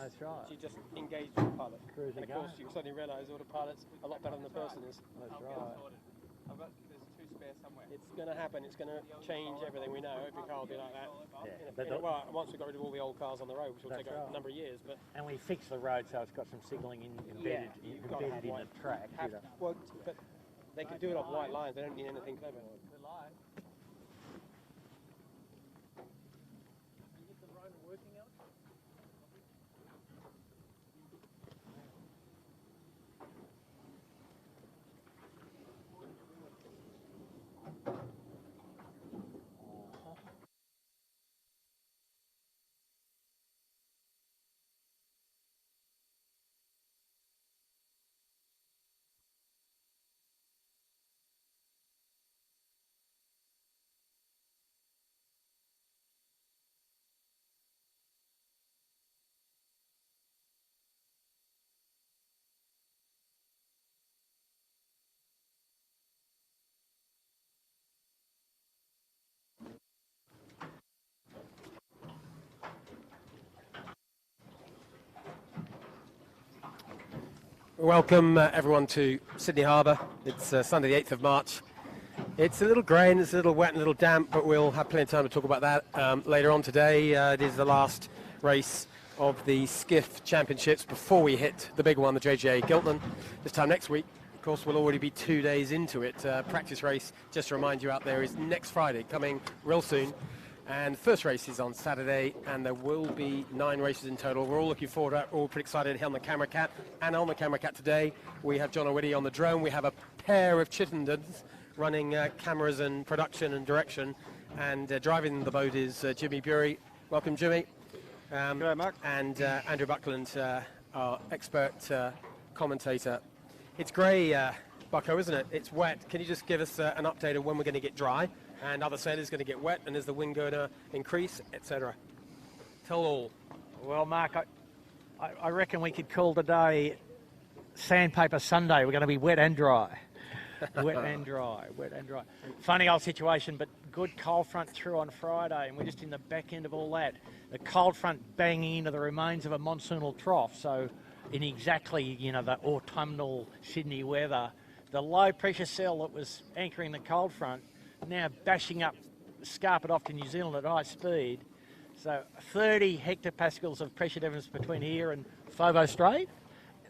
That's right. You just engage with the pilot. Cruising And of course, you suddenly realise all the pilot's a lot better than the person is. That's right. There's 2 spare somewhere. It's going to happen. It's going to change everything we know. Every car will be like that. Yeah. Well, once we've got rid of all the old cars on the road, which will take a number of years. And we fix the road so it's got some signalling embedded in the track. Well, but they can do it on white lines. They don't need anything clever. Welcome everyone to Sydney Harbour. It's Sunday the 8th of March. It's a little grey and it's a little wet and a little damp, but we'll have plenty of time to talk about that later on today. It is the last race of the Skiff Championships before we hit the big one, the JGA Giltman. This time next week, of course, we'll already be 2 days into it. Practice race, just to remind you out there, is next Friday, coming real soon. And the first race is on Saturday, and there will be 9 races in total. We're all looking forward to it. We're all pretty excited here on the Camera Cat. And on the Camera Cat today, we have John O'Witty on the drone. We have a pair of Chittendens running cameras and production and direction. And driving the boat is Jimmy Bury. Welcome, Jimmy. G'day, Mark. And Andrew Buckland, our expert commentator. It's grey, Bucko, isn't it? It's wet. Can you just give us an update of when we're going to get dry? And other said it's going to get wet, and is the wind going to increase, etc. Tell all. Well, Mark, I reckon we could call today Sandpaper Sunday. We're going to be wet and dry. Wet and dry, wet and dry. Funny old situation, but good cold front through on Friday, and we're just in the back end of all that. The cold front banging into the remains of a monsoonal trough, so in exactly, the autumnal Sydney weather, the low pressure cell that was anchoring the cold front now bashing up, scarping off to New Zealand at high speed. So 30 hectopascals of pressure difference between here and Fovo Strait.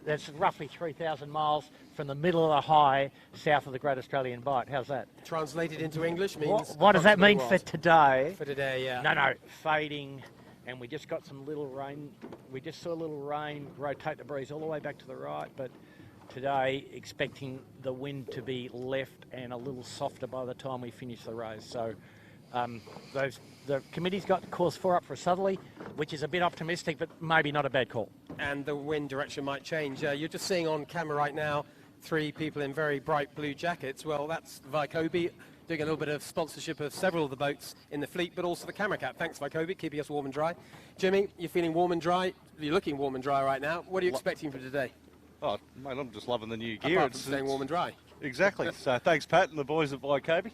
That's roughly 3,000 miles from the middle of the high south of the Great Australian Bight. How's that? Translated into English means... What does that mean for today? For today, yeah. No, fading, and we just got some little rain. We just saw a little rain rotate the breeze all the way back to the right, but today expecting the wind to be left and a little softer by the time we finish the race. So the committee's got course 4 up for a southerly, which is a bit optimistic, but maybe not a bad call. And the wind direction might change. You're just seeing on camera right now 3 people in very bright blue jackets. Well, that's Vycobi doing a little bit of sponsorship of several of the boats in the fleet, but also the Camera Cat. Thanks, Vycobi, keeping us warm and dry. Jimmy, you're feeling warm and dry. You're looking warm and dry right now. What are you expecting for today? Oh, mate, I'm just loving the new gear. Apart from staying warm and dry. Exactly. So thanks, Pat, and the boys at Vycobi.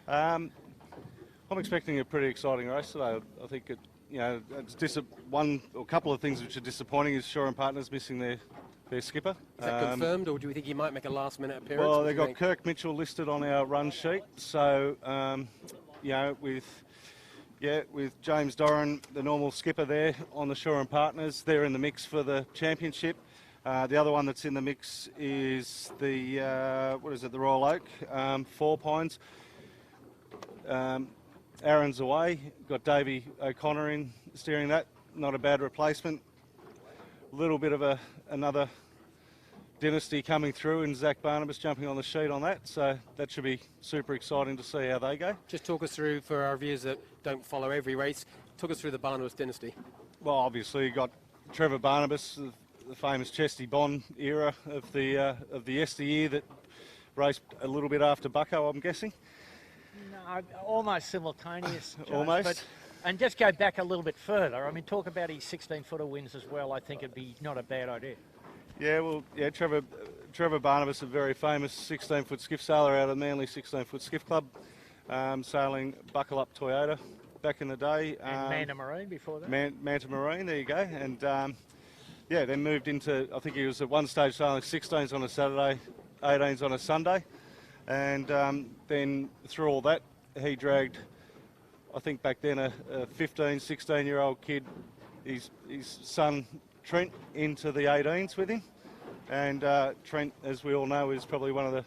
I'm expecting a pretty exciting race today. I think it's one or a couple of things which are disappointing is Shore and Partners missing their skipper. Is that confirmed, or do we think he might make a last-minute appearance? Well, they've got Kirk Mitchell listed on our run sheet. So, with James Doran, the normal skipper there on the Shore and Partners, they're in the mix for the championship. The other one that's in the mix is the the Royal Oak, 4 Pines. Aaron's away. Got Davey O'Connor in steering that. Not a bad replacement. A little bit of another dynasty coming through, and Zach Barnabas jumping on the sheet on that. So that should be super exciting to see how they go. Just talk us through, for our viewers that don't follow every race, talk us through the Barnabas dynasty. Well, obviously you got Trevor Barnabas, the famous Chesty Bond era of the yesteryear that raced a little bit after Bucko, I'm guessing. No, almost simultaneous. Josh, almost. And just go back a little bit further. I mean, talk about his 16-footer wins as well. I think it'd be not a bad idea. Yeah, well, Trevor Barnabas, a very famous 16-foot skiff sailor out of Manly 16-foot Skiff Club, sailing Buckle Up Toyota back in the day. And Manta Marine before that. Manta Marine, there you go. And Yeah, then moved into, I think he was at one stage sailing 16s on a Saturday, 18s on a Sunday. And then through all that, he dragged, I think back then, a 15, 16-year-old kid, his son Trent, into the 18s with him. And Trent, as we all know, is probably one of the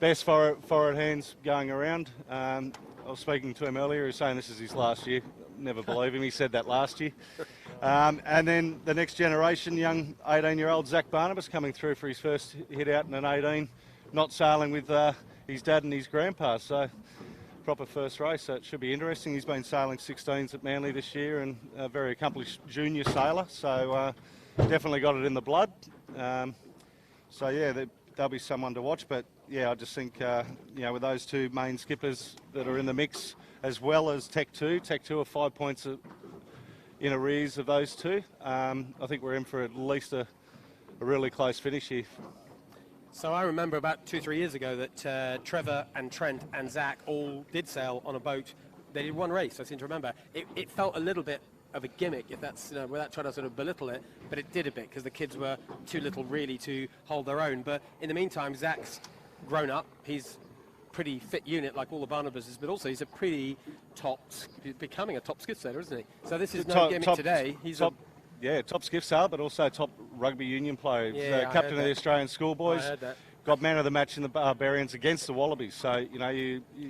best forward hands going around. I was speaking to him earlier, he was saying this is his last year. Never believe him, he said that last year. And then the next generation, young 18-year-old Zach Barnabas coming through for his first hit out in an 18, not sailing with his dad and his grandpa, so proper first race, so it should be interesting. He's been sailing 16s at Manly this year and a very accomplished junior sailor, so definitely got it in the blood. So yeah, there'll be someone to watch, but yeah, I just think, you know, with those two main skippers that are in the mix, as well as Tech 2 are 5 points in arrears of those two. I think we're in for at least a really close finish here. So I remember about 2-3 years ago that Trevor and Trent and Zach all did sail on a boat. They did one race, I seem to remember. It felt a little bit of a gimmick, if that's, you know, without trying to sort of belittle it, but it did a bit because the kids were too little really to hold their own. But in the meantime, Zach's grown up. He's pretty fit unit like all the Barnabases, but also he's a pretty becoming a top skiff sailor, isn't he? So this is no gimmick today. He's top skiff sailor, but also top rugby union player. He's captain of the Australian Schoolboys. I heard that. Got man of the match in the Barbarians against the Wallabies. So, you know,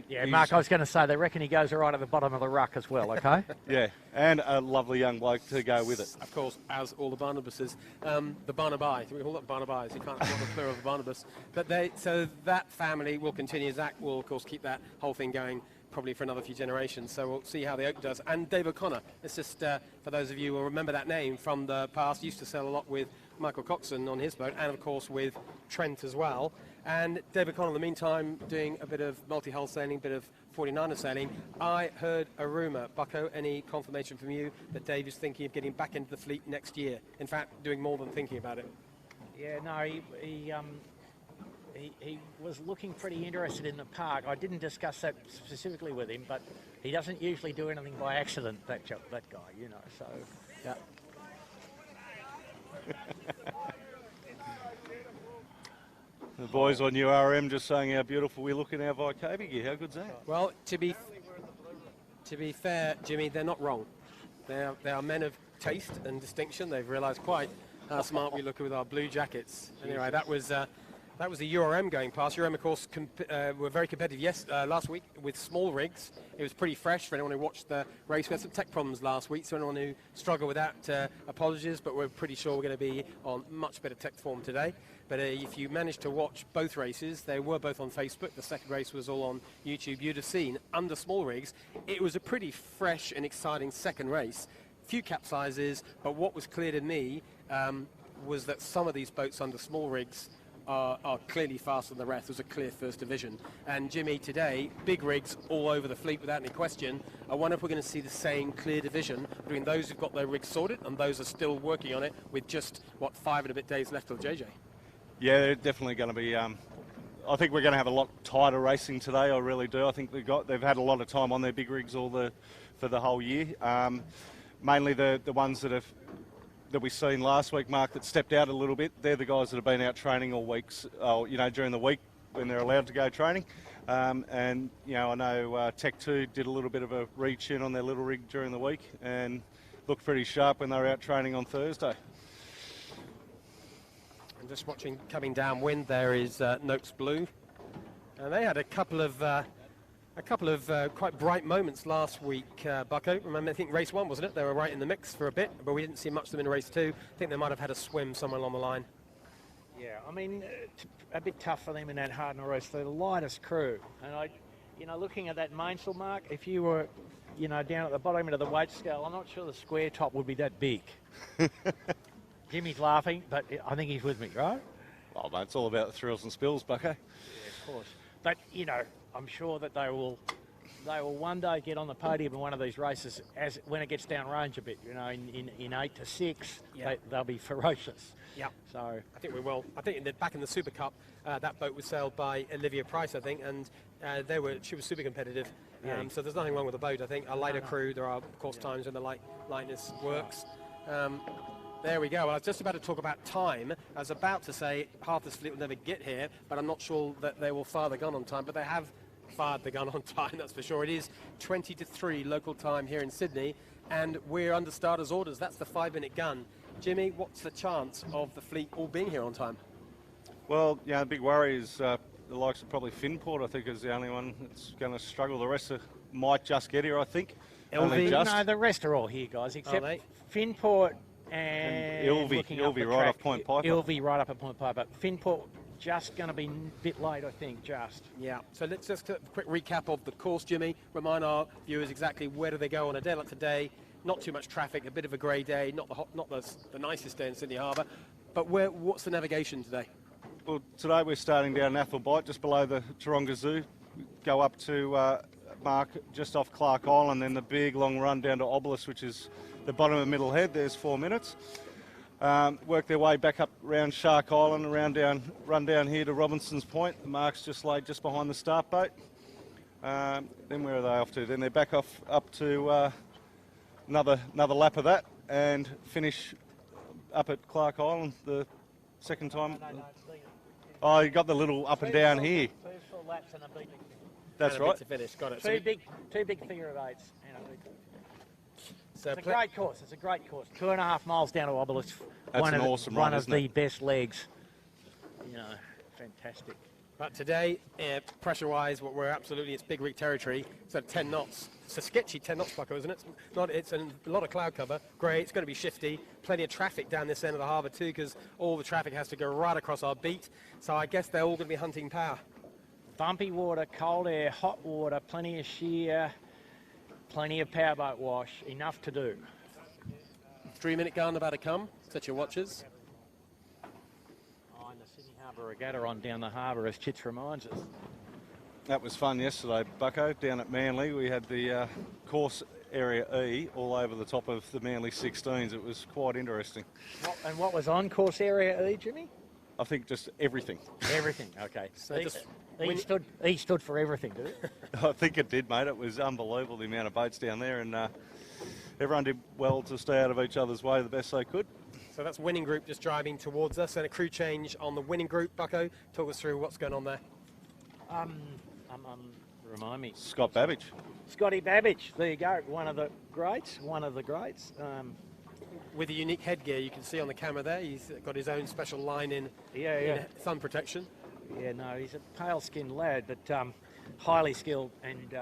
yeah, Mark, I was going to say, they reckon he goes right at the bottom of the ruck as well, okay? Yeah, and a lovely young bloke to go with it. Of course, as all the Barnabases. The Barnaby, we call them Barnabys. You can't call the plural of the Barnabas. But so that family will continue. Zach will, of course, keep that whole thing going probably for another few generations. So we'll see how the Oak does. And Dave O'Connor, it's just, for those of you who will remember that name from the past, used to sail a lot with Michael Coxon on his boat, and of course with Trent as well. And Dave O'Connor, in the meantime, doing a bit of multi-hull sailing, a bit of 49er sailing. I heard a rumour, Bucko, any confirmation from you that Dave is thinking of getting back into the fleet next year? In fact, doing more than thinking about it. Yeah, no, he was looking pretty interested in the park. I didn't discuss that specifically with him, but he doesn't usually do anything by accident, that guy, you know, so... Yeah. The boys on URM just saying how beautiful we look in our Vicavia gear. How good's that? Well, to be fair, Jimmy, they're not wrong. They are men of taste and distinction. They've realised quite how smart we look with our blue jackets. Anyway, that was the URM going past. URM, of course, were very competitive last week with small rigs. It was pretty fresh for anyone who watched the race. We had some tech problems last week, so anyone who struggled with that, apologies, but we're pretty sure we're going to be on much better tech form today. But if you managed to watch both races, they were both on Facebook. The second race was all on YouTube. You'd have seen, under small rigs, it was a pretty fresh and exciting second race. Few capsizes, but what was clear to me was that some of these boats under small rigs are clearly faster than the rest. There's a clear first division. And Jimmy, today, big rigs all over the fleet without any question. I wonder if we're going to see the same clear division between those who've got their rigs sorted and those who are still working on it with just, 5 and a bit days left till JJ. Yeah, they're definitely going to be... I think we're going to have a lot tighter racing today, I really do. I think they've had a lot of time on their big rigs for the whole year. Mainly the ones that we've seen last week, Mark, that stepped out a little bit. They're the guys that have been out training all weeks, you know, during the week when they're allowed to go training. And, you know, I know Tech 2 did a little bit of a retune on their little rig during the week and looked pretty sharp when they were out training on Thursday. And just watching coming downwind, there is Noakes Blue, and they had a couple of quite bright moments last week. Bucko, remember, I think race 1, wasn't it? They were right in the mix for a bit, but we didn't see much of them in race 2. I think they might have had a swim somewhere along the line. Yeah, I mean, a bit tough for them in that Hardener race. They're the lightest crew, and looking at that mainsail, Mark, if you were, you know, down at the bottom of the weight scale, I'm not sure the square top would be that big. Jimmy's laughing, but I think he's with me, right? Well, mate, it's all about the thrills and spills, Bucko. Yeah, of course. But, you know, I'm sure that they will one day get on the podium in one of these races when it gets downrange a bit, you know, in 8 to 6, yeah. They'll be ferocious. Yeah. So I think we will. I think back in the Super Cup, that boat was sailed by Olivia Price, I think, and she was super competitive. Yeah. So there's nothing wrong with the boat, I think. A lighter crew, there are, of course, times when the lightness works. There we go. Well, I was just about to talk about time. I was about to say half this fleet will never get here, but I'm not sure that they will fire the gun on time. But they have fired the gun on time, that's for sure. It is 20 to 3 local time here in Sydney, and we're under starters orders. That's the 5-minute gun. Jimmy, what's the chance of the fleet all being here on time? Well, yeah, the big worry is the likes of probably Finport, I think, is the only one that's going to struggle. The rest might just get here, I think. Only just. No, the rest are all here, guys, except Finport and Ilvey right off Point Piper. Ilvey right up at Point Piper. Finport just going to be a bit late, I think, just. Yeah, so let's just a quick recap of the course, Jimmy. Remind our viewers exactly where do they go on a day like today. Not too much traffic, a bit of a grey day, not the nicest day in Sydney Harbour. But what's the navigation today? Well, today we're starting down Athelbite, just below the Taronga Zoo. Go up to Mark just off Clark Island, then the big long run down to Obelisk, which is the bottom of Middle Head. There's 4 minutes. Work their way back up around Shark Island, run down here to Robinson's Point. The Mark's just laid just behind the start boat. Then where are they off to? Then they're back off up to another lap of that and finish up at Clark Island the second time. Oh, you got the little up and down here. 2 full laps and a big. That's right. To finish. Got it. Two big figure of eights. So it's a great course. It's a great course. 2.5 miles down to Obelisk. That's an awesome run, one of isn't the it? best legs. Fantastic. But today, pressure-wise, it's big rig territory. It's at 10 knots. It's a sketchy 10 knots, Bucko, isn't it? It's a lot of cloud cover. Great. It's going to be shifty. Plenty of traffic down this end of the harbour too, because all the traffic has to go right across our beat. So I guess they're all going to be hunting power. Bumpy water, cold air, hot water, plenty of shear, plenty of powerboat wash. Enough to do. 3-minute gun about to come. Set your watches. And the Sydney Harbour Regatta on down the harbour, as Chits reminds us. That was fun yesterday, Bucko, down at Manly. We had the course area E all over the top of the Manly 16s. It was quite interesting. And what was on course area E, Jimmy? I think just everything. Everything, okay. So E stood for everything, did it? I think it did, mate. It was unbelievable, the amount of boats down there, and everyone did well to stay out of each other's way the best they could. So that's winning group just driving towards us, and a crew change on the winning group. Bucko, talk us through what's going on there. Remind me. Scott Babbage. Scotty Babbage, there you go. One of the greats. With a unique headgear, you can see on the camera there, he's got his own special line in sun protection. Yeah, no, he's a pale-skinned lad, but highly skilled and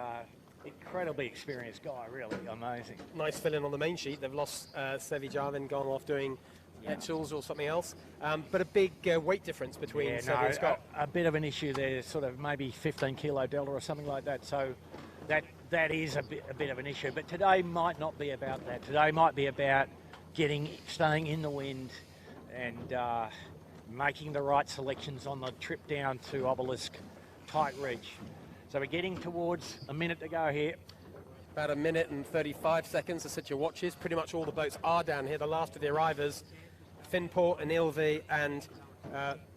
incredibly experienced guy, really amazing. Nice fill-in on the main sheet. They've lost Sevi Jarvin, gone off doing Etchels or something else. But a big weight difference between Sevi and Scott. A bit of an issue there, sort of maybe 15 kilo delta or something like that. So that is a bit of an issue. But today might not be about that. Today might be about staying in the wind and making the right selections on the trip down to Obelisk tight reach. So we're getting towards a minute to go here. About 1 minute and 35 seconds to set your watches. Pretty much all the boats are down here. The last of the arrivers, Finport and Ilvey and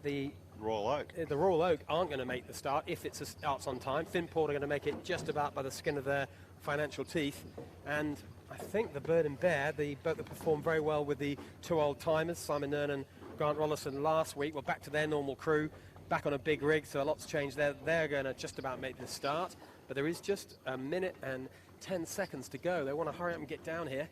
the Royal Oak aren't going to make the start if it starts on time. Finport are going to make it just about by the skin of their financial teeth. And I think the Bird and Bear, the boat that performed very well with the 2 old timers, Simon Nern and Grant Rollison last week, were back to their normal crew, back on a big rig, so a lot's changed there. They're going to just about make the start, but there is just 1 minute and 10 seconds to go. They want to hurry up and get down here.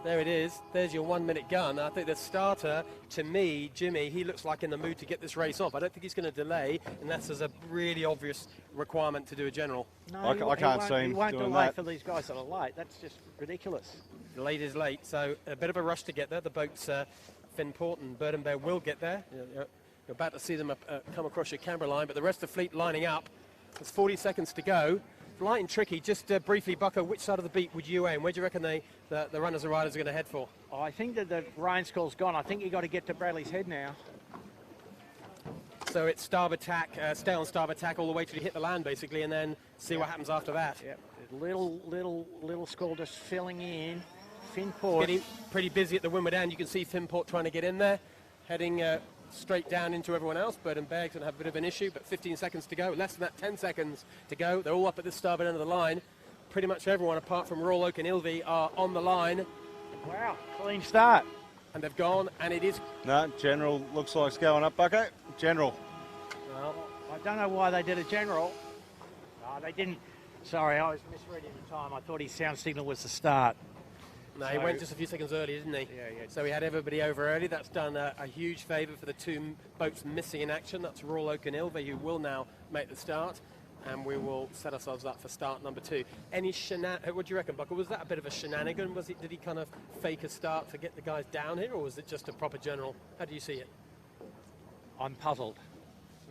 There it is. There's your 1 minute gun. I think the starter, to me, Jimmy, he looks like in the mood to get this race off. I don't think he's going to delay unless there's a really obvious requirement to do a general. No, I can't see him He won't doing delay that. for these guys that are late. That's just ridiculous. Late is late, so a bit of a rush to get there. The boats, Finport and Bird and Bear, will get there. You're about to see them come across your camera line, but the rest of the fleet lining up. There's 40 seconds to go. Light and tricky. Just briefly, Bucko, which side of the beat would you aim? Where do you reckon the runners and riders are going to head for? Oh, I think that the rain squall's gone. I think you've got to get to Bradley's Head now. So it's starboard tack, stay on starboard tack all the way till you hit the land, basically, and then see what happens after that. Yep. Little squall just filling in. Finport. Pretty busy at the windward end. You can see Finport trying to get in there, heading straight down into everyone else. Bird and Bear going to have a bit of an issue, but 15 seconds to go. Less than that, 10 seconds to go. They're all up at the starboard end of the line. Pretty much everyone, apart from Royal Oak and Ilvey, are on the line. Wow, clean start. And they've gone, and it is... No, General looks like it's going up, Bucko. General. Well, I don't know why they did a general. No, they didn't. Sorry, I was misreading the time. I thought his sound signal was the start. no, he went just a few seconds early, didn't he? Yeah. So he had everybody over early. That's done a huge favour for the two boats missing in action. That's Royal Oak and Ilva, who will now make the start. And we will set ourselves up for start number 2. Any what do you reckon, Bucker? Was that a bit of a shenanigan? Did he kind of fake a start to get the guys down here, or was it just a proper general? How do you see it? I'm puzzled.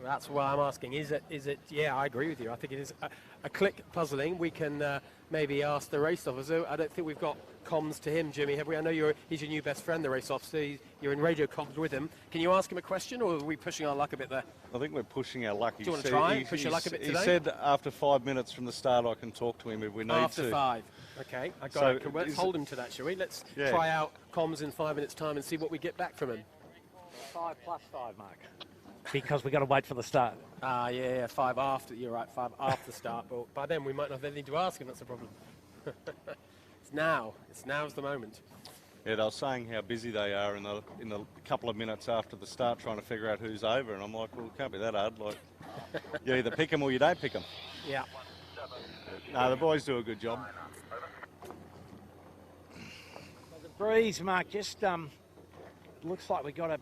That's why I'm asking. Is it? Yeah, I agree with you. I think it is a click puzzling. We can maybe ask the race officer. I don't think we've got comms to him, Jimmy, have we? I know he's your new best friend, the race officer. You're in radio comms with him. Can you ask him a question, or are we pushing our luck a bit there? I think we're pushing our luck. Do you want to try and push your luck a bit today? He said after 5 minutes from the start I can talk to him if we need to. After 5. Okay, I got it. Let's hold him to that, shall we? Let's try out comms in 5 minutes' time and see what we get back from him. 5 plus 5, Mark. Because we've got to wait for the start. Yeah, 5 after. You're right, 5 after start. But by then we might not have anything to ask him. That's the problem. It's now. Now's the moment. Yeah, they were saying how busy they are in the couple of minutes after the start trying to figure out who's over, and I'm like, well, it can't be that hard. Like, you either pick them or you don't pick them. Yeah. No, the boys do a good job. The breeze, Mark, just looks like we've got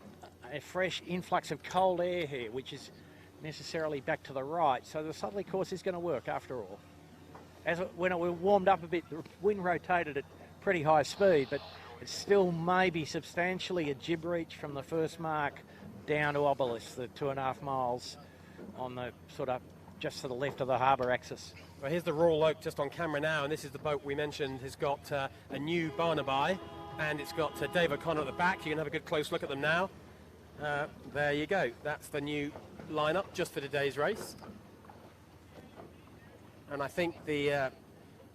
a fresh influx of cold air here, which is necessarily back to the right. So the southerly course is going to work after all. When it warmed up a bit, the wind rotated at pretty high speed, but it's still maybe substantially a jib reach from the first mark down to Obelisk, the 2.5 miles on the sort of just to the left of the harbour axis. Well, here's the Royal Oak just on camera now, and this is the boat we mentioned has got a new Barnaby, and it's got Dave O'Connor at the back. You can have a good close look at them now. There you go. That's the new lineup just for today's race. And I think the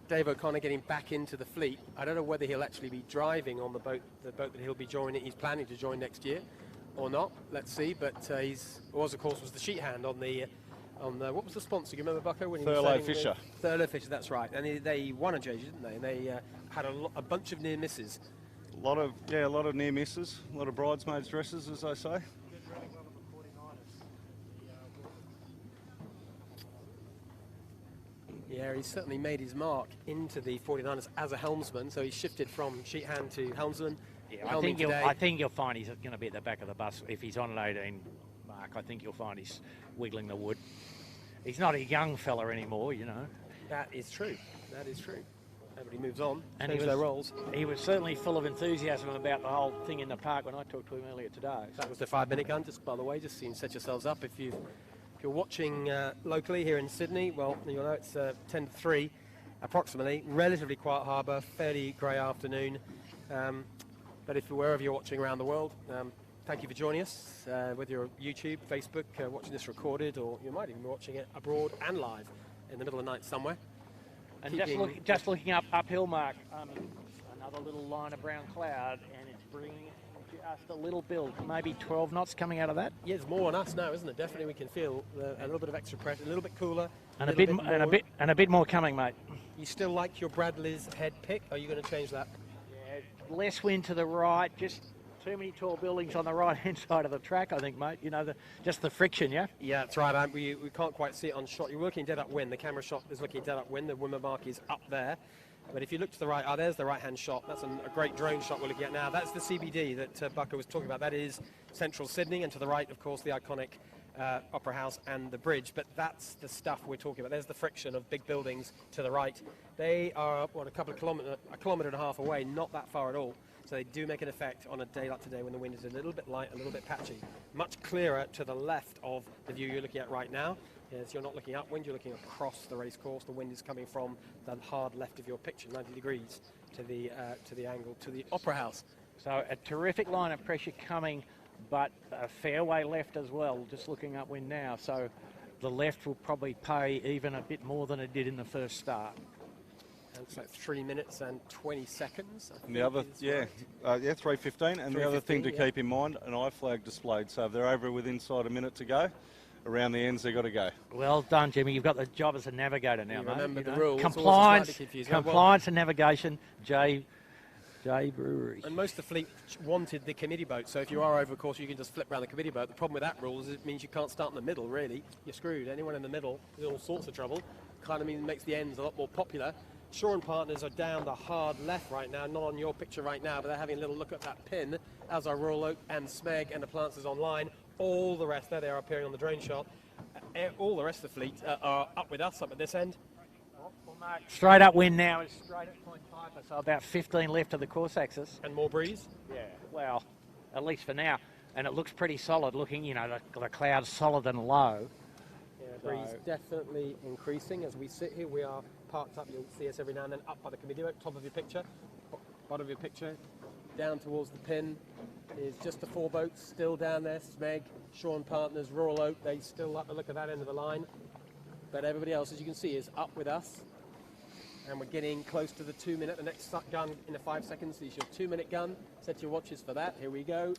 Dave O'Connor getting back into the fleet, I don't know whether he'll actually be driving on the boat that he'll be joining, he's planning to join next year or not. Let's see. But of course, was the sheet hand on the what was the sponsor? You remember, Bucko? When Thurlow Fisher. Thurlow Fisher, that's right. And they won a JG, didn't they? And they had a bunch of near misses. A lot of near misses, a lot of bridesmaids dresses, as they say. Yeah, he's certainly made his mark into the 49ers as a helmsman, so he's shifted from sheet hand to helmsman. Yeah, I think you'll find he's going to be at the back of the bus if he's on an 18 mark. I think you'll find he's wiggling the wood. He's not a young fella anymore, you know. That is true. That is true. Everybody moves on, and change their roles. He was certainly full of enthusiasm about the whole thing in the park when I talked to him earlier today. That was the 5-minute gun, just by the way, just so you can set yourselves up. If you're watching locally here in Sydney, well, you'll know it's 10 to 3 approximately. Relatively quiet harbour, fairly grey afternoon. But if wherever you're watching around the world, thank you for joining us, whether you're YouTube, Facebook, watching this recorded, or you might even be watching it abroad and live in the middle of the night somewhere. And just looking uphill, Mark, another little line of brown cloud, and it's bringing just a little build, maybe 12 knots coming out of that. Yeah, there's more on us now, isn't it? Definitely, we can feel a little bit of extra pressure, a little bit cooler, and a bit more coming, mate. You still like your Bradley's head pick? Are you going to change that? Yeah, less wind to the right, just too many tall buildings on the right-hand side of the track, I think, mate. You know, just the friction, yeah? Yeah, that's right. We can't quite see it on shot. You're looking dead upwind. The camera shot is looking dead upwind. The wind mark is up there. But if you look to the right, there's the right-hand shot. That's a great drone shot we're looking at now. That's the CBD that Bucko was talking about. That is central Sydney, and to the right, of course, the iconic Opera House and the bridge. But that's the stuff we're talking about. There's the friction of big buildings to the right. They are, a kilometre and a half away, not that far at all. So they do make an effect on a day like today when the wind is a little bit light, a little bit patchy. Much clearer to the left of the view you're looking at right now. Yes, you're not looking upwind, you're looking across the race course. The wind is coming from the hard left of your picture, 90 degrees to the angle, to the Opera House. So a terrific line of pressure coming, but a fairway left as well, just looking upwind now. So the left will probably pay even a bit more than it did in the first start. And it's like 3 minutes and 20 seconds. And the other, 3:15. And the other thing to keep in mind, an eye flag displayed. So if they're over with inside a minute to go, around the ends they've got to go. Well done, Jimmy. You've got the job as a navigator now, mate. Remember the rules. Compliance and navigation. Jay J Brewery. And most of the fleet wanted the committee boat, so if you are over, of course, you can just flip around the committee boat. The problem with that rule is it means you can't start in the middle, really. You're screwed. Anyone in the middle is in all sorts of trouble. Kind of makes the ends a lot more popular. Shaw and Partners are down the hard left right now, not on your picture right now, but they're having a little look at that pin, as are Royal Oak and Smeg and the Appliances Online. All the rest, there they are appearing on the drone shot. All the rest of the fleet are up with us, up at this end. Straight up wind now is straight at Point Piper, so about 15 left of the course axis. And more breeze? Yeah, well, at least for now. And it looks pretty solid looking, you know, the clouds solid and low. Yeah, breeze definitely increasing as we sit here. We are parked up, you'll see us every now and then up by the committee boat, top of your picture, bottom of your picture, down towards the pin is just the 4 boats still down there. Smeg, Shaw and Partners, Royal Oak, they still like the look of that end of the line. But everybody else, as you can see, is up with us. And we're getting close to the 2 minute. The next gun in 5 seconds is your 2 minute gun. Set your watches for that. Here we go.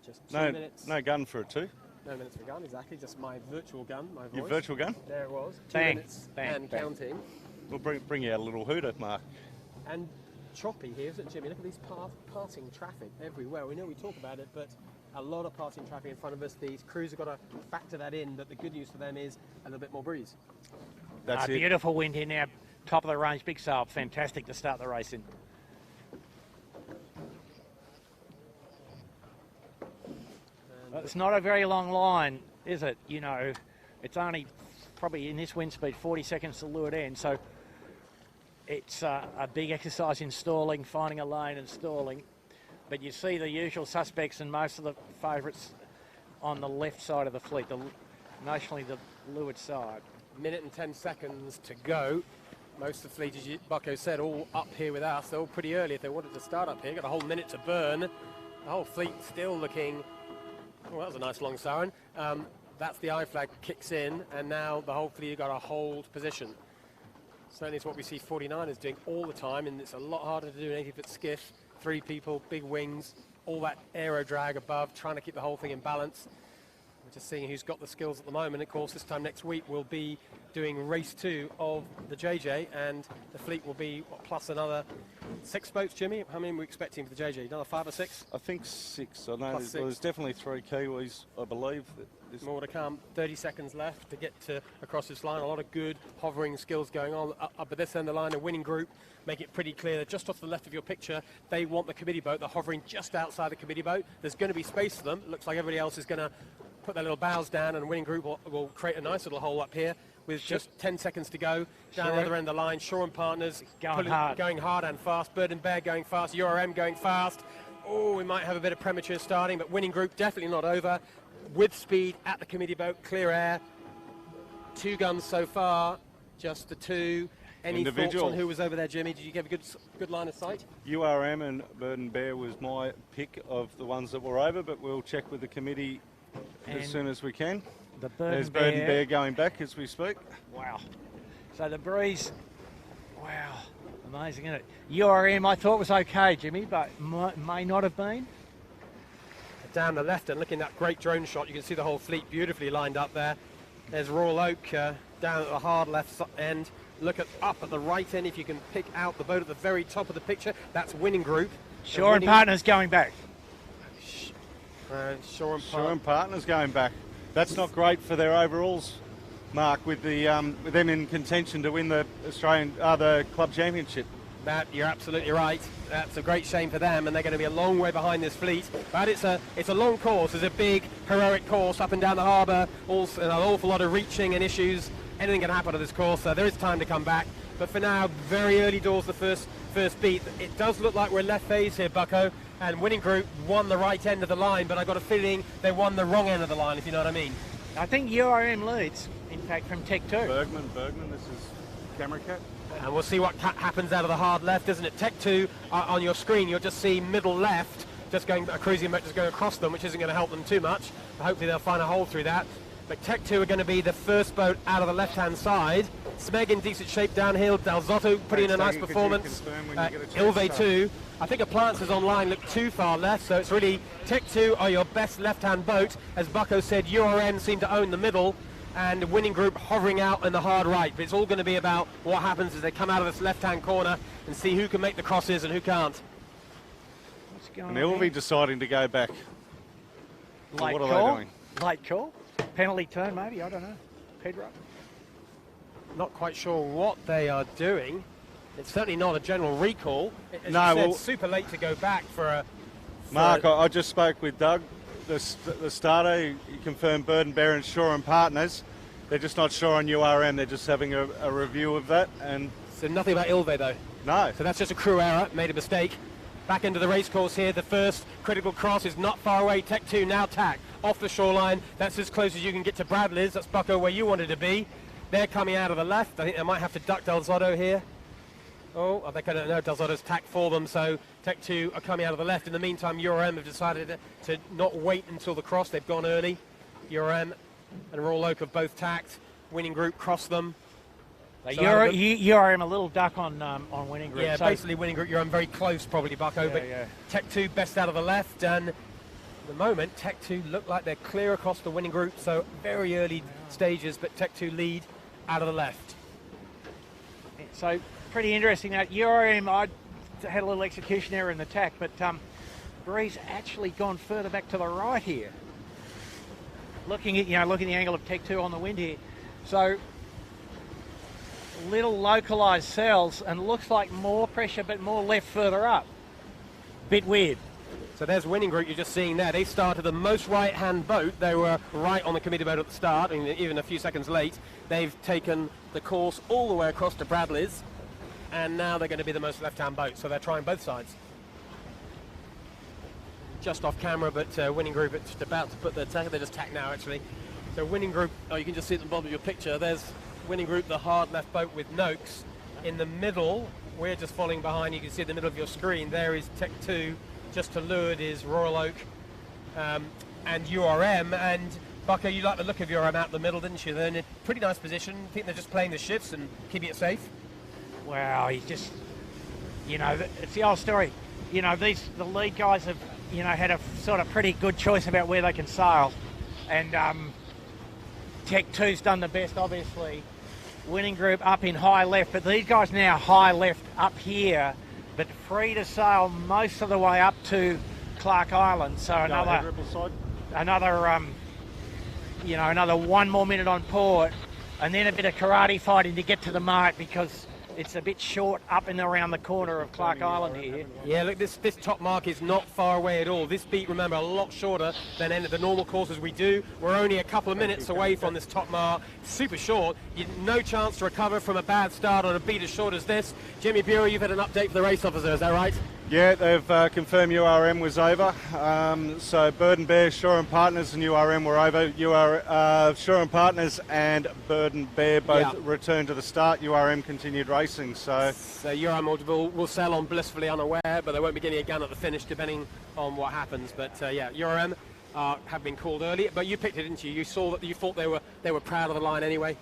Just 2 minutes. No gun for a 2. No minutes for gun, exactly. Just my virtual gun, my voice. Your virtual gun? There it was. 2 Bang, minutes bang, and bang. counting. We'll bring you out a little hooter, Mark. And choppy here, isn't it, Jimmy? Look at these passing traffic everywhere. We know we talk about it, but a lot of passing traffic in front of us. These crews have got to factor that in, but the good news for them is a little bit more breeze. That's it. Beautiful wind here now. Top of the range, big sail. Fantastic to start the race in. Well, it's not a very long line, is it? You know, it's only probably in this wind speed 40 seconds to leeward end, so it's a big exercise in stalling, finding a lane and stalling. But you see the usual suspects and most of the favourites on the left side of the fleet, notionally the leeward side. Minute and 10 seconds to go. Most of the fleet, as Bucko said, all up here with us. They're all pretty early if they wanted to start up here. Got a whole minute to burn. The whole fleet still looking... Oh, that was a nice long siren. That's the I flag kicks in, and now the whole fleet have got a hold position. Certainly it's what we see 49ers doing all the time, and it's a lot harder to do an 80-foot skiff. 3 people, big wings, all that aero drag above, trying to keep the whole thing in balance. We're just seeing who's got the skills at the moment. Of course, this time next week we'll be doing race 2 of the JJ, and the fleet will be plus another 6 boats. Jimmy, how many are we expecting for the JJ? Another 5 or 6? I think 6. I know Plus there's definitely 3 Kiwis, I believe. More to come. 30 seconds left to get across this line. A lot of good hovering skills going on up at this end of the line. A winning group make it pretty clear that just off to the left of your picture, they want the committee boat. They're hovering just outside the committee boat. There's going to be space for them. It looks like everybody else is going to put their little bows down, and winning group will create a nice little hole up here with just 10 seconds to go. Down the other end of the line, Shaw and Partners going hard and fast. Bird and Bear going fast. URM going fast. Oh, we might have a bit of premature starting, but winning group definitely not over. With speed at the committee boat, clear air. 2 guns so far, just the 2. Any thoughts on who was over there, Jimmy? Did you give a good line of sight? URM and Bird and Bear was my pick of the ones that were over, but we'll check with the committee as soon as we can. There's Bird and Bear going back as we speak. Wow. So the breeze, wow, amazing, isn't it? URM I thought was okay, Jimmy, but may not have been. Down the left and looking at that great drone shot, you can see the whole fleet beautifully lined up there. There's Royal Oak down at the hard left end. Look up at the right end if you can pick out the boat at the very top of the picture. That's winning group. Shaw and Partners going back. Shaw and Partners going back. That's not great for their overalls, Mark, with them in contention to win the the club championship. That you're absolutely right. That's a great shame for them, and they're going to be a long way behind this fleet. But it's a long course. It's a big heroic course up and down the harbour. Also, an awful lot of reaching and issues. Anything can happen on this course, so there is time to come back. But for now, very early doors, the first beat. It does look like we're left phase here, Bucko. And winning group won the right end of the line, but I got a feeling they won the wrong end of the line, if you know what I mean. I think URM leads, in fact, from Tech 2. Bergman, this is Camera Cat. And we'll see what happens out of the hard left, isn't it? Tech 2 on your screen, you'll just see middle left, just going a cruising boat just going across them, which isn't going to help them too much. Hopefully they'll find a hole through that. But Tech 2 are going to be the first boat out of the left-hand side. Smeg in decent shape downhill. Del Zotto putting in a nice performance. Ilve 2. I think Appliances Online look too far left, so it's really Tech 2 are your best left-hand boat. As Bucko said, URM seem to own the middle, and winning group hovering out in the hard right. But it's all going to be about what happens as they come out of this left-hand corner and see who can make the crosses and who can't. going And on Ilvey here? deciding to go back. Late what are call. they doing? Late call. Penalty turn, maybe. I don't know. Pedro. Not quite sure what they are doing. It's certainly not a general recall. As No, you said, well- super late to go back for a... Mark, I just spoke with Doug, the starter. He confirmed Bird and Bear and Shaw and partners. They're just not sure on URM. They're just having a review of that. And So nothing about Ilve, though. no, So that's just a crew error, made a mistake. Back into the race course here. The first critical cross is not far away. Tech 2 now tack off the shoreline. That's as close as you can get to Bradley's. That's Bucko where you wanted to be. They're coming out of the left. I think they might have to duck Del Zotto here. Oh, they don't know. Del Zotto's tacked for them, so Tech 2 are coming out of the left. In the meantime, URM have decided to not wait until the cross. They've gone early. URM and Royal Oak have both tacked. Winning group crossed them. So You're a little duck on winning group. Yeah, So- basically winning group. You're very close, probably, Bucko. Yeah, but yeah. Tech 2 best out of the left, and at the moment, Tech 2 look like they're clear across the winning group. So very early stages, but Tech 2 lead out of the left. So pretty interesting that URM. I had a little execution error in the tack, but Bree's actually gone further back to the right here. Looking at the angle of Tech 2 on the wind here, so little localised cells and looks like more pressure, but more left further up. Bit weird. So there's winning group. You're just seeing there. They started the most right-hand boat. They were right on the committee boat at the start, and even a few seconds late. They've taken the course all the way across to Bradley's, and now they're going to be the most left-hand boat. So they're trying both sides. Just off camera, but winning group are just about to put their tack. They're just tacked now, actually. So winning group. Oh, you can just see at the bottom of your picture. There's winning group, the hard left boat with Noakes. In the middle, we're just following behind. You can see in the middle of your screen. There is Tech 2. Just to leeward is Royal Oak and URM. And Bucko, you like the look of URM out the middle, didn't you? They're in a pretty nice position. I think they're just playing the shifts and keeping it safe. Wow, he's just, it's the old story. The lead guys have, had a sort of pretty good choice about where they can sail. And Tech 2's done the best, obviously. Winning group up in high left, but these guys now high left up here, but free to sail most of the way up to Clark Island. So another one more minute on port, and then a bit of karate fighting to get to the mark because it's a bit short up and around the corner of Clark Island here. Yeah, look, this top mark is not far away at all. This beat, remember, a lot shorter than any of the normal courses we do. We're only a couple of minutes away from this top mark. Super short. No chance to recover from a bad start on a beat as short as this. Jimmy Bureau, you've had an update for the race officer, is that right? yeah, they've confirmed URM was over. So Bird and Bear, Shaw and Partners, and URM were over. Shaw and Partners and Bird and Bear both returned to the start. URM continued racing. So URM will sail on blissfully unaware, but they won't be getting a gun at the finish depending on what happens. But URM have been called early. But you picked it, didn't you? You saw that. You thought they were proud of the line anyway.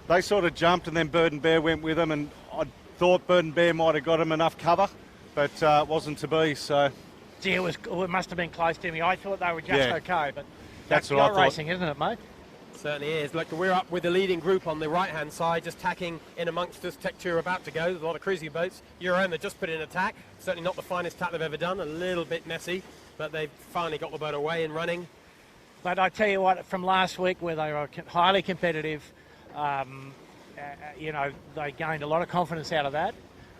they sort of jumped, and then Bird and Bear went with them, and I thought Bird and Bear might have got them enough cover, but it wasn't to be. So Gee, it must have been close to me. I thought they were just okay, but That's that's what I yacht thought. racing, isn't it, mate? Certainly is. Look, we're up with the leading group on the right-hand side, just tacking in amongst us. Tech 2 are about to go. There's a lot of cruising boats. URM, they just put in a tack. Certainly not the finest tack they've ever done. A little bit messy, but they've finally got the boat away and running. But I tell you what, from last week where they were highly competitive, they gained a lot of confidence out of that.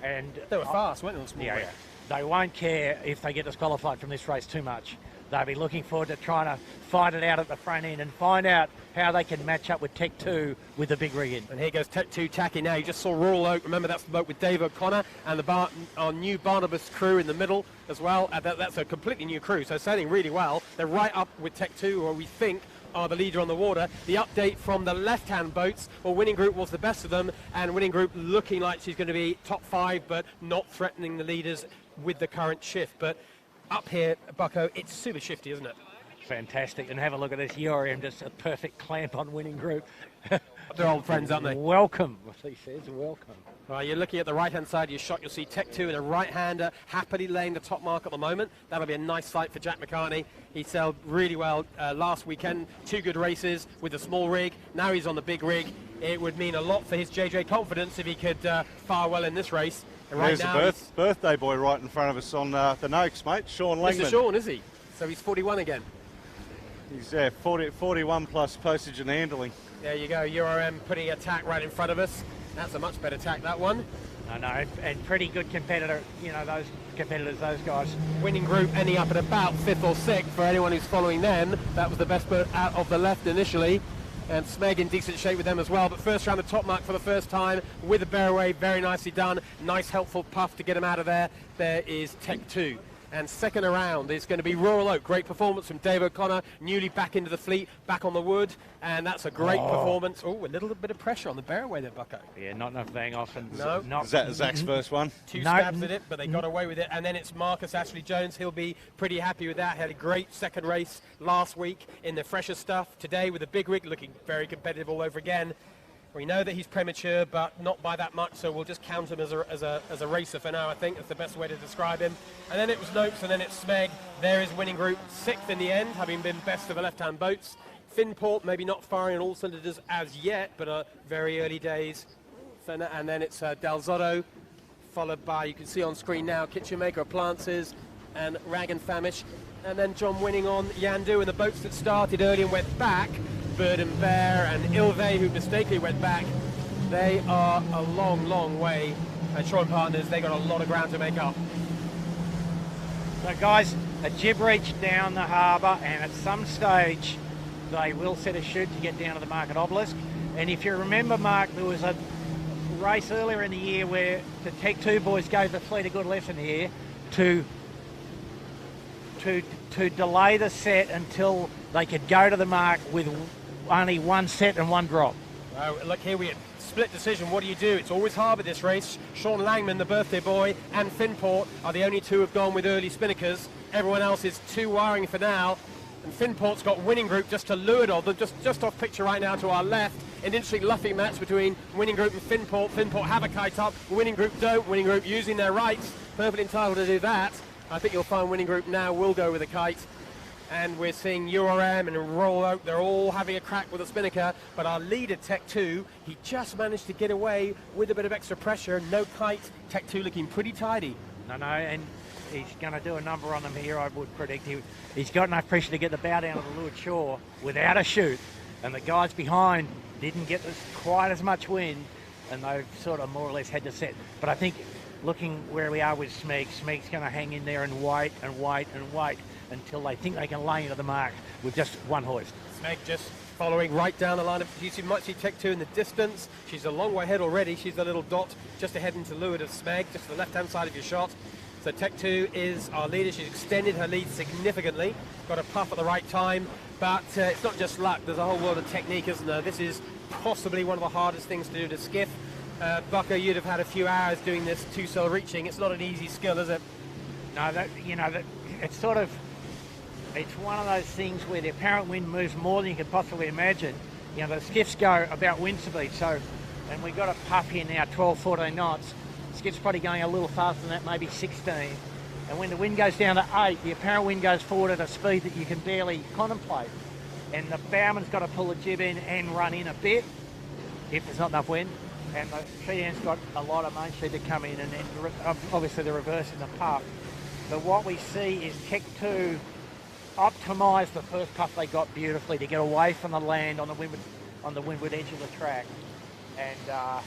And They were fast, weren't they? This morning? They won't care if they get disqualified from this race too much. They'll be looking forward to trying to fight it out at the front end and find out how they can match up with Tech 2 with the big rig in. And here goes Tech 2 tacking now. You just saw Royal Oak. Remember, that's the boat with Dave O'Connor and our new Barnabas crew in the middle as well. That's a completely new crew, so sailing really well. They're right up with Tech 2, or we think are the leader on the water. The update from the left-hand boats, well, Winning Group was the best of them, and Winning Group looking like she's going to be top 5, but not threatening the leaders with the current shift. But up here, Bucko, it's super shifty, isn't it? Fantastic. And have a look at this URM, just a perfect clamp on Winning Group. They're old friends, aren't they? Welcome, he says, welcome. Well, you're looking at the right-hand side of your shot. You'll see Tech 2 and a right-hander happily laying the top mark at the moment. That'll be a nice sight for Jack McCartney. He sailed really well last weekend. 2 good races with the small rig. Now he's on the big rig. It would mean a lot for his JJ confidence if he could fire well in this race. And right There's now the birthday boy right in front of us on the Noakes, mate. Sean Langman. Mr. Sean, is he? So he's 41 again. He's 41 plus postage and handling. There you go, URM putting a tack right in front of us. That's a much better tack, that one. I know, and pretty good competitor, you know, those competitors, those guys. Winning group ending up at about 5th or 6th for anyone who's following them. That was the best boat out of the left initially. And Smeg in decent shape with them as well. But first round the top mark for the first time with the bearway, very nicely done. Nice helpful puff to get him out of there. There is Tech 2. And second around is going to be Rural Oak. Great performance from Dave O'Connor, newly back into the fleet, back on the wood. And that's a great performance. Oh, a little bit of pressure on the bearway there, Bucko. Yeah, not enough bang off. And No. not, Zach's first one. Two stabs at it, but they got away with it. And then it's Marcus Ashley Jones. He'll be pretty happy with that. Had a great second race last week in the fresher stuff. Today with a big rig, looking very competitive all over again. We know that he's premature, but not by that much, so we'll just count him as a racer for now, I think. That's the best way to describe him. And then it was Noakes, and then it's Smeg. There is winning group 6th in the end, having been best of the left-hand boats. Finport maybe not firing on all cylinders as yet, but very early days. So, and then it's Del Zotto, followed by, you can see on screen now, Kitchen Maker, Appliances, and Rag and Famish. And then John winning on Yandu, and the boats that started early and went back, Bird and Bear and Ilve, who mistakenly went back, they are a long, long way. And Shaw and Partners, they got a lot of ground to make up. So guys, a jib reach down the harbour, and at some stage they will set a chute to get down to the Market Obelisk. And if you remember, Mark, there was a race earlier in the year where the Tech 2 boys gave the fleet a good lesson here to delay the set until they could go to the mark with only one set and one drop. Look, here we split decision. What do you do? It's always harbour this race. Sean Langman, the birthday boy, and Finport are the only two who have gone with early spinnakers. Everyone else is 2 wiring for now. And Finport's got winning group just to leeward of them, just off picture right now to our left. An interesting luffing match between winning group and Finport. Finport have a kite up, winning group don't. Winning group using their rights, perfectly entitled to do that. I think you'll find winning group now will go with a kite. And we're seeing URM and Roll Oak, they're all having a crack with a spinnaker, but our leader, Tech 2, he just managed to get away with a bit of extra pressure, no kite. Tech 2 looking pretty tidy. No, and he's going to do a number on them here, I would predict. He's got enough pressure to get the bow down to the leeward shore without a chute, and the guys behind didn't get quite as much wind, and they've sort of more or less had to set. But I think looking where we are with Smeg's going to hang in there and wait and wait and wait until they think they can lay into the mark with just one hoist. Smeg just following right down the line. You might see Tech 2 in the distance. She's a long way ahead already. She's a little dot just ahead into leeward of Smeg, just to the left-hand side of your shot. So Tech 2 is our leader. She's extended her lead significantly. Got a puff at the right time. But it's not just luck. There's a whole world of technique, isn't there? This is possibly one of the hardest things to do to skiff. Bucko, you'd have had a few hours doing this two-cell reaching. It's not an easy skill, is it? No, it's sort of, it's one of those things where the apparent wind moves more than you could possibly imagine. You know, the skiffs go about wind speed, so, and we've got a puff here now, 12, 14 knots. The skiff's probably going a little faster than that, maybe 16. And when the wind goes down to 8, the apparent wind goes forward at a speed that you can barely contemplate. And the bowman's got to pull the jib in and run in a bit, if there's not enough wind. And the sheet-end's got a lot of main sheet to come in, and then obviously the reverse in the puff. But what we see is Tech 2 optimised the first puff they got beautifully to get away from the land on the windward edge of the track. And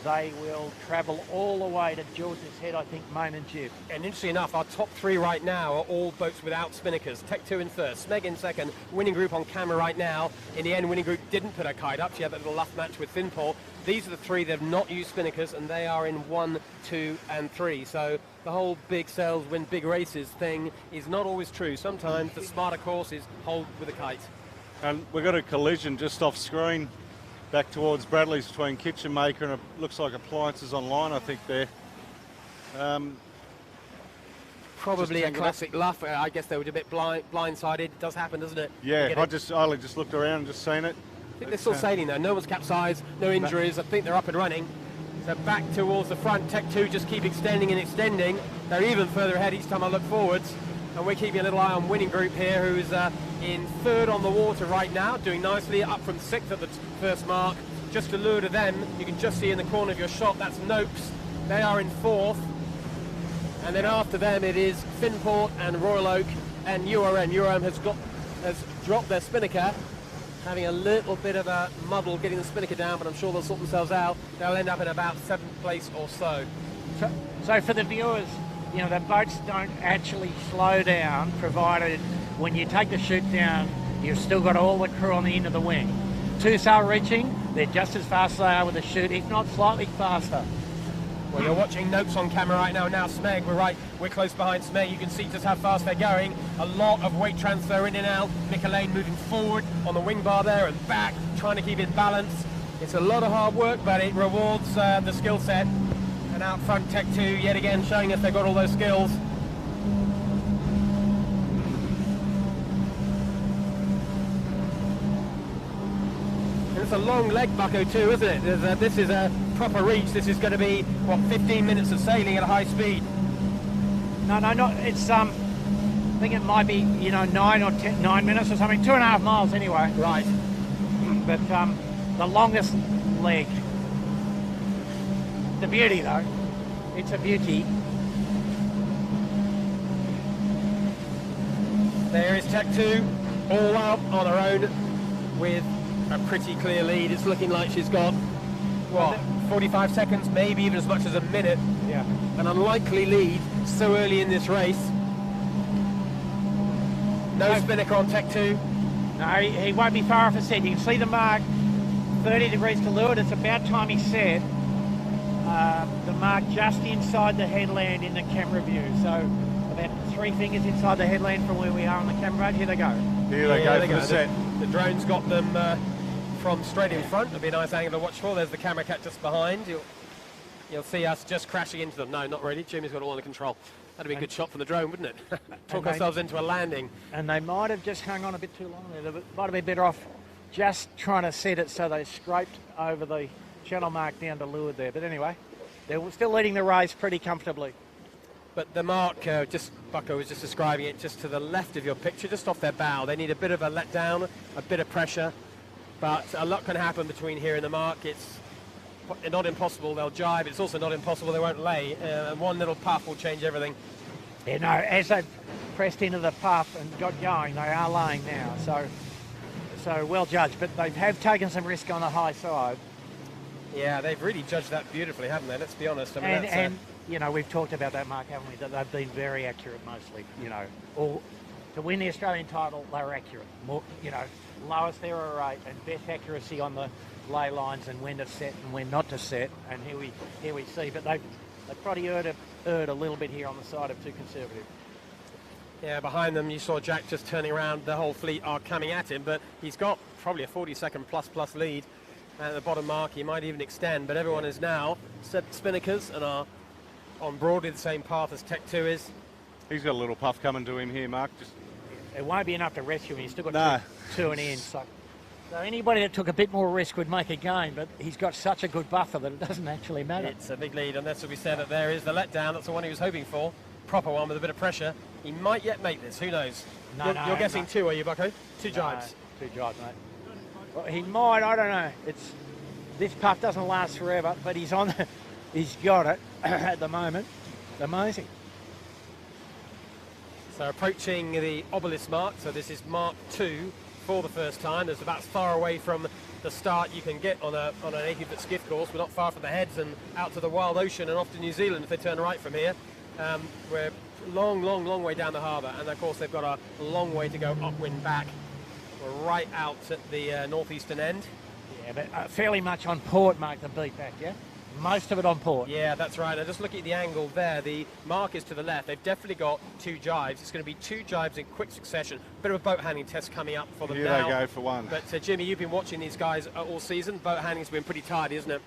they will travel all the way to George's Head, I think, main and jib. And interestingly enough, our top 3 right now are all boats without spinnakers. Tech 2 in first, Smeg in second, winning group on camera right now. In the end, winning group didn't put her kite up. She had that little luff match with Finport. These are the 3 that have not used spinnakers, and they are in 1, 2, and 3. So the whole big sails win big races thing is not always true. Sometimes the smarter course is hold with a kite. And we've got a collision just off screen back towards Bradley's between Kitchen Maker and it looks like Appliances Online, I think there. Probably a classic luff. I guess they were a bit blindsided. It does happen, doesn't it? Yeah, I only just looked around and just seen it. I think they're still sailing though. No one's capsized, no injuries. I think they're up and running. So back towards the front. Tech 2 just keep extending and extending. They're even further ahead each time I look forwards. And we're keeping a little eye on winning group here, who's in 3rd on the water right now, doing nicely, up from 6th at the first mark. Just to lure to them, you can just see in the corner of your shot, that's Noakes. They are in 4th. And then after them it is Finport and Royal Oak and URM. URM has dropped their spinnaker, having a little bit of a muddle getting the spinnaker down, but I'm sure they'll sort themselves out. They'll end up in about 7th place or so. So for the viewers, you know, the boats don't actually slow down, provided when you take the chute down, you've still got all the crew on the end of the wing. Two sail reaching, they're just as fast as they are with the chute, if not slightly faster. Well, you're watching Notes on camera right now. Now Smeg, we're close behind Smeg. You can see just how fast they're going. A lot of weight transfer in and out. Nick Lane moving forward on the wing bar there and back, trying to keep it balanced. It's a lot of hard work, but it rewards the skill set. And out front, Tech 2 yet again showing us they've got all those skills. It's a long leg, Bucko, too, isn't it? This is a proper reach. This is going to be, what, 15 minutes of sailing at a high speed? No, not. It's I think it might be, you know, 9 minutes or something. 2.5 miles anyway. Right. But the longest leg. The beauty, though. It's a beauty. There is Tech 2, all out on her own with a pretty clear lead. It's looking like she's got, what, 45 seconds, maybe even as much as a minute. Yeah. An unlikely lead so early in this race. No spinnaker on Tech 2. No, he won't be far off a set. You can see the mark, 30 degrees to leeward. It's about time he set. The mark just inside the headland in the camera view. So about 3 fingers inside the headland from where we are on the camera. Here they go. Here they go for the set. The drone's got them from straight in front. It'll be a nice angle to watch for. There's the camera cat just behind. You'll see us just crashing into them. No, not really. Jimmy's got it all under control. That'd be a good shot from the drone, wouldn't it? Talk ourselves into a landing. And they might have just hung on a bit too long there. They might have been better off just trying to set it so they scraped over the channel mark down to leeward there. But anyway, they're still leading the race pretty comfortably. But the mark, Bucko was just describing it, just to the left of your picture, just off their bow. They need a bit of a letdown, a bit of pressure, but a lot can happen between here and the mark. It's not impossible they'll jibe. It's also not impossible they won't lay. And one little puff will change everything. You know, as they've pressed into the puff and got going, they are laying now. So well judged, but they have taken some risk on the high side. Yeah, they've really judged that beautifully, haven't they? Let's be honest. I mean, and you know, we've talked about that, Mark, haven't we? That they've been very accurate mostly. You know, or to win the Australian title, they were accurate. More, you know, lowest error rate and best accuracy on the lay lines and when to set and when not to set. And here we see, but they've probably erred a little bit here on the side of too conservative. Yeah, behind them you saw Jack just turning around. The whole fleet are coming at him, but he's got probably a 40-second plus lead. At the bottom mark, he might even extend, but everyone is now set spinnakers and are on broadly the same path as Tech 2 is. He's got a little puff coming to him here, Mark. It won't be enough to rescue him. He's still got two and in. So anybody that took a bit more risk would make a gain, but he's got such a good buffer that it doesn't actually matter. It's a big lead, and that's what we said, that there is the letdown. That's the one he was hoping for. Proper one with a bit of pressure. He might yet make this. Who knows? You're guessing two, are you, Bucko? Two jibes. Two jibes, mate. Well, he might. I don't know. This puff doesn't last forever, but he's on. He's got it at the moment. Amazing. So approaching the obelisk mark. So this is Mark 2 for the first time. It's about as far away from the start you can get on an 80-foot skiff course. We're not far from the heads and out to the wild ocean and off to New Zealand if they turn right from here. We're long way down the harbour, and of course they've got a long way to go upwind back. We're right out at the northeastern end. Yeah, but fairly much on port, Mark, the beat back, yeah? Most of it on port. Yeah, that's right. Now, just looking at the angle there, the mark is to the left. They've definitely got two jibes. It's going to be two jibes in quick succession. Bit of a boat handling test coming up for them Here now. Here they go for one. But, Jimmy, you've been watching these guys all season. Boat handling's been pretty tidy, isn't it?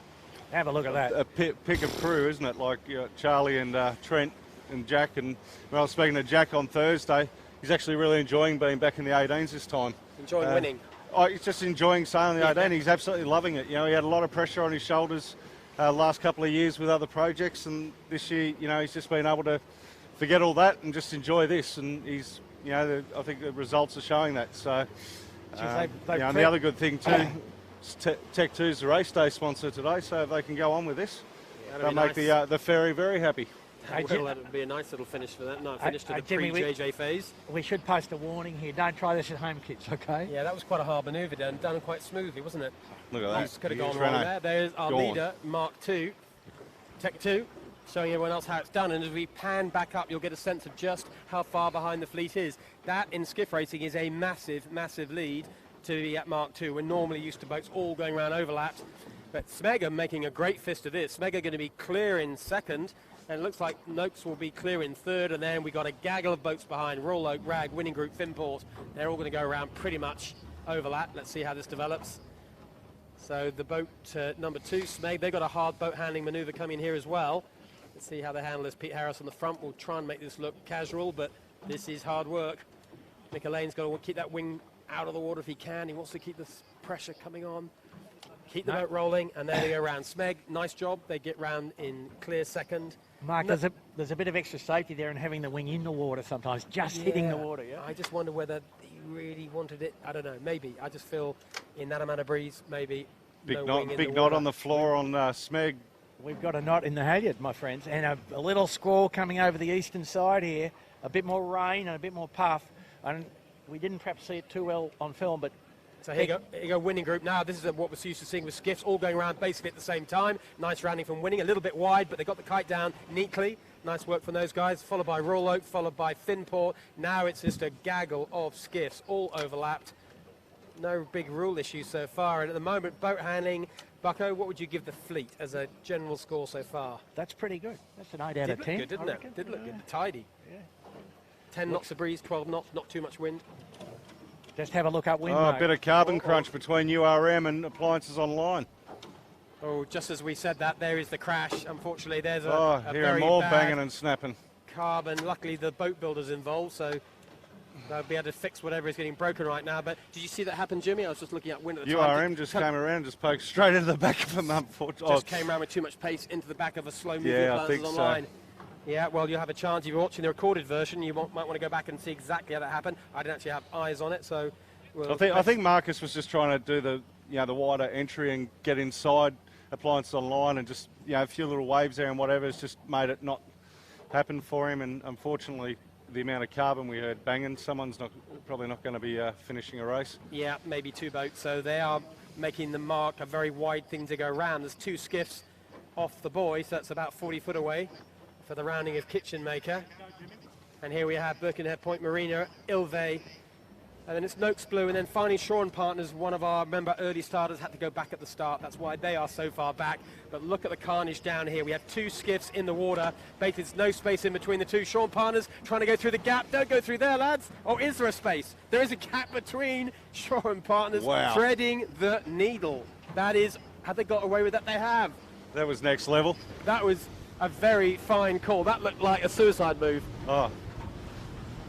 Have a look at that. A pick of crew, isn't it? Like Charlie and Trent and Jack. And when I was speaking to Jack on Thursday, he's actually really enjoying being back in the 18s this time. Enjoying winning. He's just enjoying sailing the 18. He's absolutely loving it. You know, he had a lot of pressure on his shoulders last couple of years with other projects, and this year, you know, he's just been able to forget all that and just enjoy this. And he's, you know, I think the results are showing that. So, and the other good thing too, Tech 2 is the race day sponsor today, so if they can go on with this. That'll make the ferry very happy. That'll be a nice little finish for that. No, finish to the pre-JJ phase. We should post a warning here. Don't try this at home, kids, okay? Yeah, that was quite a hard manoeuvre done quite smoothly, wasn't it? Look at that. Just could have gone wrong there. There's our leader, Mark II, Tech 2, showing everyone else how it's done. And as we pan back up, you'll get a sense of just how far behind the fleet is. That, in skiff racing, is a massive, massive lead to the Mark II. We're normally used to boats all going around overlapped. But Smeg are making a great fist of this. Smeg are going to be clear in second. And it looks like Noakes will be clear in third, and then we've got a gaggle of boats behind. Royal Oak, Rag, Winning Group, Finport. They're all going to go around pretty much overlap. Let's see how this develops. So the boat number 2, Smeg, they've got a hard boat handling manoeuvre coming here as well. Let's see how they handle this. Pete Harris on the front will try and make this look casual, but this is hard work. Mick Elaine's got to keep that wing out of the water if he can. He wants to keep this pressure coming on. Keep the boat rolling, and there they go round. Smeg, nice job. They get round in clear second. Mark, there's a bit of extra safety there in having the wing in the water sometimes, just hitting the water, yeah? I just wonder whether he really wanted it. I don't know, maybe. I just feel in that amount of breeze, maybe. Big knot on the floor on Smeg. We've got a knot in the halyard, my friends, and a little squall coming over the eastern side here. A bit more rain and a bit more puff. And we didn't perhaps see it too well on film, but so here you go, Winning Group. Now, this is what we're used to seeing with skiffs, all going around basically at the same time. Nice rounding from Winning, a little bit wide, but they got the kite down neatly. Nice work from those guys, followed by Royal Oak, followed by Finport. Now it's just a gaggle of skiffs, all overlapped. No big rule issues so far. And at the moment, boat handling, Bucko, what would you give the fleet as a general score so far? That's pretty good. That's an 8 out of 10. Good, didn't it? Did look good, tidy. Yeah. 10 knots of breeze, 12 knots, not too much wind. Just have a look up wind. Oh, a bit of carbon crunch between URM and Appliances Online. Oh, just as we said that, there is the crash. Unfortunately, there's a very them all bad banging and snapping. Carbon. Luckily, the boat builder's involved, so they'll be able to fix whatever is getting broken right now. But did you see that happen, Jimmy? I was just looking at wind at the time. URM just came around and just poked straight into the back of him. Just came around with too much pace into the back of a slow-moving Appliances Online. So. Yeah, well, you have a chance. If you're watching the recorded version, you might want to go back and see exactly how that happened. I didn't actually have eyes on it, so... I think Marcus was just trying to do the wider entry and get inside Appliances Online, and just a few little waves there and whatever has just made it not happen for him. And unfortunately, the amount of carbon we heard banging, someone's probably not going to be finishing a race. Yeah, maybe 2 boats. So they are making the mark a very wide thing to go round. There's 2 skiffs off the buoy, so that's about 40 foot away for the rounding of Kitchen Maker. And here we have Birkenhead Point Marina, Ilve, and then it's Noakes Blue, and then finally Shaw and Partners, one of our early starters, had to go back at the start. That's why they are so far back. But look at the carnage down here. We have 2 skiffs in the water. Basically, there's no space in between the 2. Shaw and Partners trying to go through the gap. Don't go through there, lads. Oh, is there a space? There is a gap between Shaw and Partners. Wow. Threading the needle. That is, have they got away with that? They have. That was next level. That was a very fine call. That looked like a suicide move. Oh,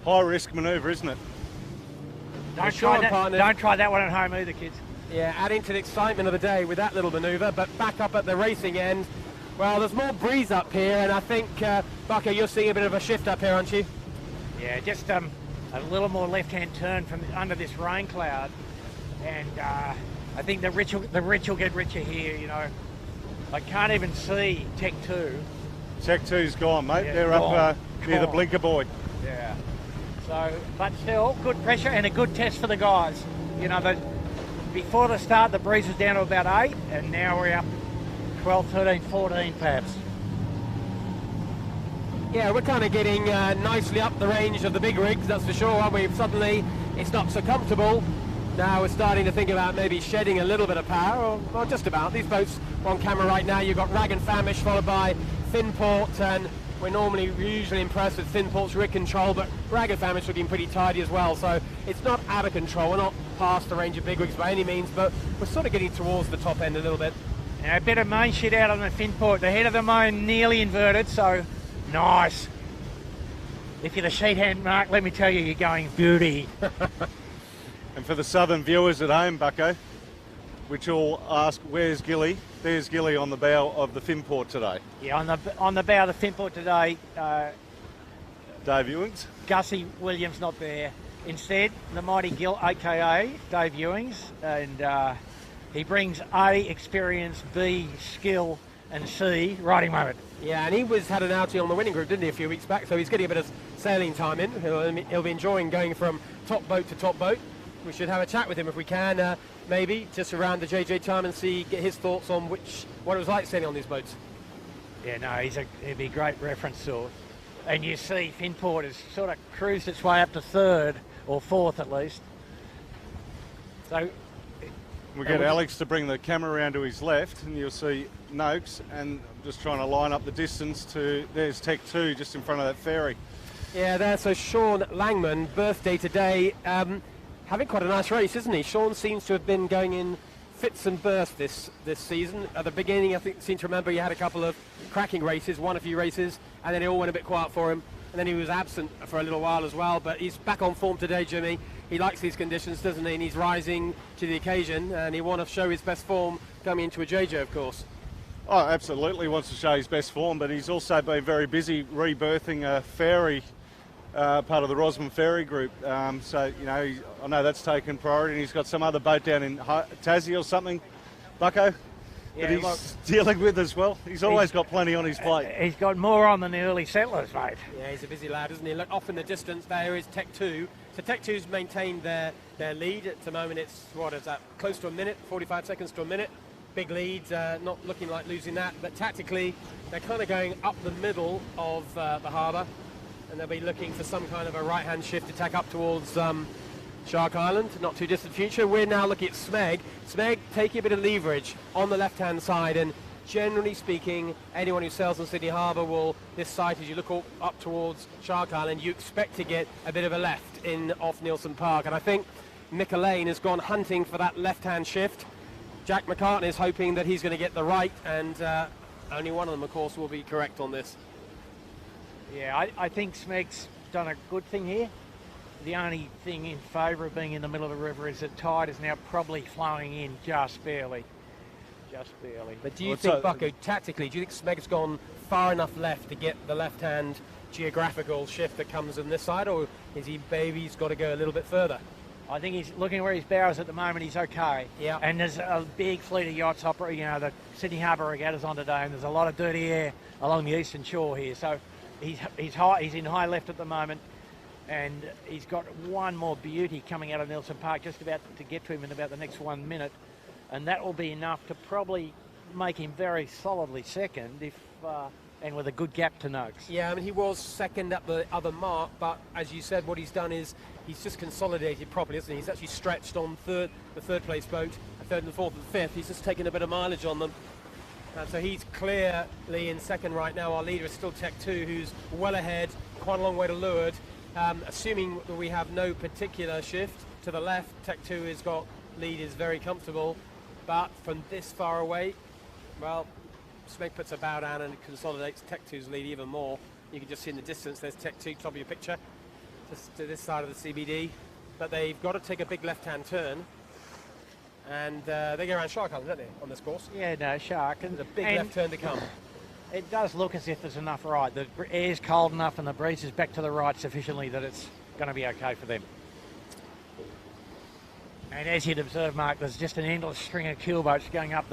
high risk manoeuvre, isn't it? Don't try that one at home either, kids. Yeah, adding to the excitement of the day with that little manoeuvre, but back up at the racing end. Well, there's more breeze up here, and I think, Bucko, you're seeing a bit of a shift up here, aren't you? Yeah, just a little more left-hand turn from under this rain cloud, and I think the rich will get richer here, I can't even see Tech 2. Tech 2's gone, mate. Yeah, they're up near the blinker buoy. Yeah. So, but still, good pressure and a good test for the guys. Before the start, the breeze was down to about 8, and now we're up 12, 13, 14 perhaps. Yeah, we're kind of getting nicely up the range of the big rigs, that's for sure, aren't we? Suddenly, it's not so comfortable. Now we're starting to think about maybe shedding a little bit of power, or just about. These boats on camera right now, you've got Rag and Famish followed by Finport, and we're usually impressed with Finport's rig control, but Rag and Famish looking pretty tidy as well, so it's not out of control. We're not past the range of big rigs by any means, but we're sort of getting towards the top end a little bit. Now, a bit of main shit out on the Finport. The head of the main nearly inverted, so nice. If you're the sheet hand, Mark, let me tell you, you're going beauty. And for the southern viewers at home, Bucko, which will ask, where's Gilly? There's Gilly on the bow of the Finport today. Yeah, on the bow of the Finport today. Dave Ewings. Gussie Williams not there. Instead, the mighty Gil, a.k.a. Dave Ewings, and he brings A, experience, B, skill, and C, riding moment. Yeah, and he had an outing on the winning group, didn't he, a few weeks back? So he's getting a bit of sailing time in. He'll be enjoying going from top boat to top boat. We should have a chat with him if we can, maybe just around the JJ time and get his thoughts on what it was like sailing on these boats. Yeah, no, he'd be a great reference source. And you see Finport has sort of cruised its way up to third, or fourth at least. So we get Alex to bring the camera around to his left, and you'll see Noakes, and just trying to line up the distance to, there's Tech 2 just in front of that ferry. Yeah, there, so Sean Langman, birthday today, having quite a nice race, isn't he? Sean seems to have been going in fits and bursts this season. At the beginning, I seem to remember he had a couple of cracking races, won a few races, and then it all went a bit quiet for him. And then he was absent for a little while as well, but he's back on form today, Jimmy. He likes these conditions, doesn't he? And he's rising to the occasion, and he wants to show his best form coming into a JJ, of course. Oh, absolutely wants to show his best form, but he's also been very busy rebirthing a ferry, part of the Rosman Ferry Group. So, you know, I know that's taken priority, and he's got some other boat down in Tassie or something, Bucko, that he's dealing with as well. He's always got plenty on his plate. He's got more on than the early settlers, mate. Yeah, he's a busy lad, isn't he? Look, off in the distance, there is Tech 2. So Tech 2's maintained their lead. At the moment, it's, what is that, close to a minute, 45 seconds to a minute. Big lead, not looking like losing that. But tactically, they're kind of going up the middle of the harbour. And they'll be looking for some kind of a right-hand shift to tack up towards Shark Island, not too distant future. We're now looking at Smeg. Smeg taking a bit of leverage on the left-hand side, and generally speaking, anyone who sails on Sydney Harbour will, this site, as you look up towards Shark Island, you expect to get a bit of a left in off Nielsen Park. And I think Mick Elaine has gone hunting for that left-hand shift. Jack McCartney is hoping that he's going to get the right, and only one of them, of course, will be correct on this. Yeah, I think Smeg's done a good thing here. The only thing in favour of being in the middle of the river is that tide is now probably flowing in just barely. Just barely. But do you think, Bucko, tactically, do you think Smeg's gone far enough left to get the left-hand geographical shift that comes on this side, or is he's got to go a little bit further? I think he's looking where his bow is at the moment, he's okay. Yeah. And there's a big fleet of yachts operating, you know, the Sydney Harbour Regatta's on today, and there's a lot of dirty air along the eastern shore here. So he's in high left at the moment, and he's got one more beauty coming out of Nielsen Park, just about to get to him in about the next 1 minute. And that will be enough to probably make him very solidly second, and with a good gap to Noakes. Yeah, I mean, he was second at the other mark, but as you said, what he's done is he's just consolidated properly, isn't he? He's actually stretched on the third place boat, the third and the fourth and the fifth. He's just taken a bit of mileage on them. And so he's clearly in second right now. Our leader is still Tech 2, who's well ahead, quite a long way to leeward. Assuming that we have no particular shift to the left, Tech 2 has got lead, is very comfortable. But from this far away, well, Smeg puts a bow down and consolidates Tech 2's lead even more. You can just see in the distance, there's Tech 2, top of your picture, just to this side of the CBD. But they've got to take a big left-hand turn. And they go around Shark Island, don't they, on this course? Yeah, no, Shark. And there's a big left turn to come. It does look as if there's enough right. The air's cold enough and the breeze is back to the right sufficiently that it's going to be okay for them. And as you'd observe, Mark, there's just an endless string of keelboats going up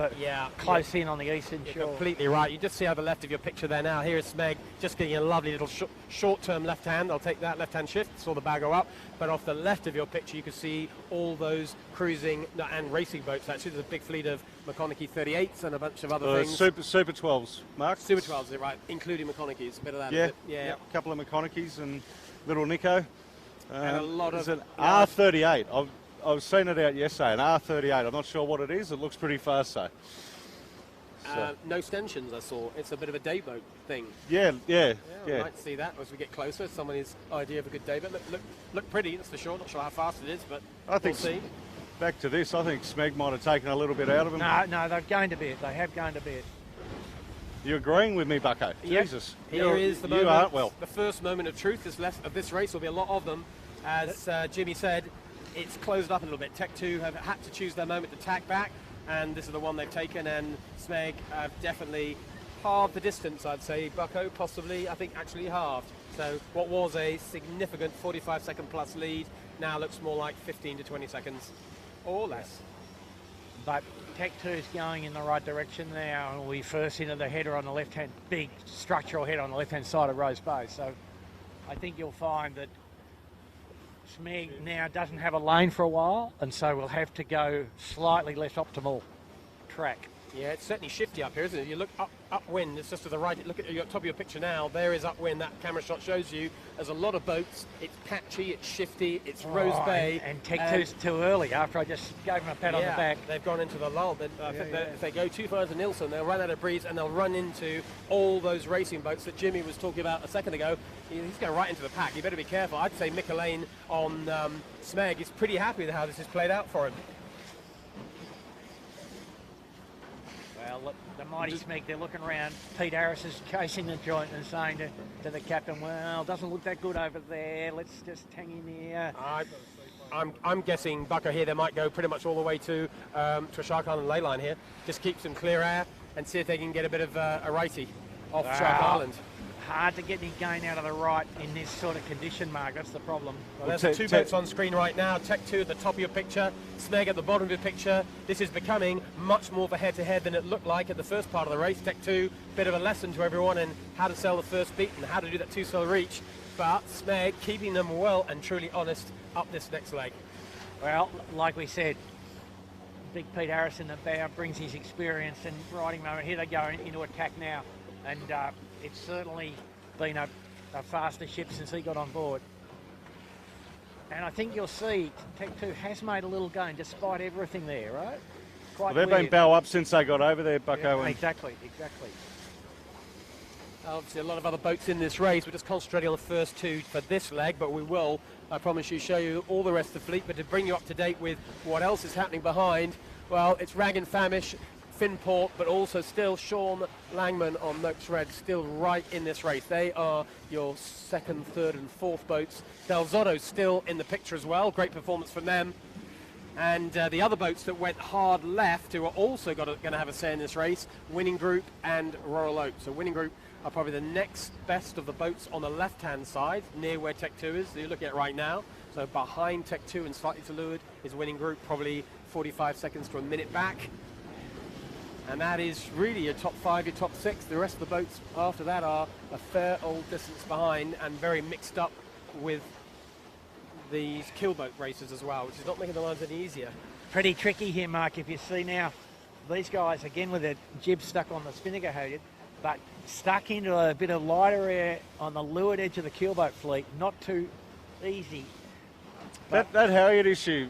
close in on the eastern shore. Completely right. You just see on the left of your picture there now. Here is Smeg just getting a lovely little short-term left hand. I'll take that left-hand shift. Saw the bow go up. But off the left of your picture, you can see all those cruising and racing boats. Actually, there's a big fleet of McConaughey 38s and a bunch of other things. Super 12s, Mark. Super 12s, right, including McConaughey's. A bit of that. Yeah, yeah. A couple of McConaughey's and little Nico. And a lot of... an R38. I've seen it out yesterday, an R38. I'm not sure what it is. It looks pretty fast, though. No stanchions, I saw. It's a bit of a day boat thing. Yeah. We might see that as we get closer. Somebody's idea of a good day boat. Look pretty, that's for sure. Not sure how fast it is, but I think we'll see. Back to this, I think Smeg might have taken a little bit out of him. No, they've gained a bit. They have gained a bit. You agreeing with me, Bucko? Yep. Jesus. Here is the moment. You aren't well. The first moment of truth of this race. Will be a lot of them. As Jimmy said, it's closed up a little bit. Tech 2 have had to choose their moment to tack back, and this is the one they've taken, and Smeg have definitely halved the distance, I'd say. Bucko possibly, I think, actually halved. So what was a significant 45-second plus lead now looks more like 15 to 20 seconds or less. but Tech 2's going in the right direction now, and we first into the header on the left-hand, big structural header on the left-hand side of Rose Bay. So I think you'll find that Smeg now doesn't have a lane for a while, and so we'll have to go slightly less optimal track. Yeah, it's certainly shifty up here, isn't it? You look upwind, it's just to the right. Look at the top of your picture now. There is upwind. That camera shot shows you there's a lot of boats. It's patchy, it's shifty, it's Rose Bay. And Tech 2's too early after I just gave them a pat on the back. They've gone into the lull. If they go too far to Nilsson, they'll run out of breeze and they'll run into all those racing boats that Jimmy was talking about a second ago. He's going right into the pack. You better be careful. I'd say Mick Elaine on Smeg is pretty happy with how this has played out for him. Well, look, the mighty Smeg, they're looking around. Pete Harris is chasing the joint and saying to the captain, well, doesn't look that good over there. Let's just hang in here. I'm guessing Bucko here, they might go pretty much all the way to a Shark Island ley line here. Just keep some clear air and see if they can get a bit of a righty off Shark Island. Hard to get any gain out of the right in this sort of condition, Mark. That's the problem. Well, there's two boats on screen right now. Tech 2 at the top of your picture, Smeg at the bottom of your picture. This is becoming much more of a head-to-head than it looked like at the first part of the race. Tech 2, bit of a lesson to everyone in how to sell the first beat and how to do that two-cell reach. But Smeg keeping them well and truly honest up this next leg. Well, like we said, big Pete Harris in the bow brings his experience and riding moment. Here they go into attack now. And it's certainly been a faster ship since he got on board. And I think you'll see Tech 2 has made a little gain despite everything there, right? Well, they've been bow up since they got over there, Bucko. Yeah, exactly. Obviously a lot of other boats in this race. We're just concentrating on the first two for this leg, but we will, I promise you, show you all the rest of the fleet. But to bring you up to date with what else is happening behind, well, it's Rag and Famish, Finport, but also still Sean Langman on Noakes Red, still right in this race. They are your second, third and fourth boats. Del Zotto still in the picture as well. Great performance from them. And the other boats that went hard left, who are also going to have a say in this race, Winning Group and Royal Oak. So Winning Group are probably the next best of the boats on the left-hand side, near where Tech 2 is, that you're looking at right now. So behind Tech 2 and slightly to leeward is Winning Group, probably 45 seconds to a minute back. And that is really your top five, your top six. The rest of the boats after that are a fair old distance behind and very mixed up with these keelboat races as well, which is not making the lines any easier. Pretty tricky here, Mark, if you see now. These guys, again, with their jib stuck on the spinnaker halyard, but stuck into a bit of lighter air on the leeward edge of the keelboat fleet. Not too easy. That halyard issue,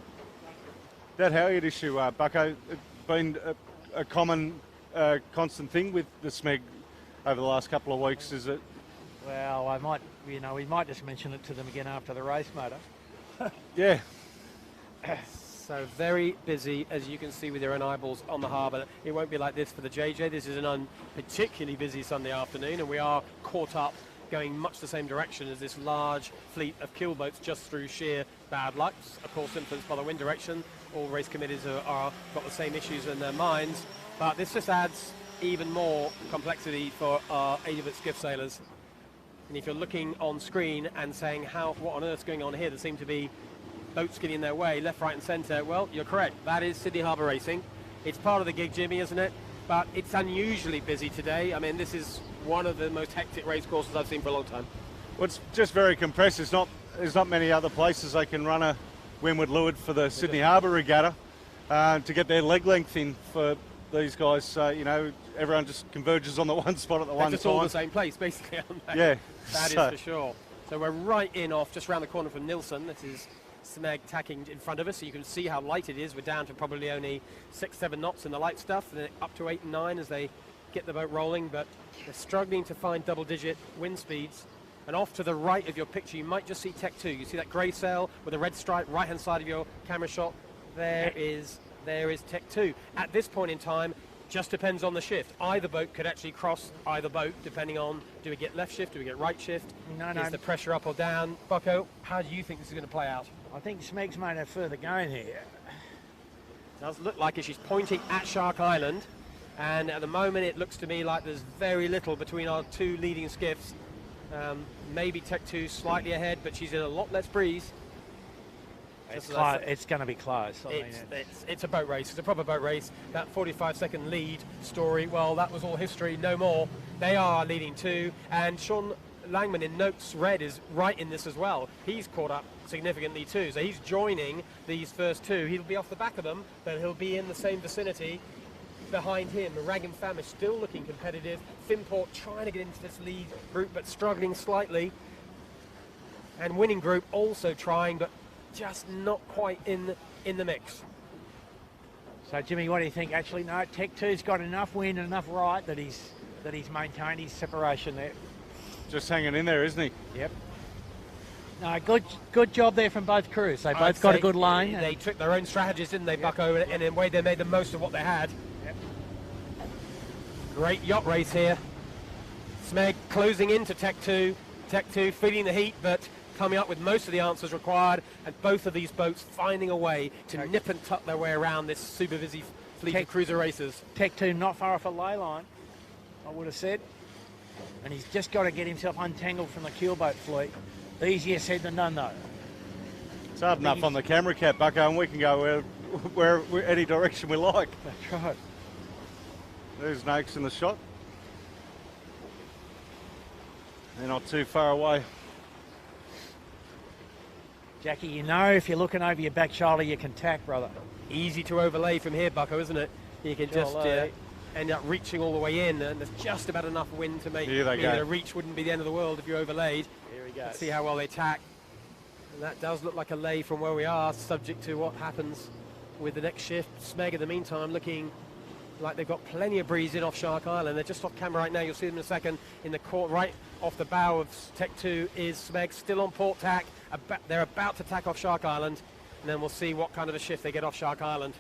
Bucko, it's been a common, constant thing with the Smeg over the last couple of weeks, is it? Well, we might just mention it to them again after the race, motor. Yeah. So very busy, as you can see with your own eyeballs on the harbour. It won't be like this for the JJ. This is an particularly busy Sunday afternoon, and we are caught up going much the same direction as this large fleet of keelboats just through sheer bad luck. Of course, influenced by the wind direction. All race committees are got the same issues in their minds, but this just adds even more complexity for our 80-foot skiff sailors. And if you're looking on screen and saying, what on earth's going on here, there seem to be boats getting in their way, left, right and centre, well, you're correct. That is Sydney Harbour Racing. It's part of the gig, Jimmy, isn't it? But it's unusually busy today. I mean, this is one of the most hectic race courses I've seen for a long time. Well, it's just very compressed. There's not many other places they can run a windward leeward for the Sydney Harbour Regatta to get their leg length in for these guys. Everyone just converges on the one spot at the one time. It's all the same place, basically, aren't they? Yeah. That is for sure. So we're right in off, just around the corner from Nilsson. This is Smeg tacking in front of us, so you can see how light it is. We're down to probably only 6-7 knots in the light stuff, and then up to 8 and 9 as they get the boat rolling, but they're struggling to find double-digit wind speeds. And off to the right of your picture, you might just see Tech 2. You see that grey sail with a red stripe right-hand side of your camera shot. There is Tech 2. At this point in time, just depends on the shift. Either boat could actually cross either boat, depending on, do we get left shift, do we get right shift? No. Is the pressure up or down? Bucko, how do you think this is going to play out? I think Smeg's made a further gain here. Does look like it. She's pointing at Shark Island, and at the moment it looks to me like there's very little between our two leading skiffs. Maybe Tech 2 slightly ahead, but she's in a lot less breeze. It's going to be close. It's a boat race. It's a proper boat race. That 45-second lead story, well, that was all history, no more. They are leading too, and Sean Langman in Noakes Red is right in this as well. He's caught up significantly too, so he's joining these first two. He'll be off the back of them, but he'll be in the same vicinity behind him. Rag and Famish still looking competitive. Finport trying to get into this lead group, but struggling slightly. And Winning Group also trying, but just not quite in the mix. So Jimmy, what do you think? Actually, no, Tech 2's got enough wind and enough right that he's maintained his separation there. Just hanging in there, isn't he? Yep. No, good job there from both crews. They both got a good lane. They took their own strategies, didn't they, Bucko? And in a way, they made the most of what they had. Yep. Great yacht race here. Smeg closing into Tech 2. Tech 2 feeding the heat, but coming up with most of the answers required, and both of these boats finding a way to nip and tuck their way around this super busy fleet of cruiser racers. Tech 2 not far off a ley line, I would have said. And he's just got to get himself untangled from the keelboat fleet. Easier said than done, though. It's hard enough on the camera cap, Bucko, and we can go where any direction we like. That's right. There's Noakes in the shot. They're not too far away. Jackie, you know if you're looking over your back shoulder, you can tack, brother. Easy to overlay from here, Bucko, isn't it? You can just end up reaching all the way in, and there's just about enough wind to make that a reach wouldn't be the end of the world if you overlaid. Here he goes. Let's see how well they tack. And that does look like a lay from where we are, subject to what happens with the next shift. Smeg, in the meantime, looking like they've got plenty of breeze in off Shark Island. They're just off camera right now. You'll see them in a second. In the court, right off the bow of Tech 2 is Smeg, still on port tack. They're about to tack off Shark Island, and then we'll see what kind of a shift they get off Shark Island.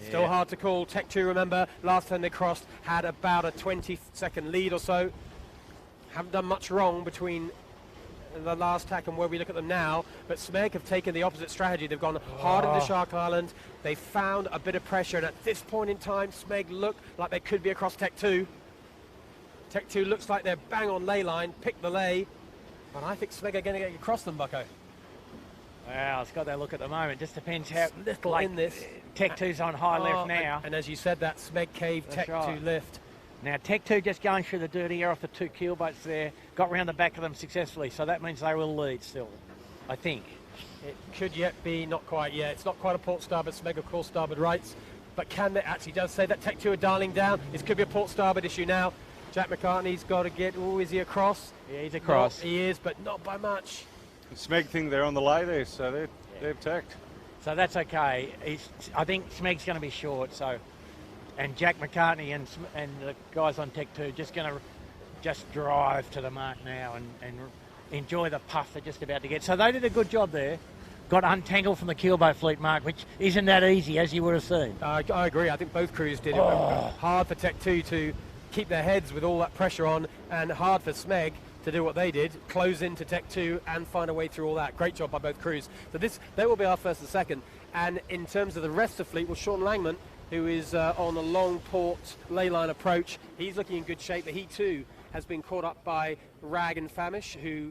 Yeah. Still hard to call. Tech 2, remember, last time they crossed had about a 20-second lead or so. Haven't done much wrong between the last tack and where we look at them now, but Smeg have taken the opposite strategy. They've gone hard into Shark Island. They found a bit of pressure, and at this point in time, Smeg look like they could be across Tech 2. Tech 2 looks like they're bang on ley line, pick the lay, but I think Smeg are going to get across them, Bucko. Wow, it's got that look at the moment. Just depends how little in this. Tech 2's on high left now. And as you said, that Smeg cave Tech 2 lift. Now, Tech 2 just going through the dirty air off the two keelboats there, got round the back of them successfully, so that means they will lead still, I think. It could yet be, not quite yet. It's not quite a port starboard, Smeg of course starboard rights, but can they actually does say that Tech 2 are dialing down. This could be a port starboard issue now. Jack McCartney's got to get, is he across? Yeah, he's across. He is, but not by much. The Smeg think they're on the lay there, so they've tacked. So that's okay. I think Smeg's going to be short, so... And Jack McCartney and the guys on Tech 2 just going to just drive to the mark now and enjoy the puff they're just about to get. So they did a good job there. Got untangled from the keelboat fleet, Mark, which isn't that easy, as you would have seen. I agree. I think both crews did. It was hard for Tech 2 to keep their heads with all that pressure on, and hard for Smeg to do what they did, close into Tech 2 and find a way through all that. Great job by both crews. So they will be our first and second. And in terms of the rest of the fleet, well, Sean Langman, who is on a long port ley line approach, he's looking in good shape, but he too has been caught up by Rag and Famish, who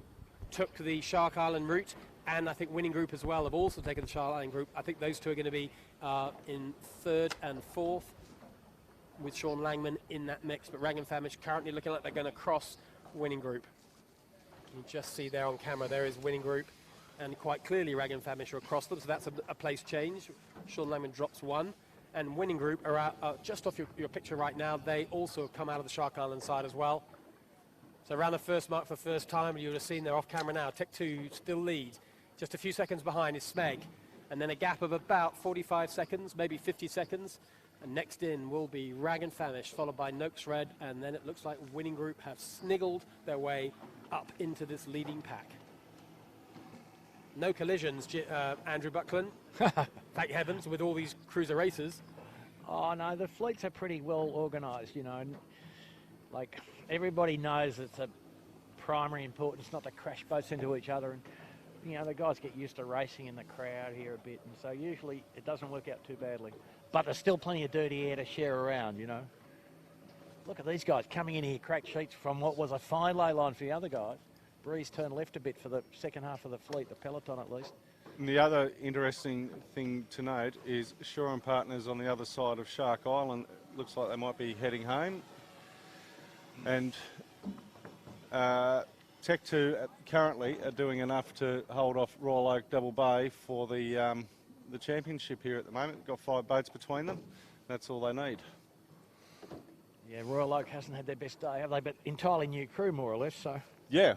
took the Shark Island route, and I think Winning Group as well have also taken the Shark Island group. I think those two are going to be in third and fourth, with Sean Langman in that mix, but Rag and Famish currently looking like they're going to cross Winning Group. You just see there on camera, there is Winning Group, and quite clearly Rag and Famish are across them, so that's a place change. Sean Langman drops one. And Winning Group are out, just off your picture right now. They also have come out of the Shark Island side as well. So around the first mark for the first time, you would have seen they're off camera now. Tech 2 still lead. Just a few seconds behind is Smeg. And then a gap of about 45 seconds, maybe 50 seconds. And next in will be Rag and Famish, followed by Noakes Red. And then it looks like Winning Group have sniggled their way up into this leading pack. No collisions, Andrew Buckland. Thank heavens, with all these cruiser races. Oh no, the fleets are pretty well organised, you know. Like everybody knows it's a primary importance not to crash boats into each other, and you know the guys get used to racing in the crowd here a bit, and so usually it doesn't work out too badly. But there's still plenty of dirty air to share around, you know. Look at these guys coming in here, cracked sheets from what was a fine ley line for the other guys. Breeze turned left a bit for the second half of the fleet, the peloton at least. And the other interesting thing to note is Shore and Partners on the other side of Shark Island. Looks like they might be heading home. And Tech 2 currently are doing enough to hold off Royal Oak Double Bay for the championship here at the moment. Got 5 boats between them. That's all they need. Yeah, Royal Oak hasn't had their best day, have they? But entirely new crew, more or less. So Yeah.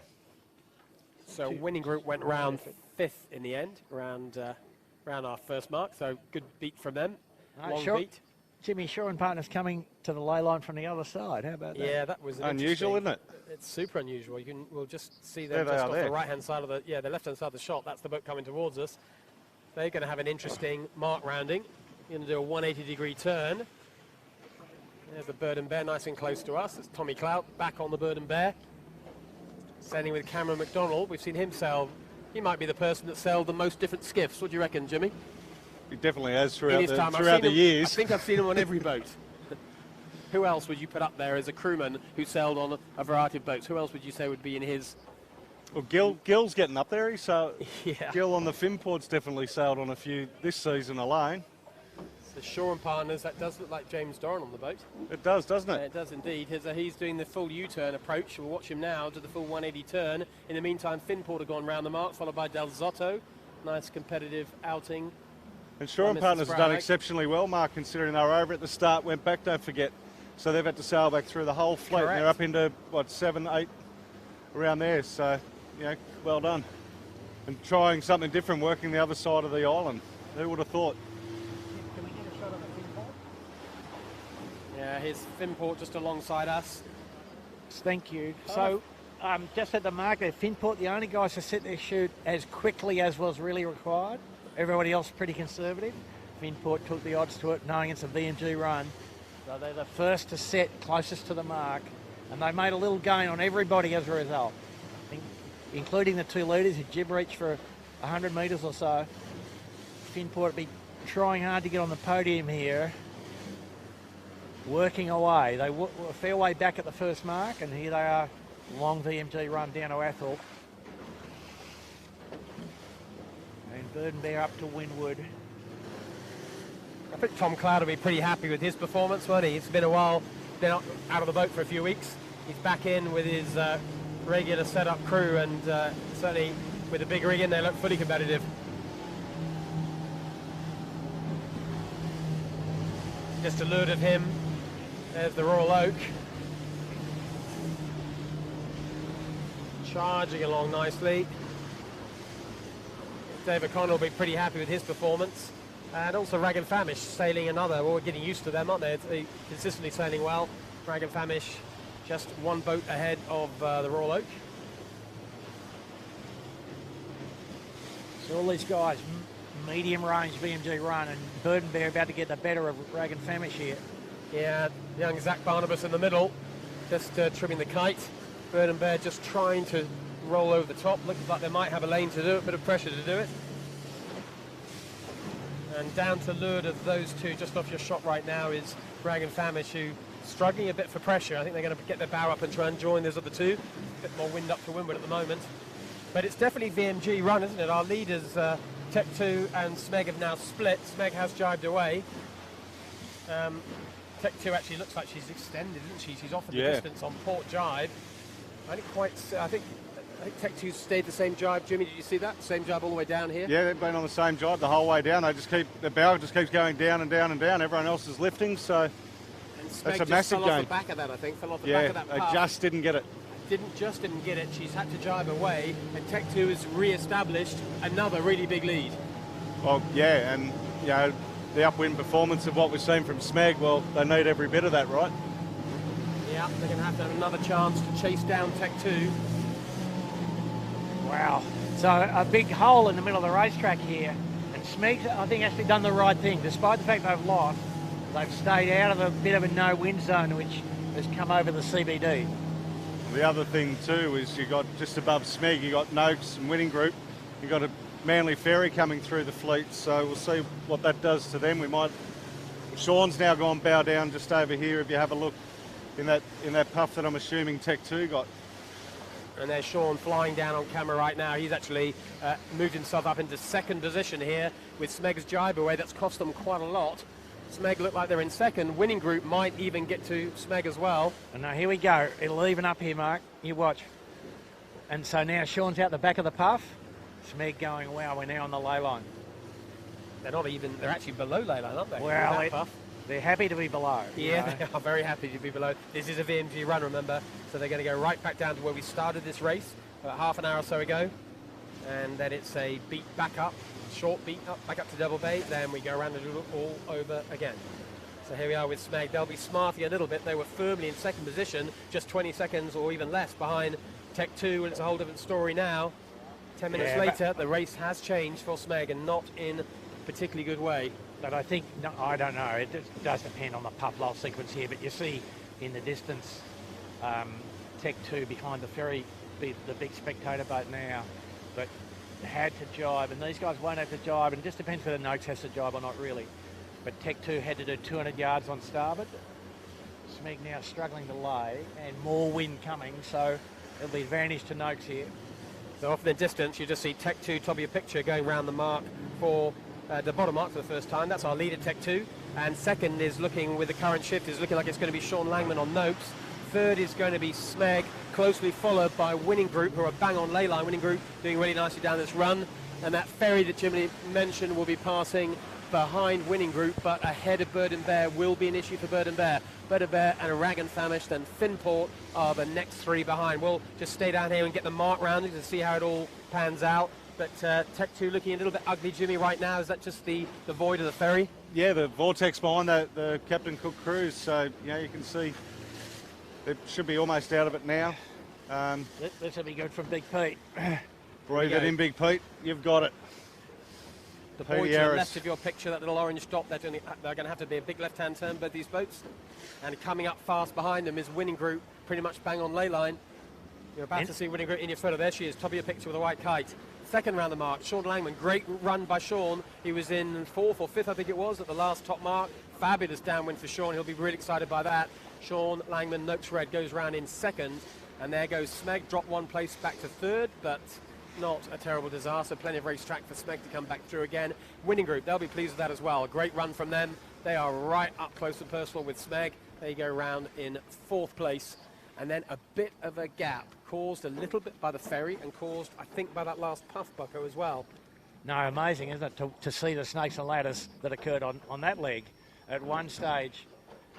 So winning group went round 5th in the end, round our first mark. So good beat from them. Long beat. Jimmy, Shore and Partners coming to the ley line from the other side. How about that? Yeah, that was Unusual, isn't it? It's super unusual. We'll just see them just off the right-hand side of the left-hand side of the shot. That's the boat coming towards us. They're going to have an interesting mark rounding. Going to do a 180-degree turn. There's the Bird and Bear nice and close to us. It's Tommy Clout back on the Bird and Bear. Sailing with Cameron McDonald. We've seen him sail. He might be the person that sailed the most different skiffs. What do you reckon, Jimmy? He definitely has throughout the years. I think I've seen him on every boat. Who else would you put up there as a crewman who sailed on a variety of boats? Who else would you say would be in his... Well, Gill's getting up there. Yeah. Gill on the Finport's definitely sailed on a few this season alone. The Shore and Partners, that does look like James Doran on the boat. It does, doesn't it? It does indeed. He's doing the full U-turn approach. We'll watch him now do the full 180 turn. In the meantime, Finport have gone round the mark, followed by Del Zotto. Nice competitive outing. And Shore and Partners have done exceptionally well, Mark, considering they were over at the start, went back, don't forget. So they've had to sail back through the whole fleet. They're up into, 7, 8, around there. So, well done. And trying something different, working the other side of the island. Who would have thought? Can we get a shot of the Finport? Yeah, here's Finport just alongside us. Thank you. So, just at the mark there, Finport, the only guys to set their chute as quickly as was really required. Everybody else pretty conservative. Finport took the odds to it, knowing it's a VMG run. So they're the first to set closest to the mark. And they made a little gain on everybody as a result, including the 2 leaders who jib reach for 100 metres or so. Finport will be trying hard to get on the podium here. Working away. They were a fair way back at the first mark, and here they are, long VMG run down to Athol. And Bird and Bear up to windward. I think Tom Cloud will be pretty happy with his performance, won't he? It's been a while, been out of the boat for a few weeks. He's back in with his regular setup crew, and certainly with the big rig in, they look fully competitive. Just a leeward of him, there's the Royal Oak. Charging along nicely. Dave O'Connor will be pretty happy with his performance. And also Rag and Famish sailing another. Well, we're getting used to them, aren't they? They're consistently sailing well. Rag and Famish just 1 boat ahead of the Royal Oak. So all these guys, medium range VMG run, and Bird and Bear about to get the better of Rag and Famish here. Yeah, young Zach Barnabas in the middle, just trimming the kite. Bird and Bear just trying to roll over the top. Looks like they might have a lane to do it, a bit of pressure to do it. And down to leeward of those two, just off your shot right now, is Rag and Famish, who struggling a bit for pressure. I think they're going to get their bow up and try and join those other two. A bit more wind up to windward at the moment. But it's definitely VMG run, isn't it? Our leaders, Tech 2 and Smeg, have now split. Smeg has jibed away. Tech 2 actually looks like she's extended, isn't she? She's offered the distance on port jibe. I think Tech 2 stayed the same jibe. Jimmy, did you see that? Same jibe all the way down here? Yeah, they've been on the same jibe the whole way down. The bow just keeps going down and down and down. Everyone else is lifting, so that's a massive fell gain. off the back of that, I think. Fell off the back of that puff. They just didn't get it. Didn't get it. She's had to jibe away, and Tech 2 has re-established another really big lead. Well, yeah, and the upwind performance of what we've seen from Smeg, well, they need every bit of that, right? Yeah, they're going to have another chance to chase down Tech 2. Wow. So a big hole in the middle of the racetrack here. And Smeg's, I think, actually done the right thing. Despite the fact they've lost, they've stayed out of a bit of a no-win zone, which has come over the CBD. The other thing, too, is you got just above Smeg, you got Noakes and Winning Group. You got a Manly Ferry coming through the fleet, so we'll see what that does to them. Sean's now gone bow down just over here. If you have a look in that puff that I'm assuming Tech 2 got. And there's Sean flying down on camera right now. He's actually moved himself up into second position here with Smeg's jibe away. That's cost them quite a lot. Smeg look like they're in second. Winning Group might even get to Smeg as well. And now here we go. It'll even up here, Mark. You watch. And so now Sean's out the back of the puff. Smeg going, wow, we're now on the ley line. They're not even, they're actually below ley line, aren't they? Well, they're happy to be below. Yeah, they are very happy to be below. This is a VMG run, remember? So they're going to go right back down to where we started this race about half an hour or so ago. And then it's a beat back up, short beat up, back up to Double Bay. Then we go around and do it all over again. So here we are with Smeg. They'll be smarting a little bit. They were firmly in second position, just 20 seconds or even less behind Tech 2, and it's a whole different story now. 10 minutes later, the race has changed for Smeg, and not in a particularly good way. But I think, no, I don't know, it does depend on the puff lull sequence here, but you see in the distance Tech 2 behind the ferry, the big spectator boat now, but had to jibe, and these guys won't have to jibe, and it just depends whether Noakes has to jibe or not really. But Tech 2 had to do 200 yards on starboard. Smeg now struggling to lay, and more wind coming, so it'll be advantage to Noakes here. So off in the distance, you just see Tech 2, top of your picture, going round the mark for the bottom mark for the first time. That's our leader, Tech 2. And second is looking, with the current shift, is looking like it's going to be Sean Langman on Noakes. Third is going to be Smeg, closely followed by Winning Group, who are bang on ley line. Winning Group doing really nicely down this run. And that ferry that Jimmy mentioned will be passing behind Winning Group, but ahead of Bird and Bear will be an issue for Bird and Bear. Bird and Bear and Rag and Famished and Finport are the next three behind. We'll just stay down here and get the mark round to see how it all pans out. But Tech 2 looking a little bit ugly, Jimmy, right now. Is that just the void of the ferry? Yeah, the vortex behind the Captain Cook cruise. So, you can see it should be almost out of it now. This will be good from Big Pete. Breathe it in, Big Pete. You've got it. The boy to the left of your picture, that little orange dot, they're going to have to be a big left-hand turn, both these boats. And coming up fast behind them is Winning Group, pretty much bang on ley line. You're about to see Winning Group in your photo. There she is, top of your picture with a white kite. Second round the mark, Sean Langman. Great run by Sean. He was in fourth or fifth, I think it was, at the last top mark. Fabulous downwind for Sean. He'll be really excited by that. Sean Langman, Noakes Red, goes round in second. And there goes Smeg, drop one place back to third, but not a terrible disaster. Plenty of racetrack for Smeg to come back through again. Winning Group, they'll be pleased with that as well. A great run from them. They are right up close and personal with Smeg. They go round in fourth place. And then a bit of a gap, caused a little bit by the ferry and caused, I think, by that last puff bucko as well. No, amazing, isn't it, to see the snakes and ladders that occurred on that leg. At one stage,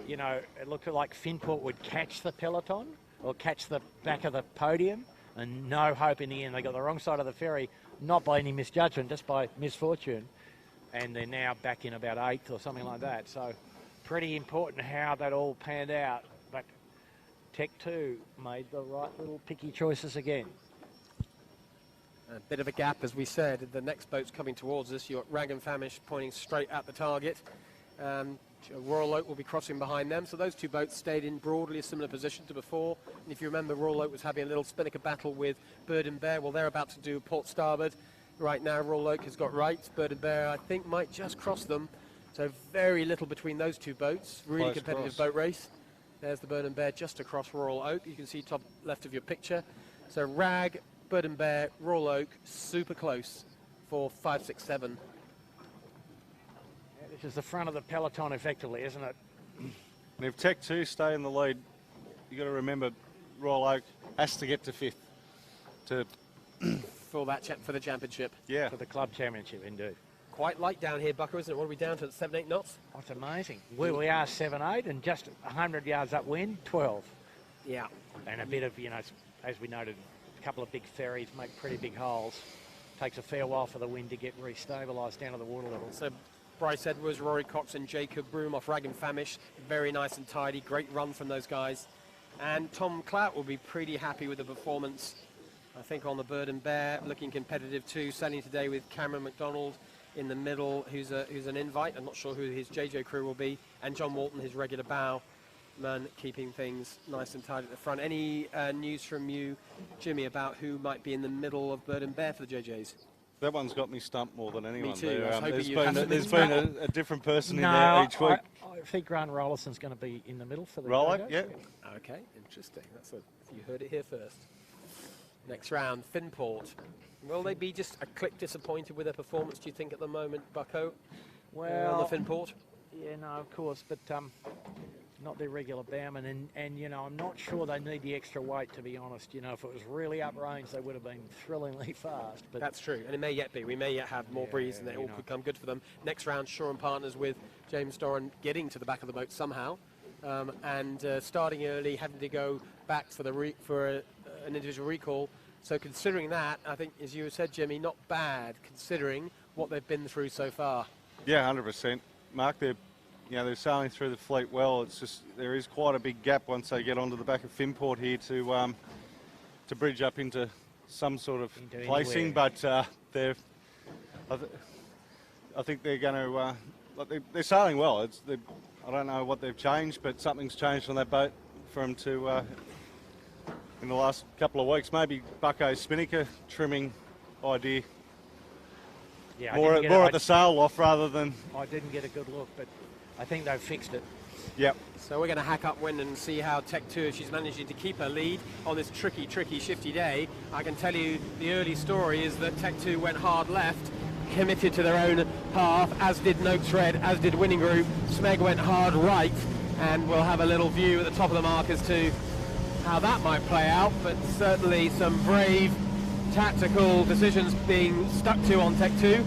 it looked like Finport would catch the peloton or catch the back of the podium, and no hope in the end. They got the wrong side of the ferry, not by any misjudgment, just by misfortune. And they're now back in about 8th or something like that. So pretty important how that all panned out. But Tech 2 made the right little picky choices again. A bit of a gap, as we said. The next boat's coming towards us. You've got Rag and Famish pointing straight at the target. Royal Oak will be crossing behind them. So those two boats stayed in broadly a similar position to before. And if you remember, Royal Oak was having a little spinnaker battle with Bird and Bear. Well, they're about to do port starboard. Right now, Royal Oak has got right. Bird and Bear, I think, might just cross them. So very little between those two boats. Really Close competitive boat race. There's the Bird and Bear just across Royal Oak. You can see top left of your picture. So Rag, Bird and Bear, Royal Oak, super close for 5, 6, 7. Yeah, this is the front of the peloton, effectively, isn't it? And if Tech 2 stay in the lead, you've got to remember Royal Oak has to get to 5th to For the championship. Yeah. For the club championship, indeed. Quite light down here, Bucker, isn't it? What are we down to, 7, 8 knots? That's amazing. Where we are 7, 8, and just 100 yards upwind, 12. Yeah. And a bit of, as we noted, a couple of big ferries make pretty big holes. Takes a fair while for the wind to get restabilised down to the water level. So Bryce Edwards, Rory Cox and Jacob Broom off Rag and Famish. Very nice and tidy. Great run from those guys. And Tom Clout will be pretty happy with the performance, I think, on the Bird and Bear. Looking competitive too. Sailing today with Cameron McDonald in the middle, who's an invite. I'm not sure who his JJ crew will be. And John Walton, his regular bow man, keeping things nice and tight at the front. Any news from you, Jimmy, about who might be in the middle of Bird and Bear for the JJs? That one's got me stumped more than anyone. Me too. There's been a different person in there each week. I think Grant Rollison's going to be in the middle for the Rollo, JJs. yeah. Okay, interesting. You heard it here first. Next round, Finport. Will they be just a click disappointed with their performance, do you think, at the moment, Bucko? Well, on the Finport? Yeah, no, of course, but not their regular bowman, and you know, I'm not sure they need the extra weight, to be honest. You know, if it was really uprange, they would have been thrillingly fast. But that's true, and it may yet be. We may yet have more breeze, and it all could come good for them. Next round, Shaw and partners with James Doran getting to the back of the boat somehow, and starting early, having to go back for an individual recall. So considering that, I think, as you said, Jimmy, not bad considering what they've been through so far. Yeah, 100%. Mark, they're sailing through the fleet well. It's just there is quite a big gap once they get onto the back of Finport here to bridge up into some sort of placing. Anywhere. But I think they're going to. They're sailing well. I don't know what they've changed, but something's changed on that boat for them to. In the last couple of weeks, maybe Bucko's spinnaker trimming idea. yeah, More at the sail off rather than. I didn't get a good look, but I think they've fixed it. Yep. So we're going to hack up wind and see how Tech 2, if she's managing to keep her lead on this tricky, shifty day. I can tell you the early story is that Tech 2 went hard left, committed to their own half, as did Noakes Red, as did Winning Group. Smeg went hard right, and we'll have a little view at the top of the mark as to how that might play out, but certainly some brave tactical decisions being stuck to on Tech 2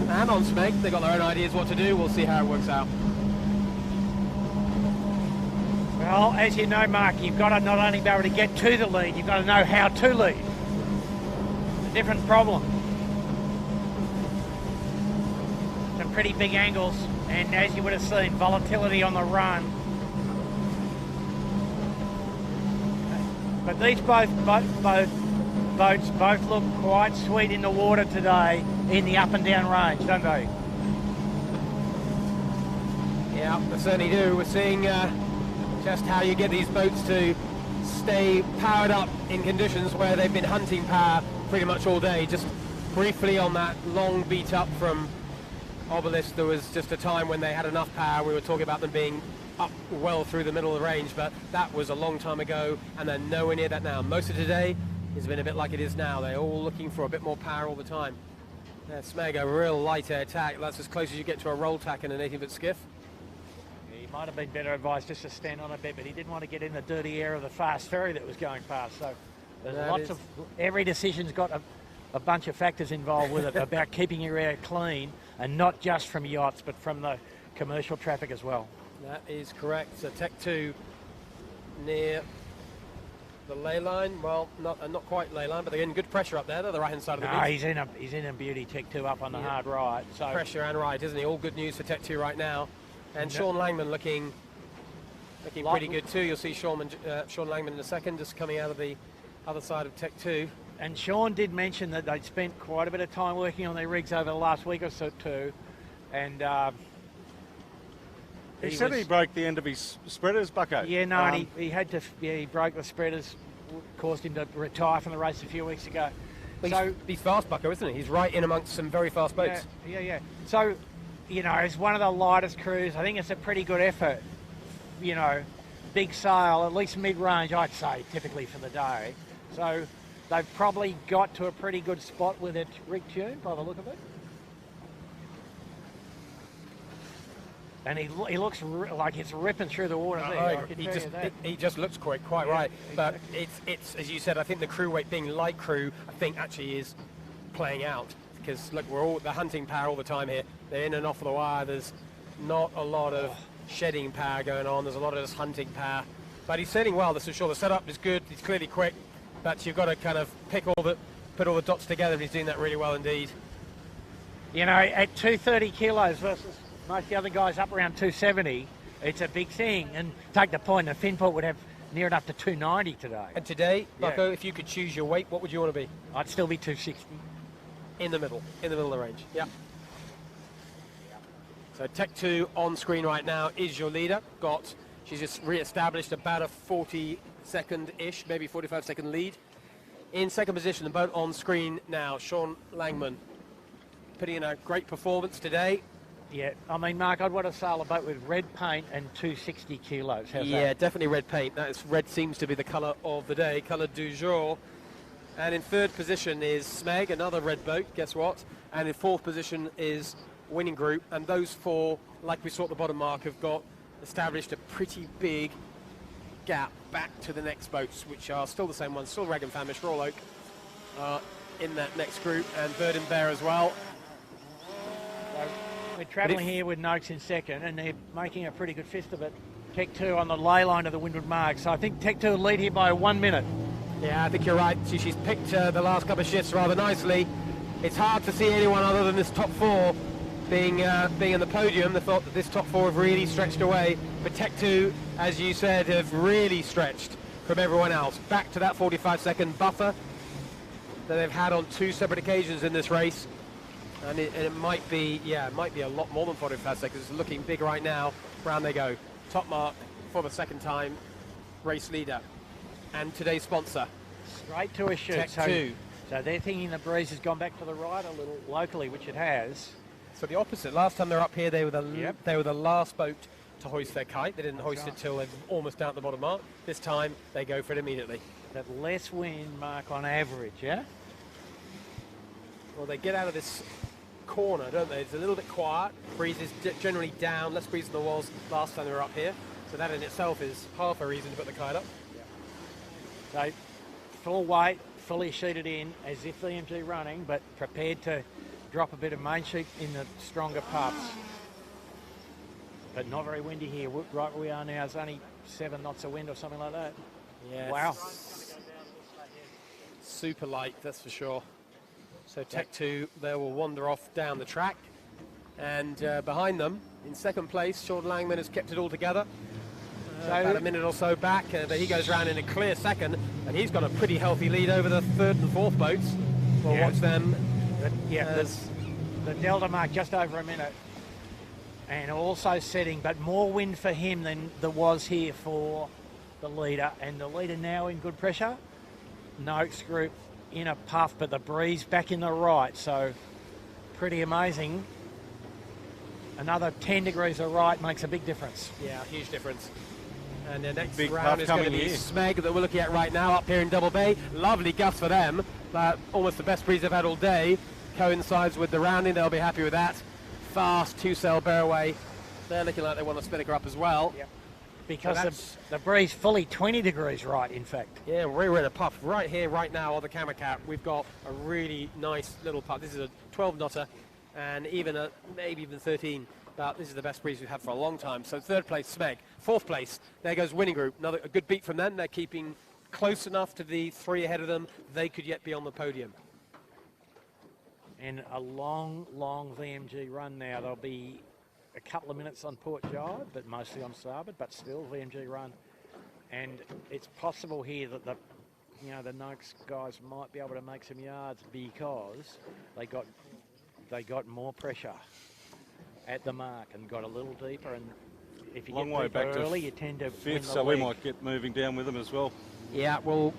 and on Smeg. They've got their own ideas what to do. We'll see how it works out. Well, as you know, Mark, you've got to not only be able to get to the lead, you've got to know how to lead. It's a different problem. Some pretty big angles, and as you would have seen, volatility on the run. But these boats both look quite sweet in the water today in the up and down range, don't they? Yeah, they certainly do. We're seeing just how you get these boats to stay powered up in conditions where they've been hunting power pretty much all day. Just briefly on that long beat up from Obelisk, there was just a time when they had enough power. We were talking about them being up well through the middle of the range, but that was a long time ago, and they're nowhere near that now. Most of today has been a bit like it is now. They're all looking for a bit more power all the time. Smeg, a real light air tack. That's as close as you get to a roll tack in an 18-foot skiff. He might have been better advised just to stand on a bit, but he didn't want to get in the dirty air of the fast ferry that was going past. So there's every decision's got a bunch of factors involved with it about keeping your air clean, and not just from yachts, but from the commercial traffic as well. That is correct. So Tech 2 near the ley line. Well, not quite ley line, but they're getting good pressure up there. They're the right-hand side of the beach. He's in a beauty. Tech 2 up on the hard right. So pressure and right, isn't he? All good news for Tech 2 right now. And Sean Langman looking pretty good too. You'll see Sean Langman in a second, just coming out of the other side of Tech 2. And Sean did mention that they'd spent quite a bit of time working on their rigs over the last week or so too, and. He said he broke the end of his spreaders, Bucko. Yeah, no, and he had to. Yeah, he broke the spreaders, caused him to retire from the race a few weeks ago. So he's fast, Bucko, isn't he? He's right in amongst some very fast boats. Yeah. So, you know, it's one of the lightest crews. I think it's a pretty good effort. You know, big sail, at least mid-range, I'd say, typically for the day. So they've probably got to a pretty good spot with it rig tune, by the look of it. And he looks like it's ripping through the water there. He just looks quite right. But it's as you said, I think the crew weight being light crew, I think actually is playing out. Because look, the hunting power all the time here. They're in and off the wire. There's not a lot of shedding power going on. There's a lot of just hunting power. But he's sailing well. This is sure. The setup is good. He's clearly quick. But you've got to kind of put all the dots together. And he's doing that really well indeed. You know, at 230 kilos versus most of the other guys up around 270, it's a big thing. And take the point, the Finport would have near enough to 290 today. And today, Bucko, if you could choose your weight, what would you want to be? I'd still be 260. In the middle of the range. Yeah. So Tech 2 on screen right now is your leader. She's just re-established about a 40-second-ish, maybe 45-second lead. In second position, the boat on screen now, Sean Langman, putting in a great performance today. Yeah, I mean, Mark, I'd want to sail a boat with red paint and 260 kilos. How's that? Definitely red paint. Red seems to be the colour of the day, colour du jour. And in third position is Smeg, another red boat, guess what? And in fourth position is Winning Group. And those four, like we saw at the bottom mark, have got established a pretty big gap back to the next boats, which are still the same ones, still Rag and Famish, Royal Oak in that next group, and Bird and Bear as well. So we're travelling here with Noakes in second, and they're making a pretty good fist of it. Tech 2 on the ley line of the windward mark, so I think Tech 2 will lead here by 1 minute. Yeah, I think you're right. She's picked the last couple of shifts rather nicely. It's hard to see anyone other than this top four being in the podium. The thought that this top four have really stretched away, but Tech 2, as you said, have really stretched from everyone else. Back to that 45-second buffer that they've had on two separate occasions in this race, and it might be a lot more than 45 seconds. It's looking big right now. Round they go. Top mark for the second time. Race leader and today's sponsor. Straight to a shoot. Tech 2. So they're thinking the breeze has gone back to the right a little locally, which it has. So the opposite. Last time they're up here, they were the last boat to hoist their kite. They didn't hoist it till they're almost down at the bottom mark. This time they go for it immediately. That less wind, Mark, on average, yeah? Well, they get out of this corner, don't they? It's a little bit quiet. Breeze is generally down, less breeze than there was last time they were up here. So that in itself is half a reason to put the kite up. So full weight, fully sheeted in, as if VMG running, but prepared to drop a bit of main sheet in the stronger puffs. But not very windy here. Right where we are now, it's only 7 knots of wind or something like that. Yeah. Wow. Super light, that's for sure. So Tech 2, they will wander off down the track. And behind them, in second place, Sean Langman has kept it all together. About a minute or so back, but he goes round in a clear second, and he's got a pretty healthy lead over the third and fourth boats. We'll watch them. The Delta mark just over a minute. And also setting, but more wind for him than there was here for the leader. And the leader now in good pressure. Noakes Group in a puff, but the breeze back in the right. So pretty amazing. Another 10 degrees of right makes a big difference. Yeah, huge difference. And the next Big round puff is going to coming be here. Smeg that we're looking at right now up here in Double Bay. Lovely gust for them, but almost the best breeze they've had all day. Coincides with the rounding, they'll be happy with that. Fast two-sail bearaway. They're looking like they want to spin her up as well. Yep. Because So the breeze fully 20 degrees right, in fact. yeah, we're in a puff right here, right now on the camera cap. We've got a really nice little puff. This is a 12 knotter and maybe even 13. But this is the best breeze we've had for a long time. So third place, Smeg. Fourth place, there goes Winning Group. A good beat from them. They're keeping close enough to the three ahead of them. They could yet be on the podium. And a long, long VMG run now. There'll be a couple of minutes on port yard, but mostly on starboard, but still VMG run. And it's possible here that the Noakes guys might be able to make some yards because they got more pressure at the mark and got a little deeper. And if you Long get way deeper back to early, you tend to win fifth, the so we league. might get moving down with them as well. Yeah, we'll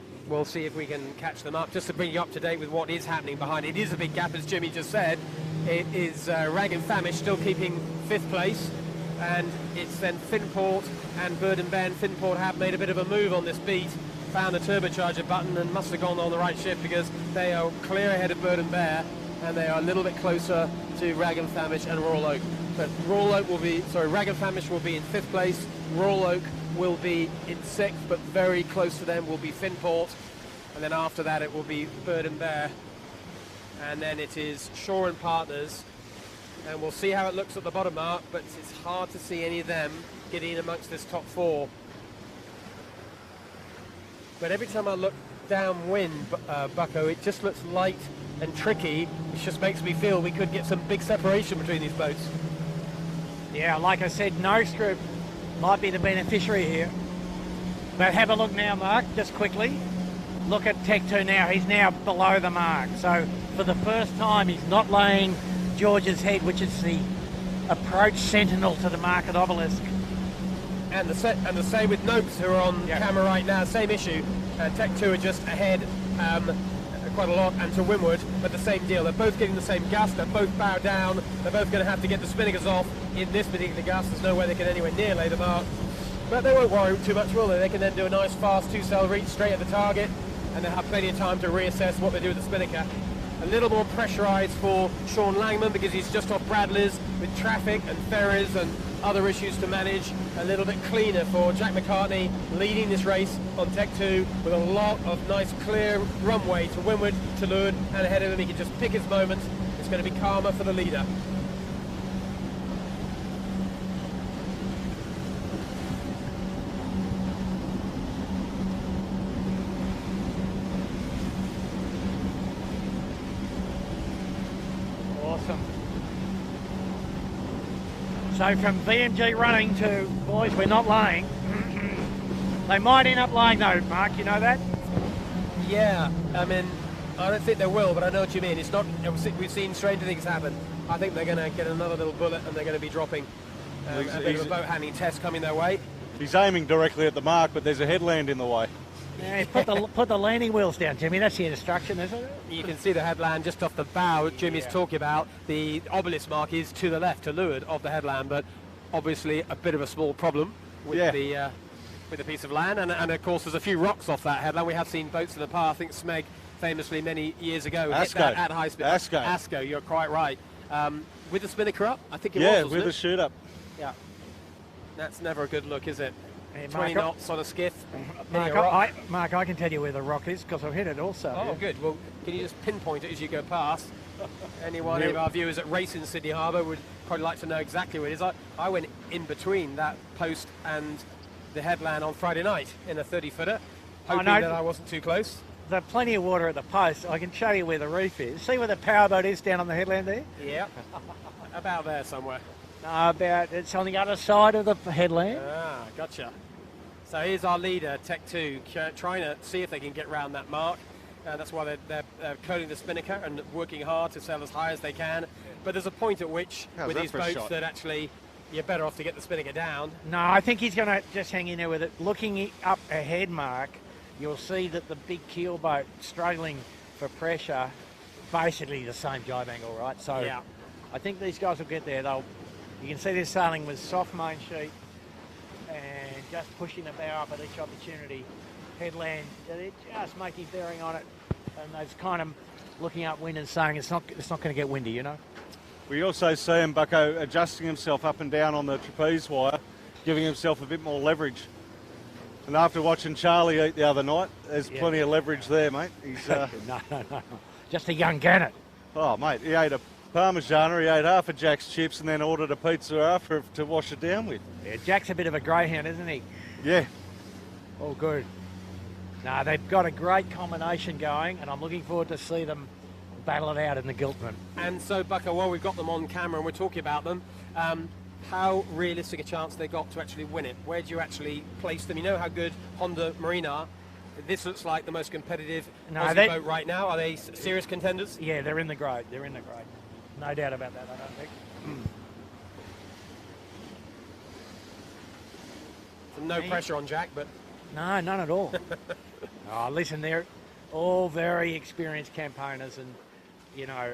see if we can catch them up. Just to bring you up to date with what is happening behind. It is a big gap, as Jimmy just said. It is Rag and Famish still keeping fifth place. And it's then Finport and Bird and Ben. Finport have made a bit of a move on this beat. Found the turbocharger button and must have gone on the right shift because they are clear ahead of Bird and Bear. And they are a little bit closer to Rag and Famish and Royal Oak. But Rag and Famish will be in fifth place. Royal Oak will be in sixth, but very close to them will be Finport. And then after that it will be Bird and Bear. And then it is Shaw and Partners. And we'll see how it looks at the bottom mark, but it's hard to see any of them get in amongst this top four. But every time I look downwind, Bucko, it just looks light and tricky, which just makes me feel we could get some big separation between these boats. Yeah, like I said, Noakes Group might be the beneficiary here. But have a look now, Mark, just quickly. Look at Tech 2 now. He's now below the mark. So for the first time, he's not laying George's Head, which is the approach sentinel to the market obelisk. And the same with Noakes, who are on camera right now. Same issue. Tech 2 are just ahead quite a lot, and to windward, but the same deal. They're both getting the same gust. They're both bow down. They're both going to have to get the spinners off in this particular gust. There's no way they can anywhere near lay the mark. But they won't worry too much, will they? They can then do a nice fast two-sail reach straight at the target. and they'll have plenty of time to reassess what they do with the spinnaker. A little more pressurised for Sean Langman because he's just off Bradley's with traffic and ferries and other issues to manage. A little bit cleaner for Jack McCartney, leading this race on Tech 2 with a lot of nice clear runway to windward, to leeward, and ahead of him he can just pick his moments. It's going to be calmer for the leader. Awesome. So from VMG running to, boys, we're not laying. They might end up laying though, Mark, you know that? Yeah, I mean, I don't think they will, but I know what you mean. It's not. We've seen stranger things happen. I think they're going to get another little bullet and they're going to be dropping a bit of a boat handling test coming their way. He's aiming directly at the mark, but there's a headland in the way. Yeah, put the landing wheels down, Jimmy. That's the instruction, isn't it? You can see the headland just off the bow Jimmy's talking about. The obelisk mark is to the left, to leeward of the headland, but obviously a bit of a small problem with the piece of land. And of course, there's a few rocks off that headland. We have seen boats in the past. I think Smeg famously many years ago hit that at high speed. Asco, you're quite right. With the spinnaker up, I think it was. Yeah, with the shoot up. Yeah. That's never a good look, is it? Hey, 20 knots on a skiff. Mark, I can tell you where the rock is because I've hit it also. Oh, good. Well, can you just pinpoint it as you go past? Anyone of our viewers at Race in Sydney Harbour would probably like to know exactly where it is. I went in between that post and the headland on Friday night in a 30-footer, hoping that I wasn't too close. There's plenty of water at the post. I can show you where the reef is. See where the powerboat is down on the headland there? Yeah, about there somewhere. No, it's on the other side of the headland. Ah, gotcha. So here's our leader, Tech 2, trying to see if they can get round that mark. That's why they're coating the spinnaker and working hard to sail as high as they can. But there's a point at which, with these boats, that actually you're better off to get the spinnaker down. No, I think he's going to just hang in there with it. Looking up ahead, Mark, you'll see that the big keel boat struggling for pressure, basically the same jibe angle, right? So yeah. I think these guys will get there. You can see they're sailing with soft main sheet and just pushing the bow up at each opportunity. Headland, they're just making bearing on it, and they're kind of looking upwind and saying it's not going to get windy, you know. We also see him, Bucko, adjusting himself up and down on the trapeze wire, giving himself a bit more leverage. And after watching Charlie eat the other night, there's plenty of leverage there, mate. He's no, just a young gannet. Oh, mate, he ate a Parmigiana, he ate half of Jack's chips and then ordered a pizza after to wash it down with. Yeah, Jack's a bit of a greyhound, isn't he? Yeah. All good. No, they've got a great combination going, and I'm looking forward to see them battle it out in the Giltman. And so, Bucko, while we've got them on camera and we're talking about them, how realistic a chance they got to actually win it? Where do you actually place them? You know how good Honda Marine are. This looks like the most competitive Aussie boat right now. Are they serious contenders? Yeah, they're in the grade. They're in the grade. No doubt about that, I don't think. So no pressure on Jack, but... No, none at all. Oh, listen, they're all very experienced campaigners, and, you know,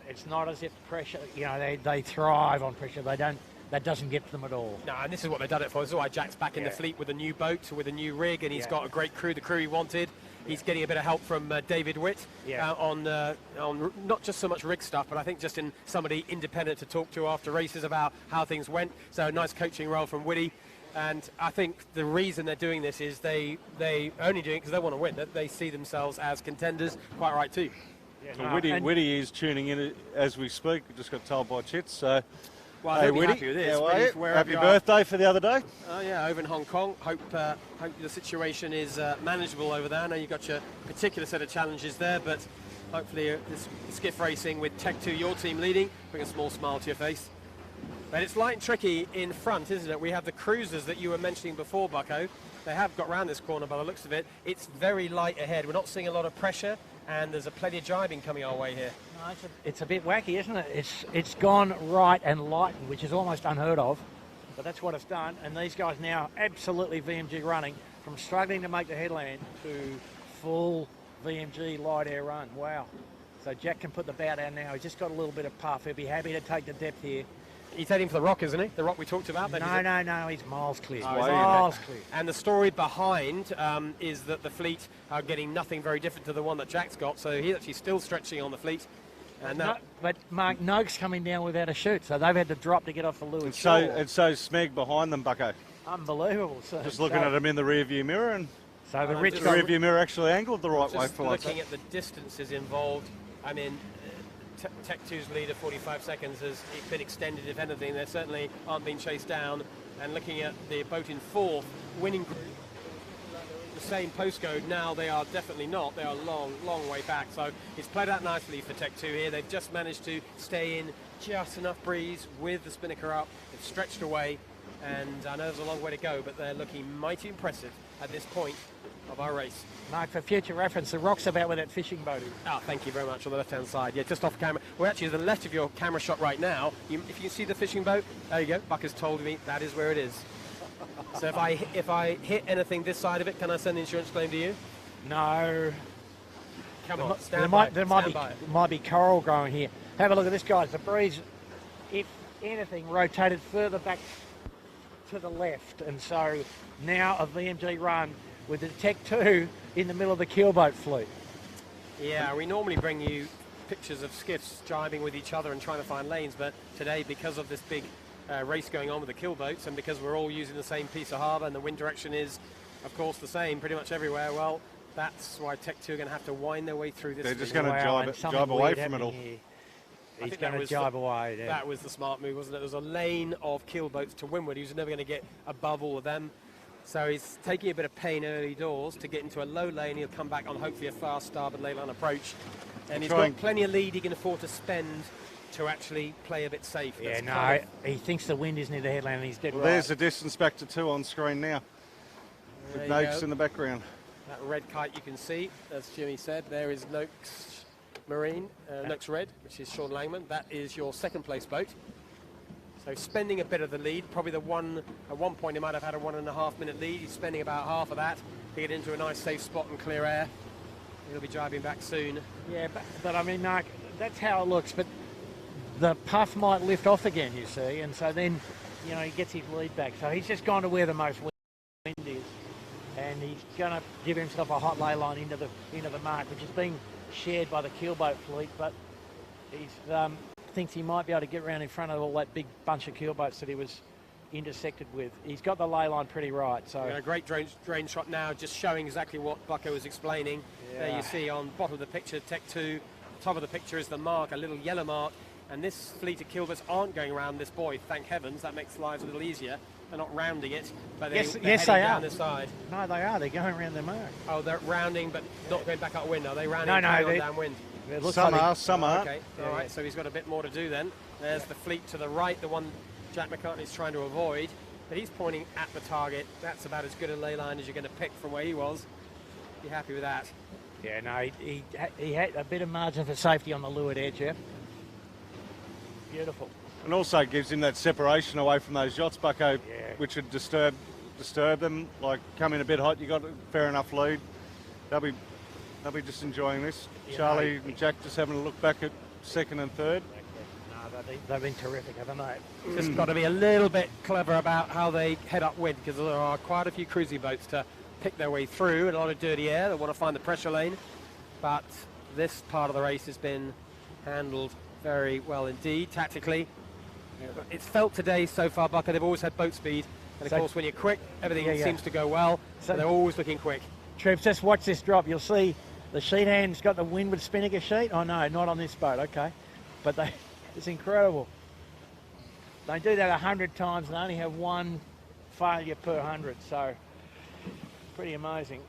it's not as if pressure, you know, they thrive on pressure. That doesn't get to them at all. No, and this is what they've done it for. This is why Jack's back in the fleet with a new boat, with a new rig, and he's got a great crew, the crew he wanted. He's getting a bit of help from David Witt on not just so much rig stuff, but I think just in somebody independent to talk to after races about how things went. So a nice coaching role from Witty. And I think the reason they're doing this is they only do it because they want to win. That they see themselves as contenders. Quite right too. Yeah, Witty is tuning in as we speak. We just got told by Chits. So, well, I hope you're happy with this. How are you? Happy birthday for the other day. Oh yeah, over in Hong Kong. Hope the situation is manageable over there. I know you've got your particular set of challenges there, but hopefully this skiff racing with Tech 2, your team leading, bring a small smile to your face. But it's light and tricky in front, isn't it? We have the cruisers that you were mentioning before, Bucko. They have got round this corner by the looks of it. It's very light ahead. We're not seeing a lot of pressure, and there's plenty of jibing coming our way here. No, it's a bit wacky, isn't it? It's gone right and lightened, which is almost unheard of. But that's what it's done. And these guys now absolutely VMG running from struggling to make the headland to full VMG light air run. Wow. So Jack can put the bow down now. He's just got a little bit of puff. He'll be happy to take the depth here. He's heading for the rock, isn't he? The rock we talked about? No, he's miles clear. Oh, Miles clear. And the story behind is that the fleet are getting nothing very different to the one that Jack's got, so he's actually still stretching on the fleet. And but Mark Noakes coming down without a chute, so they've had to drop to get off the leeward And shore. so Smeg behind them, Bucko. Unbelievable. So, Just looking at him in the rear view mirror, and So the the rich rear view mirror actually angled the right way just for once. looking at the distances involved, I mean, Tech 2's lead of 45 seconds has been extended, if anything. They certainly aren't being chased down. And looking at the boat in fourth, winning group, the same postcode, now they are definitely not. They are long way back. So it's played out nicely for Tech 2 here. They've just managed to stay in just enough breeze with the spinnaker up. It's stretched away, and I know there's a long way to go, but they're looking mighty impressive at this point of our race. Mark, for future reference, the rock's about where that fishing boat is. Oh, thank you very much. On the left-hand side, yeah, just off camera. We're actually to the left of your camera shot right now. If you see the fishing boat, there you go. Buck has told me that is where it is. So if I hit anything this side of it, can I send the insurance claim to you? No. Come on, There might be coral growing here. Have a look at this, guys. The breeze, if anything, rotated further back to the left, and so now a VMG run with the Tech 2 in the middle of the keelboat fleet. Yeah, we normally bring you pictures of skiffs jibing with each other and trying to find lanes, but today, because of this big race going on with the keelboats, and because we're all using the same piece of harbour and the wind direction is, of course, the same pretty much everywhere, well, that's why Tech 2 are going to have to wind their way through this. They're just going to jibe away from it all. He's going to jibe away. Yeah. That was the smart move, wasn't it? There was a lane of keelboats to windward. He was never going to get above all of them. So he's taking a bit of pain early doors to get into a low lane. He'll come back on hopefully a fast starboard ley line approach. And he's got plenty of lead he can afford to spend to actually play a bit safe. Yeah, he thinks the wind is near the headland and he's dead right. There's the distance back to 2 on screen now. With Noakes in the background. That red kite you can see, as Jimmy said, there is Noakes Marine, Noakes Red, which is Sean Langman. That is your second place boat. So spending a bit of the lead, probably at one point he might have had a 1.5 minute lead. He's spending about half of that to get into a nice safe spot and clear air. He'll be driving back soon. Yeah, but I mean, Mark, that's how it looks, but the puff might lift off again, you see, and so then, you know, he gets his lead back. So he's just gone to where the most wind is, and he's going to give himself a hot ley line into the mark, which is being shared by the keelboat fleet, but he's thinks he might be able to get around in front of all that big bunch of keelboats that he was intersected with. He's got the ley line pretty right. So a great drain shot now, just showing exactly what Bucko was explaining. Yeah. There you see on bottom of the picture, Tech 2, top of the picture is the mark, a little yellow mark, and this fleet of keelboats aren't going around this buoy, thank heavens. That makes lives a little easier. They're not rounding it, but they're heading down this side. No, they are. They're going around the mark. Oh, they're rounding, but not going back upwind. Are they rounding? No, downwind? Some are. Okay, all right, so he's got a bit more to do then. There's the fleet to the right, the one Jack McCartney's trying to avoid, but he's pointing at the target. That's about as good a ley line as you're going to pick from where he was. Be happy with that. Yeah, no, he had a bit of margin for safety on the leeward edge, yeah. Beautiful. And also gives him that separation away from those yachts, Bucko, which would disturb them. Like, come in a bit hot, you got a fair enough lead. They'll be just enjoying this. Yeah, Charlie and Jack just having a look back at second and third. No, they've been terrific, haven't they? Just got to be a little bit clever about how they head upwind, because there are quite a few cruising boats to pick their way through, and a lot of dirty air. They want to find the pressure lane, but this part of the race has been handled very well indeed, tactically. It's felt today so far, Bucker, they've always had boat speed, and of course when you're quick, everything seems to go well, so they're always looking quick. Troops, just watch this drop. You'll see the sheet hand's got the windward spinnaker sheet. Oh no, not on this boat, okay. But it's incredible. They do that 100 times and only have one failure per 100, so pretty amazing.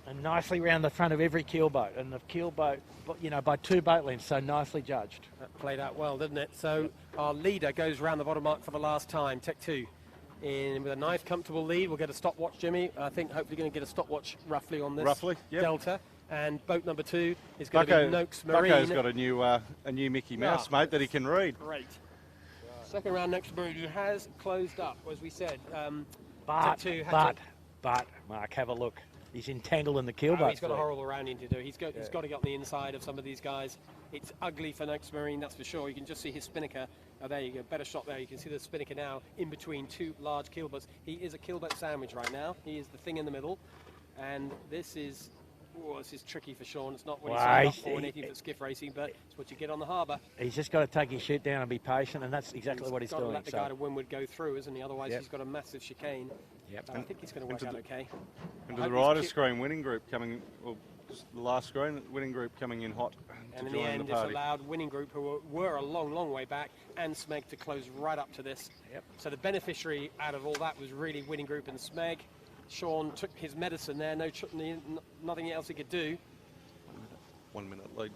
And nicely round the front of every keelboat, and the keelboat, you know, by 2 boat lengths, so nicely judged. That played out well, didn't it? So our leader goes round the bottom mark for the last time, Tech 2. In with a nice, comfortable lead. We'll get a stopwatch, Jimmy. I think hopefully going to get a stopwatch roughly on this delta. And boat number 2 is going to be Noakes Marine. Bucko's got a new Mickey Mouse, mate, that he can read. Great. Second round, Noakes Marine, who has closed up, as we said. But, Mark, have a look. He's entangled in the keelboat. He's got a horrible rounding to do. He's got to get on the inside of some of these guys. It's ugly for Noakes Marine, that's for sure. You can just see his spinnaker Oh, there you go, better shot there. You can see the spinnaker now in between two large keelboats. He is a keelboat sandwich right now. He is the thing in the middle. And this is tricky for Sean. It's not what he signed up for in 18-foot skiff racing, but it's what you get on the harbour. He's just got to take his chute down and be patient, and that's exactly what he's doing. He's got to let the guy to windward go through, isn't he? Otherwise, Yep. he's got a massive chicane. Yep. I think he's going to work out okay. Into the rider screen winning group coming, well, just the last screen, winning group coming in hot. And in the end, it's allowed winning group, who were a long, long way back, and Smeg to close right up to this. Yep. So the beneficiary out of all that was really winning group and Smeg. Sean took his medicine there, nothing else he could do. 1 minute lead.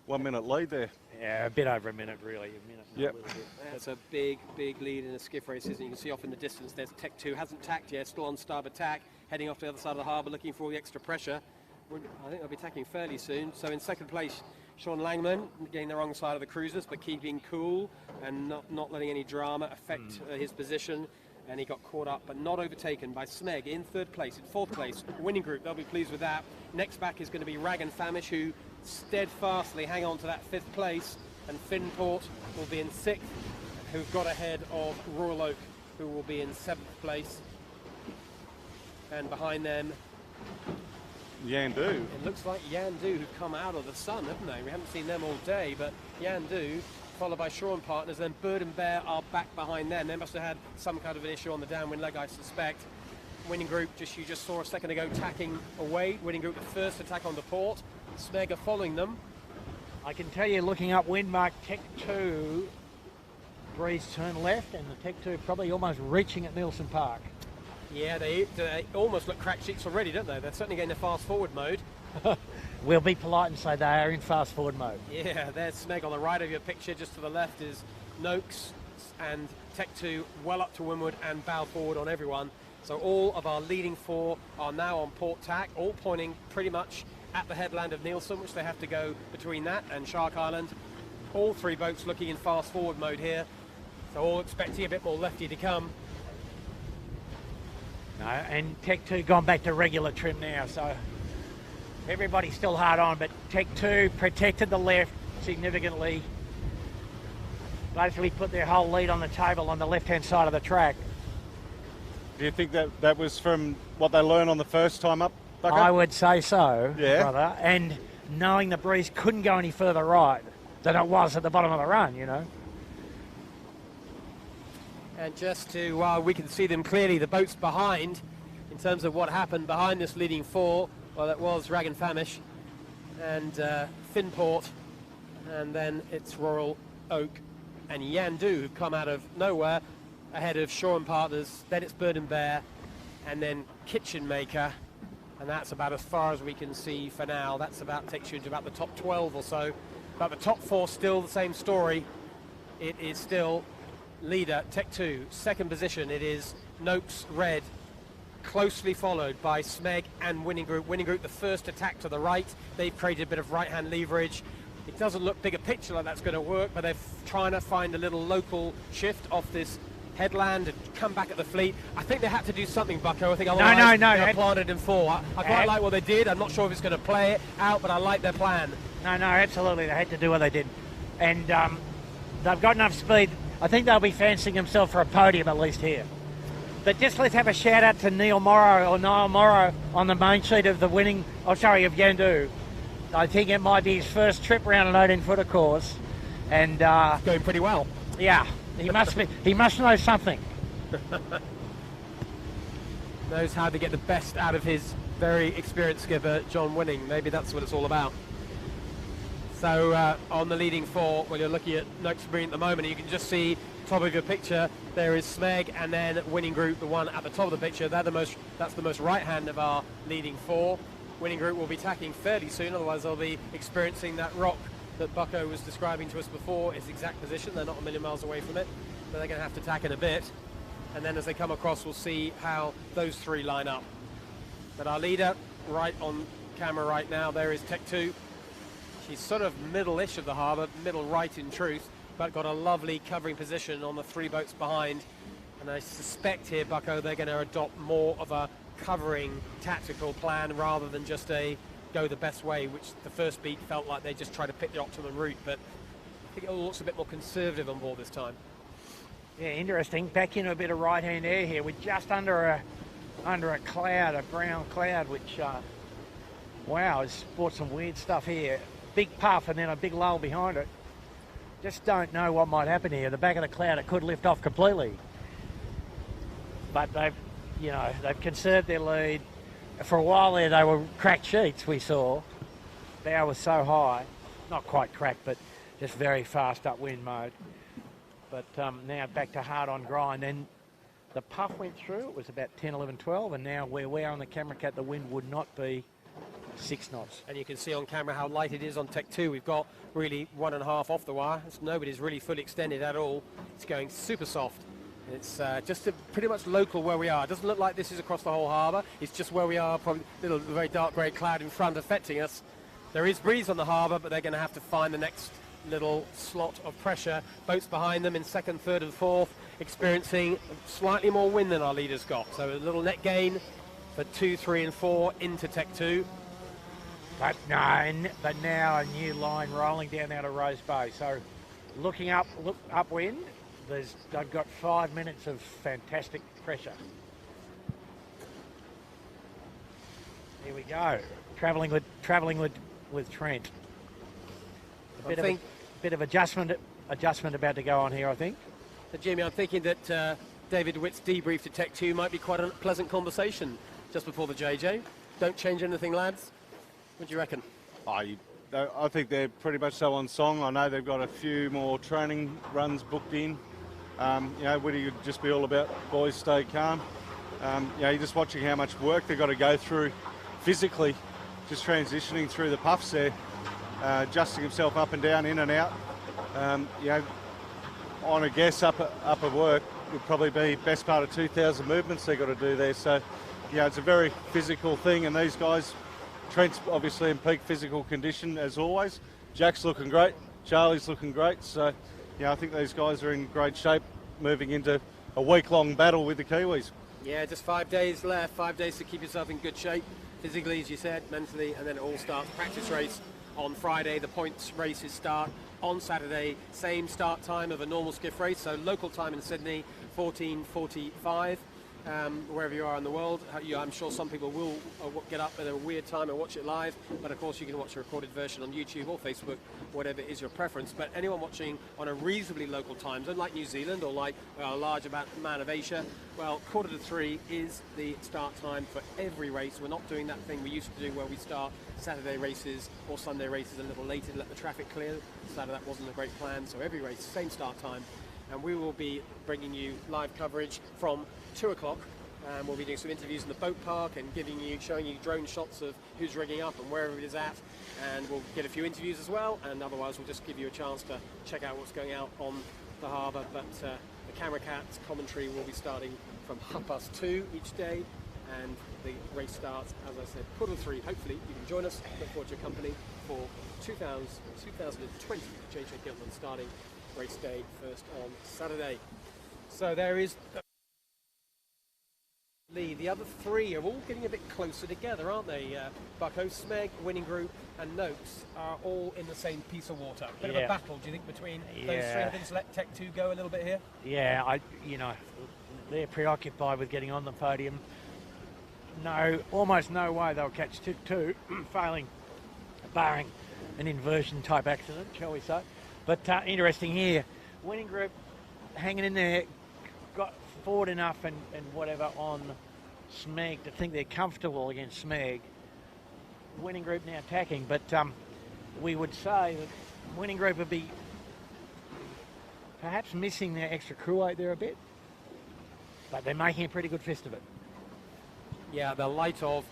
1 minute lead there. Yeah, a bit over a minute, really. A minute. Yep. A little bit. That's a big, big lead in a skiff race, isn't it? You can see off in the distance there's Tech 2, hasn't tacked yet, still on starboard tack, heading off to the other side of the harbour, looking for all the extra pressure. I think they'll be tacking fairly soon. So in second place, Sean Langman, getting the wrong side of the cruisers, but keeping cool and not letting any drama affect his position. And he got caught up, but not overtaken by Smeg in third place. In fourth place, winning group, they'll be pleased with that. Next back is going to be Rag and Famish, who steadfastly hang on to that fifth place. And Finport will be in sixth, who've got ahead of Royal Oak, who will be in seventh place. And behind them, Yandu. it looks like Yandu, who've come out of the sun, haven't they? We haven't seen them all day, but Yandu, followed by Shaw and Partners, then Bird and Bear are back behind them. They must have had some kind of an issue on the downwind leg, I suspect. Winning group, you just saw a second ago, tacking away. Winning group, the first attack on the port. Smeg are following them. I can tell you, looking up wind mark Tech 2, breeze turn left, and the Tech 2 probably almost reaching at Nielsen Park. Yeah, they almost look crack sheets already, don't they? They're certainly getting the fast forward mode. We'll be polite and say they are in fast forward mode. Yeah, there's Smeg on the right of your picture. Just to the left is Noakes and Tech 2 well up to windward and bow forward on everyone. So all of our leading four are now on port tack, all pointing pretty much at the headland of Nielsen, which they have to go between that and Shark Island. All three boats looking in fast forward mode here. So all expecting a bit more lefty to come. No, and Tech 2 gone back to regular trim now, so everybody's still hard on, but Tech 2 protected the left significantly. Basically put their whole lead on the table on the left-hand side of the track. Do you think that was from what they learned on the first time up, Bucko? I would say so, Yeah. brother. And knowing the breeze couldn't go any further right than it was at the bottom of the run, you know. And just to, we can see them clearly, the boats behind, in terms of what happened behind this leading four. Well, it was Rag and Famish and Finport, and then it's Royal Oak and Yandu, who've come out of nowhere ahead of Shaw and Partners. Then it's Bird and Bear, and then Kitchen Maker, and that's about as far as we can see for now. That's about takes you into about the top 12 or so. But the top four, still the same story. It is still leader, Tech 2, second position. It is Noakes Red, closely followed by Smeg and Winning Group. Winning Group, the first attack to the right. They've created a bit of right-hand leverage. It doesn't look bigger picture like that's going to work, but they're trying to find a little local shift off this headland and come back at the fleet. I think they had to do something, Bucko. I think otherwise they're planted in four. I quite like what they did. I'm not sure if it's going to play it out, but I like their plan. No, absolutely. They had to do what they did. And they've got enough speed. I think they'll be fancying themselves for a podium at least here. But just let's have a shout out to Niall Morrow on the main sheet of the winning, of Yandu. I think it might be his first trip around an 18-footer course. And it's going pretty well. Yeah, he must know something. Knows how to get the best out of his very experienced skipper, John Winning. Maybe that's what it's all about. So on the leading four, well, you're looking at Noakes Marine at the moment, and you can just see top of your picture, there is Smeg and then Winning Group, the one at the top of the picture. That's the most right hand of our leading four. Winning Group will be tacking fairly soon, otherwise they'll be experiencing that rock that Bucko was describing to us before, its exact position. They're not a million miles away from it, but they're going to have to tack in a bit. And then as they come across, we'll see how those three line up. But our leader, right on camera right now, there is Tech 2. She's sort of middle-ish of the harbour, middle right in truth, but got a lovely covering position on the three boats behind. And I suspect here, Bucko, they're going to adopt more of a covering tactical plan rather than just a go the best way, which the first beat felt like they just tried to pick the optimum route. But think it all looks a bit more conservative on board this time. Yeah, interesting. Back into a bit of right-hand air here. We're just under a cloud, a brown cloud, which, wow, has brought some weird stuff here. Big puff and then a big lull behind it. Just don't know what might happen here. The back of the cloud, it could lift off completely. But they've conserved their lead. For a while there, they were cracked sheets, we saw. Bow was so high. Not quite cracked, but just very fast upwind mode. But now back to hard on grind. And the puff went through. It was about 10, 11, 12. And now where we are on the camera cat, the wind would not be 6 knots. And you can see on camera how light it is on Tech 2. We've got really 1.5 off the wire. Nobody's really fully extended at all. It's going super soft. It's just pretty much local where we are. It doesn't look like this is across the whole harbour. It's just where we are, probably a little very dark grey cloud in front affecting us. There is breeze on the harbour, but they're going to have to find the next little slot of pressure. Boats behind them in 2nd, 3rd and 4th, experiencing slightly more wind than our leaders got. So a little net gain for 2, 3 and 4 into Tech 2. But now a new line rolling down out of Rose Bay. So look upwind. They've got 5 minutes of fantastic pressure. Here we go. Travelling with Trent. A bit of adjustment about to go on here, I think. Jamie, I'm thinking that David Witt's debrief to Tech 2 might be quite a pleasant conversation just before the JJ. Don't change anything, lads. What do you reckon? I think they're pretty much so on song. I know they've got a few more training runs booked in. Woody would just be all about boys stay calm. You're just watching how much work they've got to go through physically, just transitioning through the puffs there, adjusting himself up and down, in and out. On a guess, upper work would probably be best part of 2,000 movements they've got to do there. So, it's a very physical thing, and these guys, Trent's obviously in peak physical condition as always. Jack's looking great. Charlie's looking great. So, I think these guys are in great shape moving into a week-long battle with the Kiwis. Yeah, just 5 days left. 5 days to keep yourself in good shape, physically, as you said, mentally, and then it all starts. Practice race on Friday. The points races start on Saturday. Same start time of a normal skiff race. So local time in Sydney, 14:45. Wherever you are in the world. I'm sure some people will get up at a weird time and watch it live, but of course you can watch a recorded version on YouTube or Facebook, whatever is your preference. But anyone watching on a reasonably local time zone, like New Zealand or like a large amount of Asia, well, 2:45 is the start time for every race. We're not doing that thing we used to do where we start Saturday races or Sunday races a little later to let the traffic clear. So that wasn't a great plan. So every race, same start time. And we will be bringing you live coverage from 2 o'clock. We'll be doing some interviews in the boat park and showing you drone shots of who's rigging up and wherever it is at. And we'll get a few interviews as well. And otherwise, we'll just give you a chance to check out what's going out on the harbour. But the Camera Cats commentary will be starting from 2:30 each day. And the race starts, as I said, 2:45. Hopefully, you can join us. Look forward to your company for 2020 JJ Gilman starting race day first on Saturday. So there is the other 3 are all getting a bit closer together, aren't they? Bucko, Smeg, Winning Group and Noakes are all in the same piece of water. Bit of a battle, do you think, between those 3? I think it's let Tech 2 go a little bit here. Yeah, they're preoccupied with getting on the podium. Almost no way they'll catch Tech 2, failing, barring an inversion type accident, shall we say. But interesting here, Winning Group hanging in there, got forward enough and whatever on Smeg to think they're comfortable against Smeg. Winning Group now attacking, but we would say that Winning Group would be perhaps missing their extra crew weight there a bit, but they're making a pretty good fist of it. Yeah, the light of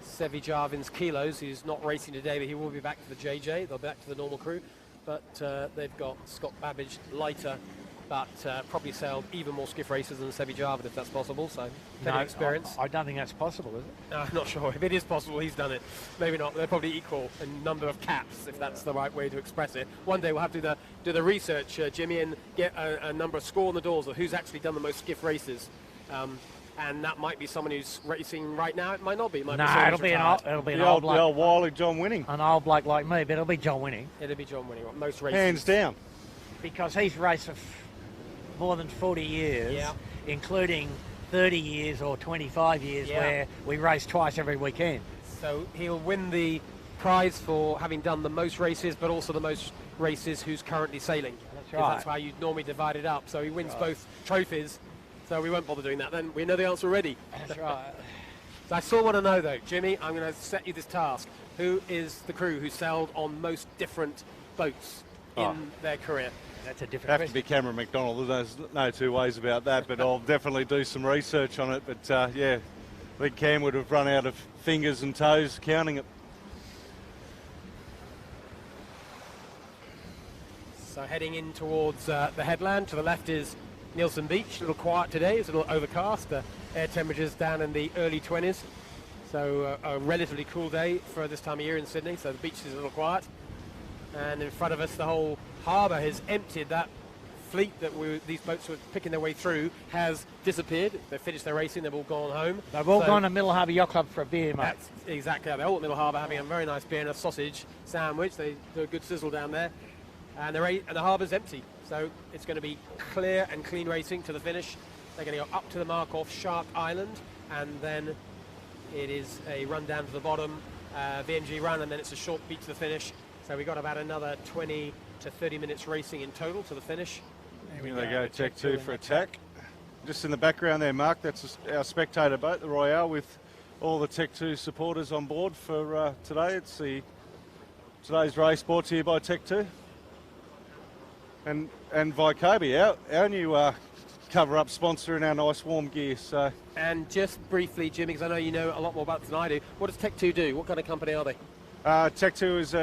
Sevi Jarvin's kilos, who's not racing today, but he will be back to the JJ. They'll be back to the normal crew. But they've got Scott Babbage, lighter, but probably sailed even more skiff races than Sevi Jarvin, if that's possible. So, experience. I don't think that's possible, is it? No, I'm not sure. If it is possible, he's done it. Maybe not. They're probably equal in number of caps, if that's the right way to express it. One day we'll have to do the research, Jimmy, and get a number of score on the doors of who's actually done the most skiff races. And that might be someone who's racing right now. It might not be. It'll be an old bloke. Wily John Winning. An old bloke like me, but it'll be John Winning. It'll be John Winning. Most races. Hands down. because he's raced for more than 40 years, Yeah. including 30 years or 25 years where we race twice every weekend. So he'll win the prize for having done the most races, but also the most races who's currently sailing. That's 'Cause right. That's how you normally divide it up. So he wins both trophies. So we won't bother doing that then. We know the answer already. That's right. So I still want to know though, Jimmy, I'm going to set you this task. Who is the crew who sailed on most different boats in their career? That's a different Have to question. be Cameron McDonald. There's no two ways about that, but I'll definitely do some research on it. But yeah, I think Cam would have run out of fingers and toes counting it. So heading in towards the headland. To the left is Nielsen Beach. A little quiet today. It's a little overcast. Air temperatures down in the early 20s. So a relatively cool day for this time of year in Sydney. So the beach is a little quiet. And in front of us, the whole harbour has emptied. That fleet that these boats were picking their way through has disappeared. They've finished their racing. They've all gone home. They've all So gone to Middle Harbour Yacht Club for a beer, mate. That's exactly how they're all at Middle Harbour having a very nice beer and a sausage sandwich. They do a good sizzle down there. And the harbour's empty. So it's going to be clear and clean racing to the finish. They're going to go up to the mark off Shark Island, and then it is a run down to the bottom, VMG run, and then it's a short beat to the finish. So we've got about another 20 to 30 minutes racing in total to the finish. Here they go, Tech 2 for attack. Just in the background there, Mark, that's our spectator boat, the Royale, with all the Tech 2 supporters on board for today. It's today's race brought to you by Tech 2. And Vycobi, our new cover-up sponsor in our nice warm gear. So, And just briefly, Jimmy, because I know you know a lot more about it than I do, what does Tech 2 do? What kind of company are they? Tech 2 is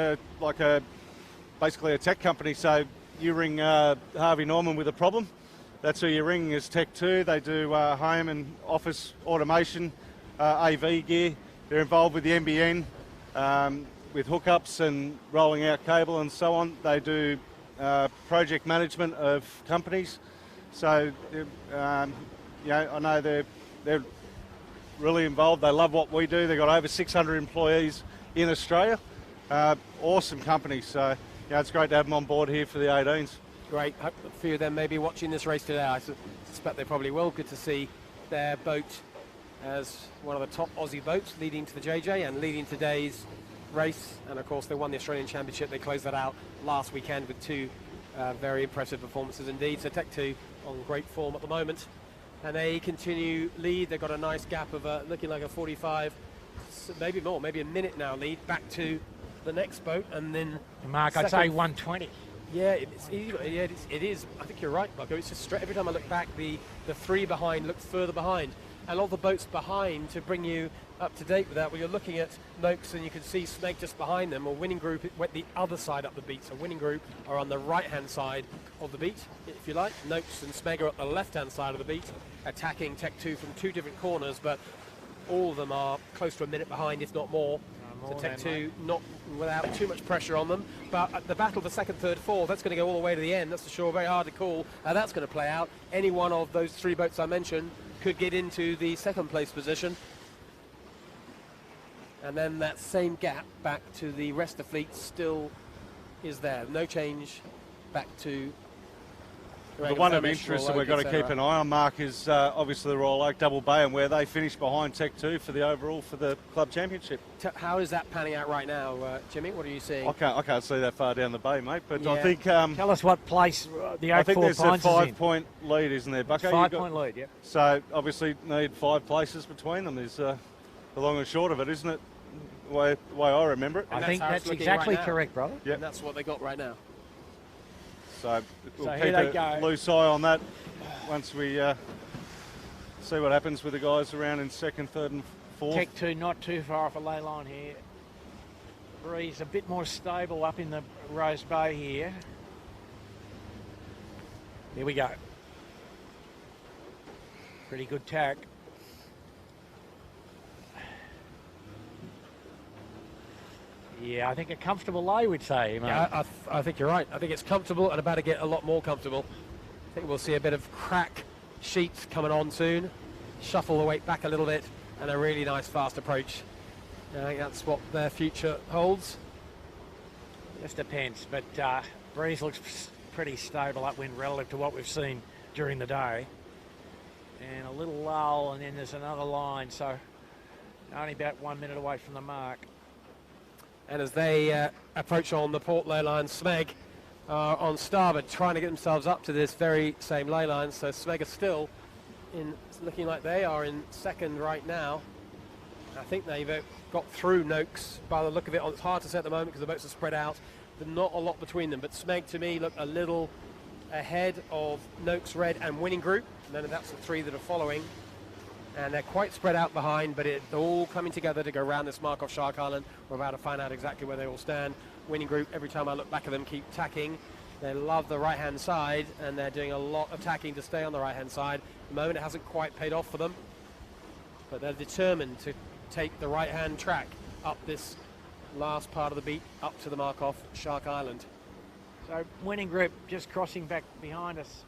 basically a tech company. So you ring Harvey Norman with a problem. That's who you ring is Tech 2. They do home and office automation, AV gear. They're involved with the NBN, with hookups and rolling out cable and so on. They do project management of companies. So, I know they're really involved. They love what we do. They've got over 600 employees in Australia. Awesome company. So, it's great to have them on board here for the 18s. Great. Hope a few of them may be watching this race today. I suspect they probably will. Good to see their boat as one of the top Aussie boats leading to the JJ and leading today's race. And of course, they won the Australian Championship. They closed that out last weekend with two very impressive performances indeed. So Tech 2 on great form at the moment. And they continue lead. They've got a nice gap of looking like a 45, maybe more, maybe a minute now lead back to the next boat. And then Mark, I'd say 120. Yeah, it is. I think you're right, Bucko. It's just straight. Every time I look back, the three behind looks further behind. And all the boats behind, to bring you up to date with that, well, you're looking at Noakes and you can see Smeg just behind them, or Winning Group went the other side up the beat. So Winning Group are on the right-hand side of the beat, if you like. Noakes and Smeg are at the left-hand side of the beat, attacking Tech 2 from two different corners, but all of them are close to a minute behind, if not more. So Tech 2 not without too much pressure on them. But the battle for second, third, fourth, that's going to go all the way to the end, that's for sure. Very hard to call how that's going to play out. Any one of those three boats I mentioned could get into the second place position. And then that same gap back to the rest of the fleet still is there. No change back to the one of interest that we've got to keep an eye on, Mark, is obviously the Royal Oak Double Bay and where they finish behind Tech 2 for the overall for the club championship. How is that panning out right now, Jimmy? What are you seeing? I can't see that far down the bay, mate, but Yeah. I think Tell us what place the I 8-4 think there's a Pines is in. 5-point lead, isn't there, Bucko? 5-point lead, yeah. So obviously need 5 places between them is the long and short of it, isn't it? The way I remember it. And I think how it's that's looking exactly right now. correct, brother. Yep. And that's what they got right now. So we'll So keep here they a go. loose eye on that once we see what happens with the guys around in second, third and fourth. Tech 2 not too far off a ley line here. Breeze a bit more stable up in the Rose Bay here. Here we go. Pretty good tack. Yeah, I think a comfortable lay, we'd say, mate. Yeah, I think you're right. I think it's comfortable and about to get a lot more comfortable. I think we'll see a bit of crack sheets coming on soon. Shuffle the weight back a little bit and a really nice fast approach. I think that's what their future holds. Just depends, but Breeze looks pretty stable upwind relative to what we've seen during the day. And a little lull, and then there's another line, so only about 1 minute away from the mark. And as they approach on the port ley line, Smeg are on starboard trying to get themselves up to this very same ley line. So Smeg are still looking like they are in second right now. I think they've got through Noakes by the look of it. It's hard to say at the moment because the boats are spread out. There's not a lot between them, but Smeg to me look a little ahead of Noakes, Red and Winning Group. And then that's the three that are following. And they're quite spread out behind, but they're all coming together to go around this mark off Shark Island. We're about to find out exactly where they all stand. Winning Group, every time I look back at them, keep tacking. They love the right-hand side, and they're doing a lot of tacking to stay on the right-hand side. At the moment, it hasn't quite paid off for them, but they're determined to take the right-hand track up this last part of the beat, up to the mark off Shark Island. So Winning Group just crossing back behind us,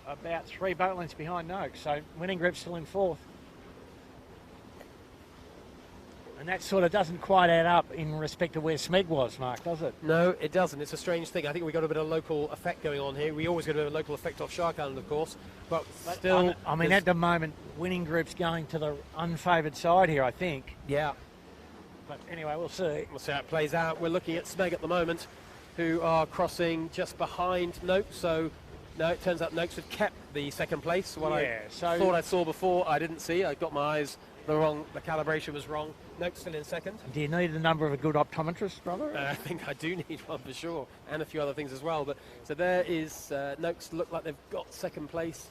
about 3 boat lengths behind Noakes. So Winning Group still in fourth. And that sort of doesn't quite add up in respect to where Smeg was, Mark, does it? No, it doesn't. It's a strange thing. I think we've got a bit of local effect going on here. We always get a bit of local effect off Shark Island, of course, but still... I mean, at the moment, Winning Group's going to the unfavoured side here, I think. Yeah. But anyway, we'll see. We'll see how it plays out. We're looking at Smeg at the moment, who are crossing just behind Noakes. So, no, it turns out Noakes have kept the second place. What I thought I saw before, I didn't see. I got my eyes the calibration was wrong. Noakes still in second. Do you need the number of a good optometrist, brother? I think I do need one for sure, and a few other things as well. But so there is Noakes look like they've got second place.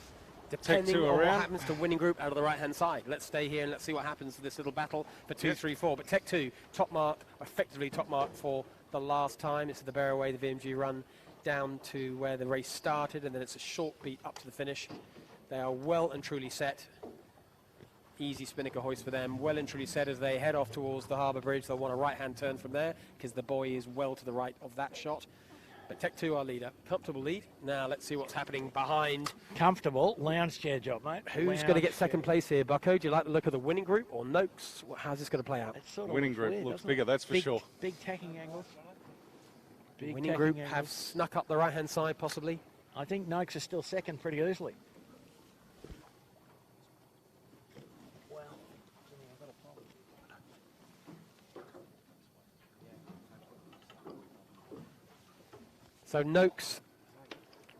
Depending on what happens to Winning Group out of the right-hand side. Let's stay here and let's see what happens to this little battle for 2, 3, 4. But Tech 2, top mark, effectively top mark for the last time. It's the Bearaway, the VMG run down to where the race started, and then it's a short beat up to the finish. They are well and truly set. Easy spinnaker hoist for them, well and truly set as they head off towards the harbour bridge. They'll want a right-hand turn from there because the buoy is well to the right of that shot. But Tech 2, our leader, comfortable lead. Now let's see what's happening behind. Comfortable, lounge chair job, mate. Who's going to get second place here, Bucko? Do you like the look of the Winning Group or Noakes? How's this going to play out? Sort of Winning Group looks bigger, that's for sure. Big tacking angles. Winning Group have snuck up the right-hand side, possibly. I think Noakes is still second pretty easily. So Noakes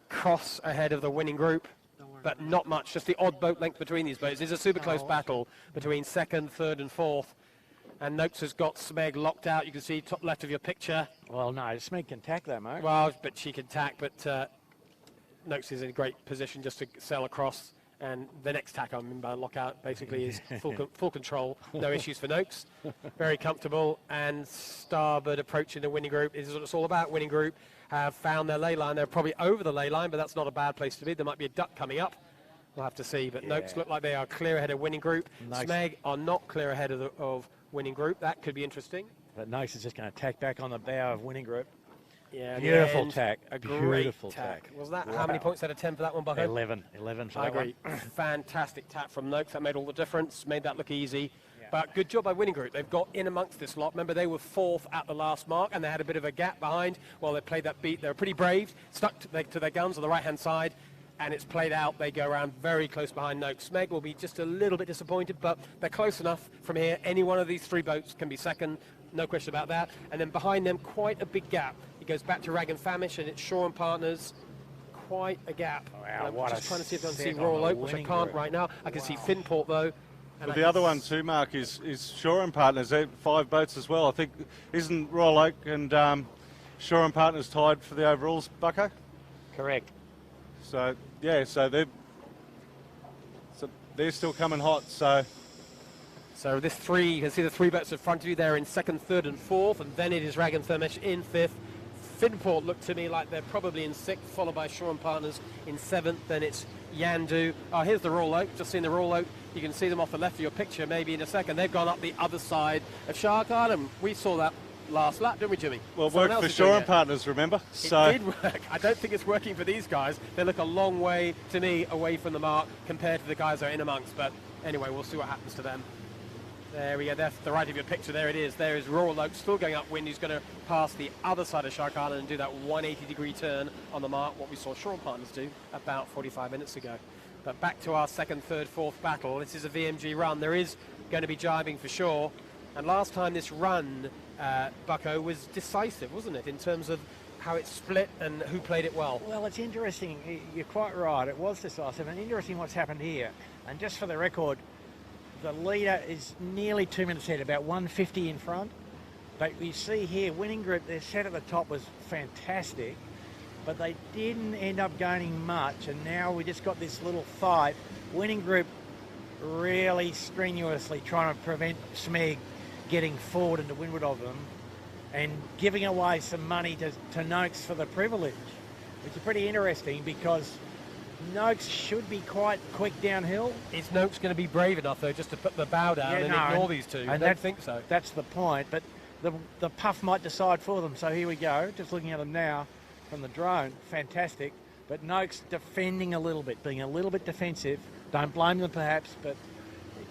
cross ahead of the Winning Group, but not much, just the odd boat length between these boats. It's a super close battle between second, third and fourth. And Noakes has got Smeg locked out. You can see top left of your picture. Well, no, Smeg can tack that, mate. Well, but she can tack, but Noakes is in a great position just to sail across. And the next tack, I mean by lockout, basically is full control. No issues for Noakes. Very comfortable. And starboard approaching the Winning Group is what it's all about. Winning Group have found their ley line. They're probably over the ley line, but that's not a bad place to be. There might be a duck coming up. We'll have to see. But Noakes look like they are clear ahead of Winning Group. Nice. Smeg are not clear ahead of Winning Group. That could be interesting. But Noakes is just going to tack back on the bow of Winning Group. Yeah, beautiful tack. A beautiful great tack. tack. Was that how many points out of 10 for that one, Bucko? 11 for I that agree. Fantastic tack from Noakes. That made all the difference. Made that look easy. Yeah. But good job by Winning Group. They've got in amongst this lot. Remember, they were fourth at the last mark, and they had a bit of a gap behind while they played that beat. They were pretty brave, stuck to their guns on the right-hand side, and it's played out. They go around very close behind Noakes. Smeg will be just a little bit disappointed, but they're close enough from here. Any one of these three boats can be second. No question about that. And then behind them, quite a big gap. It goes back to Rag and Famish, and it's Shaw and Partners. Quite a gap. Wow, I'm what just trying to see if I can see set on Royal the Oak, which I Winning can't Group. right now. I can see Finport, though. But the other one too, Mark, is Shore and Partners. They're 5 boats as well. I think, isn't Royal Oak and Shore and Partners tied for the overalls, Bucko? Correct. So, yeah, so they're still coming hot, so... So this three, you can see the 3 boats in front of you. They're in second, third and fourth, and then it is Rag and Famish in fifth. Finport look to me like they're probably in sixth, followed by Shaw and Partners in seventh. Then it's Yandu. Oh, here's the Royal Oak. Just seen the Royal Oak. You can see them off the left of your picture maybe in a second. They've gone up the other side of Shark Island. We saw that last lap, didn't we, Jimmy? Well, it worked for Shaw and Partners, remember? It did work. I don't think it's working for these guys. They look a long way, to me, away from the mark compared to the guys they're in amongst. But anyway, we'll see what happens to them. There we go, that's the right of your picture, there it is. There is Royal Oak still going upwind. He's going to pass the other side of Shark Island and do that 180-degree turn on the mark, what we saw Sean Partners do about 45 minutes ago. But back to our second, third, fourth battle. This is a VMG run. There is going to be jibing for sure. And last time this run, Bucko, was decisive, wasn't it, in terms of how it split and who played it well? Well, it's interesting. You're quite right. It was decisive, and interesting what's happened here. And just for the record, the leader is nearly 2 minutes ahead, about 150 in front. But you see here, Winning Group, their set at the top was fantastic, but they didn't end up gaining much. And now we just got this little fight. Winning Group really strenuously trying to prevent Smeg getting forward and to windward of them, and giving away some money to Noakes for the privilege, which is pretty interesting because Noakes should be quite quick downhill. Is Noakes going to be brave enough, though, just to put the bow down and ignore these two? I don't think so. That's the point, but the puff might decide for them. So here we go, just looking at them now from the drone. Fantastic. But Noakes defending a little bit, being a little bit defensive. Don't blame them perhaps, but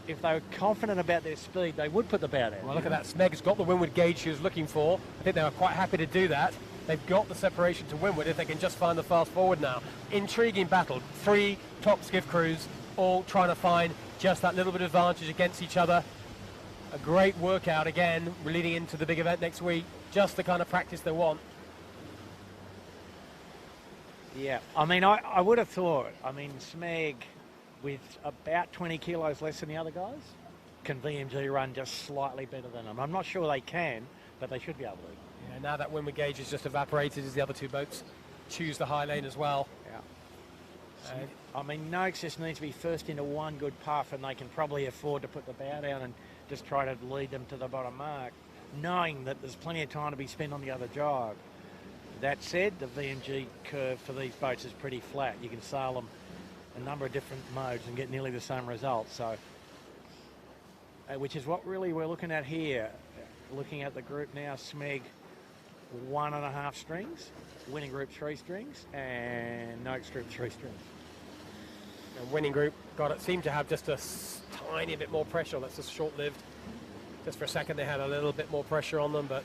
if they were confident about their speed, they would put the bow down. Well, look at that. Smeg's got the windward gauge she was looking for. I think they were quite happy to do that. They've got the separation to windward if they can just find the fast forward now. Intriguing battle. 3 top skiff crews all trying to find just that little bit of advantage against each other. A great workout again, leading into the big event next week. Just the kind of practice they want. Yeah, I mean, I would have thought, Smeg, with about 20 kilos less than the other guys, can VMG run just slightly better than them. I'm not sure they can, but they should be able to. Yeah, now that windward gauge is just evaporated as the other two boats choose the high lane as well. Yeah. Noakes just needs to be first into one good puff, and they can probably afford to put the bow down and just try to lead them to the bottom mark, knowing that there's plenty of time to be spent on the other jibe. That said, the VMG curve for these boats is pretty flat. You can sail them a number of different modes and get nearly the same result. So, which is what really we're looking at here. Looking at the group now, Smeg 1.5 strings, Winning Group 3 strings, and Noakes Group 3 strings. And Winning Group seemed to have just a tiny bit more pressure. That's just short-lived. Just for a second they had a little bit more pressure on them, but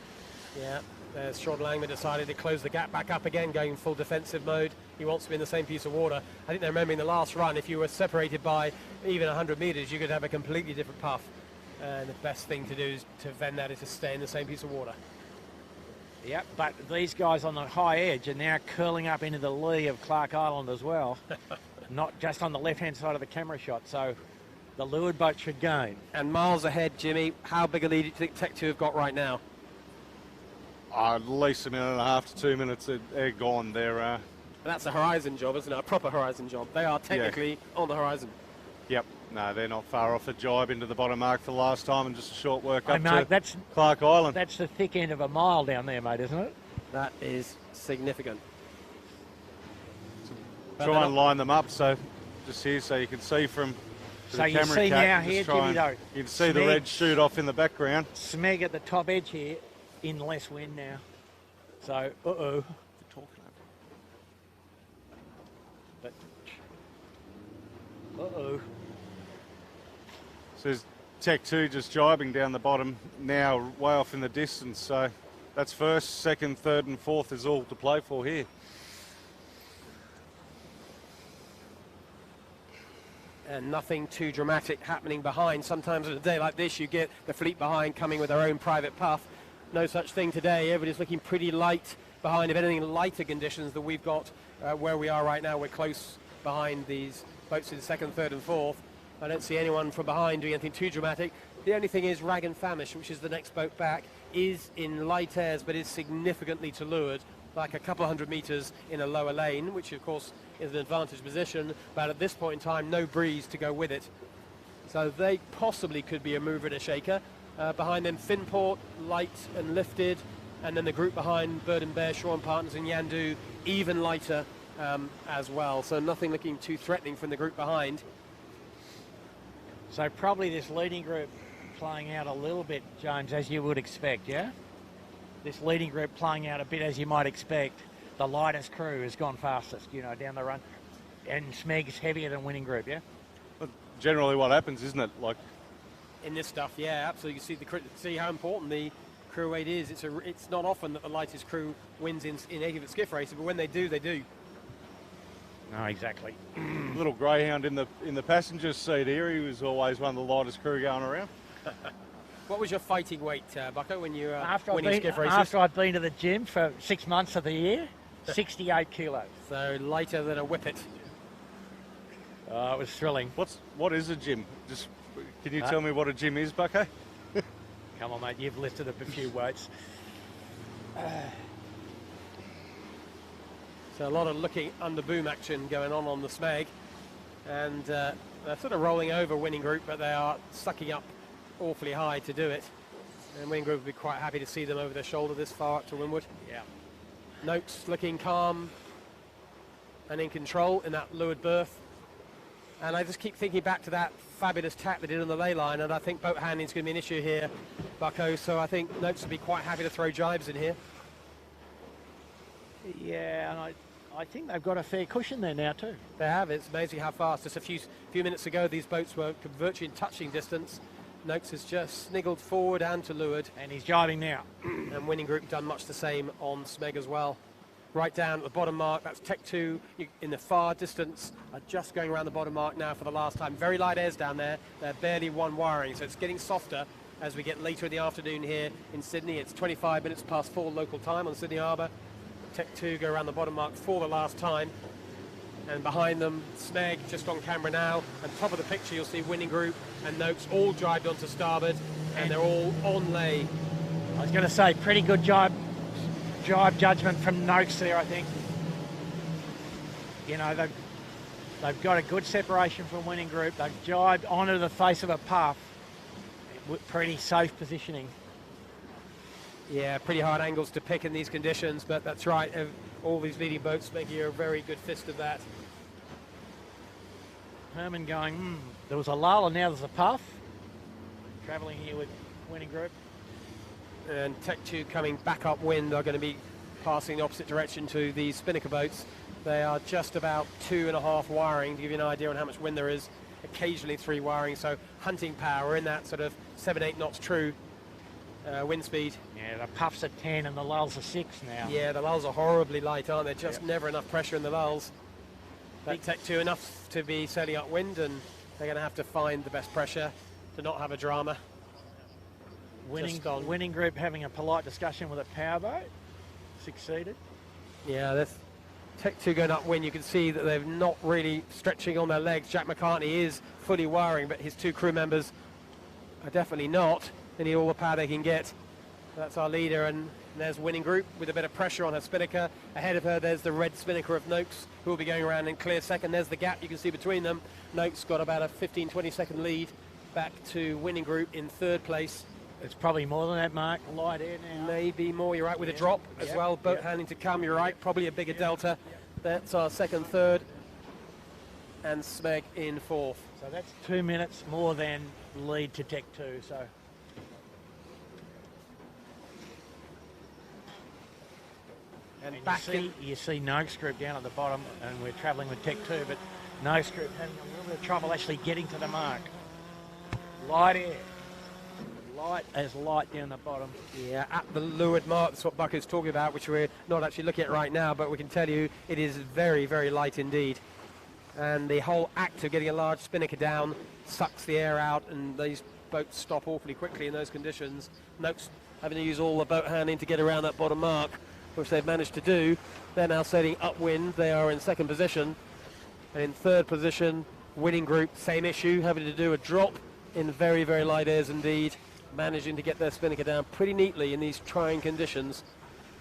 yeah, there's Sean Langman decided to close the gap back up again, going full defensive mode. He wants to be in the same piece of water. I think they remember in the last run, if you were separated by even 100 metres, you could have a completely different puff. And the best thing to do is to vend that is to stay in the same piece of water. Yep, but these guys on the high edge are now curling up into the lee of Clark Island as well. Not just on the left-hand side of the camera shot, so the leeward boat should gain. And miles ahead, Jimmy, how big a lead do you think Tech 2 have got right now? At least 1.5 to 2 minutes. They're gone. They're. That's a horizon job, isn't it? A proper horizon job. They are technically on the horizon. Yep. No, they're not far off a jibe into the bottom mark for the last time, and just a short work up mate, to that's Clark Island. That's the thick end of a mile down there, mate, isn't it? That is significant. Try and line them up, so just here, so you can see from so the you camera see cat, now here, Jimmy, though. You can see the red shoot off in the background. Smeg at the top edge here, in less wind now. So, but So there's Tech 2 just jibing down the bottom now, way off in the distance. So that's first, second, third and fourth is all to play for here. And nothing too dramatic happening behind. Sometimes on a day like this, you get the fleet behind coming with their own private puff. No such thing today. Everybody's looking pretty light behind. If anything, lighter conditions that we've got where we are right now. We're close behind these boats in second, third and fourth. I don't see anyone from behind doing anything too dramatic. The only thing is Rag and Famish, which is the next boat back, is in light airs but is significantly to leeward, like a couple of 100 metres in a lower lane, which of course is an advantage position, but at this point in time no breeze to go with it. So they possibly could be a mover and a shaker. Behind them Finport, light and lifted, and then the group behind Bird and Bear, Shaw and Partners and Yandu, even lighter as well. So nothing looking too threatening from the group behind. So probably this leading group playing out a little bit, James, as you would expect, yeah? This leading group playing out a bit as you might expect. The lightest crew has gone fastest, down the run. And Smeg's heavier than Winning Group, yeah? But generally what happens, isn't it? Like in this stuff, yeah, absolutely. You see how important the crew weight is. It's not often that the lightest crew wins in 80-foot skiff races, but when they do, they do. No, exactly. Little greyhound in the passenger seat here. He was always one of the lightest crew going around. What was your fighting weight, Bucko, when you were After winning skiff races? After I'd been to the gym for 6 months of the year, 68 kilos. So lighter than a whippet. It was thrilling. What is a gym? Just can you tell me what a gym is, Bucko? Come on, mate, you've lifted a few weights. So a lot of looking under boom action going on the Smeg, and they're sort of rolling over Winning Group, but they are sucking up awfully high to do it. And Winning Group would be quite happy to see them over their shoulder this far up to windward. Yeah. Noakes looking calm and in control in that leeward berth. And I just keep thinking back to that fabulous tack they did on the ley line, and I think boat handling is going to be an issue here, Bucko, so I think Noakes would be quite happy to throw jibes in here. Yeah, and I think they've got a fair cushion there now too. They have. It's amazing how fast. Just a few minutes ago, these boats were virtually in touching distance. Noakes has just sniggled forward and to leeward. And he's jibing now. And Winning Group done much the same on Smeg as well. Right down at the bottom mark, that's Tech 2 in the far distance, are just going around the bottom mark now for the last time. Very light airs down there. They're barely one wiring, so it's getting softer as we get later in the afternoon here in Sydney. It's 25 minutes past 4 local time on Sydney Harbour. Tech 2 go around the bottom mark for the last time. And behind them, Smeg just on camera now. And top of the picture, you'll see Winning Group and Noakes all jibed onto starboard, and they're all on lay. I was going to say, pretty good jibe judgment from Noakes there, I think. You know, they've got a good separation from Winning Group. They've jibed onto the face of a puff. Pretty safe positioning. Yeah, pretty hard angles to pick in these conditions, but that's right. All these leading boats make you a very good fist of that. Herman going, there was a lull and now there's a puff. Travelling here with Winning Group. And Tech 2 coming back upwind are going to be passing the opposite direction to the Spinnaker boats. They are just about 2.5 wiring, to give you an idea on how much wind there is. Occasionally 3 wiring, so hunting power in that sort of 7-8 knots true wind speed. Yeah, the puffs are 10 and the lulls are 6 now. Yeah, the lulls are horribly light, aren't they? Just never enough pressure in the lulls. But Tech 2 enough to be sailing upwind, and they're going to have to find the best pressure to not have a drama. Winning Group having a polite discussion with a powerboat. Succeeded. Yeah, that's Tech 2 going upwind. You can see that they're not really stretching on their legs. Jack McCartney is fully wiring, but his 2 crew members are definitely not. They need all the power they can get. That's our leader, and there's Winning Group with a bit of pressure on her spinnaker. Ahead of her, there's the red spinnaker of Noakes, who will be going around in clear second. There's the gap you can see between them. Noakes got about a 15-20 second lead back to Winning Group in 3rd place. It's probably more than that, Mark. Light air now. Maybe more, you're right, with a drop as well. Boat handling to come, you're right. Probably a bigger delta. That's our 2nd, 3rd, and Smeg in 4th. So that's 2 minutes more than lead to Tech 2. So. And back you see Noakes Group down at the bottom, and we're travelling with Tech 2, but Noakes Group having a little bit of trouble actually getting to the mark. Light air. Light down the bottom. Yeah, at the leeward mark, that's what Bucko's talking about, which we're not actually looking at right now, but we can tell you it is very, very light indeed. And the whole act of getting a large spinnaker down sucks the air out, and these boats stop awfully quickly in those conditions. Noakes having to use all the boat handling to get around that bottom mark, which they've managed to do. They're now sailing upwind. They are in 2nd position. And in 3rd position, Winning Group, same issue, having to do a drop in very, very light airs indeed, managing to get their spinnaker down pretty neatly in these trying conditions.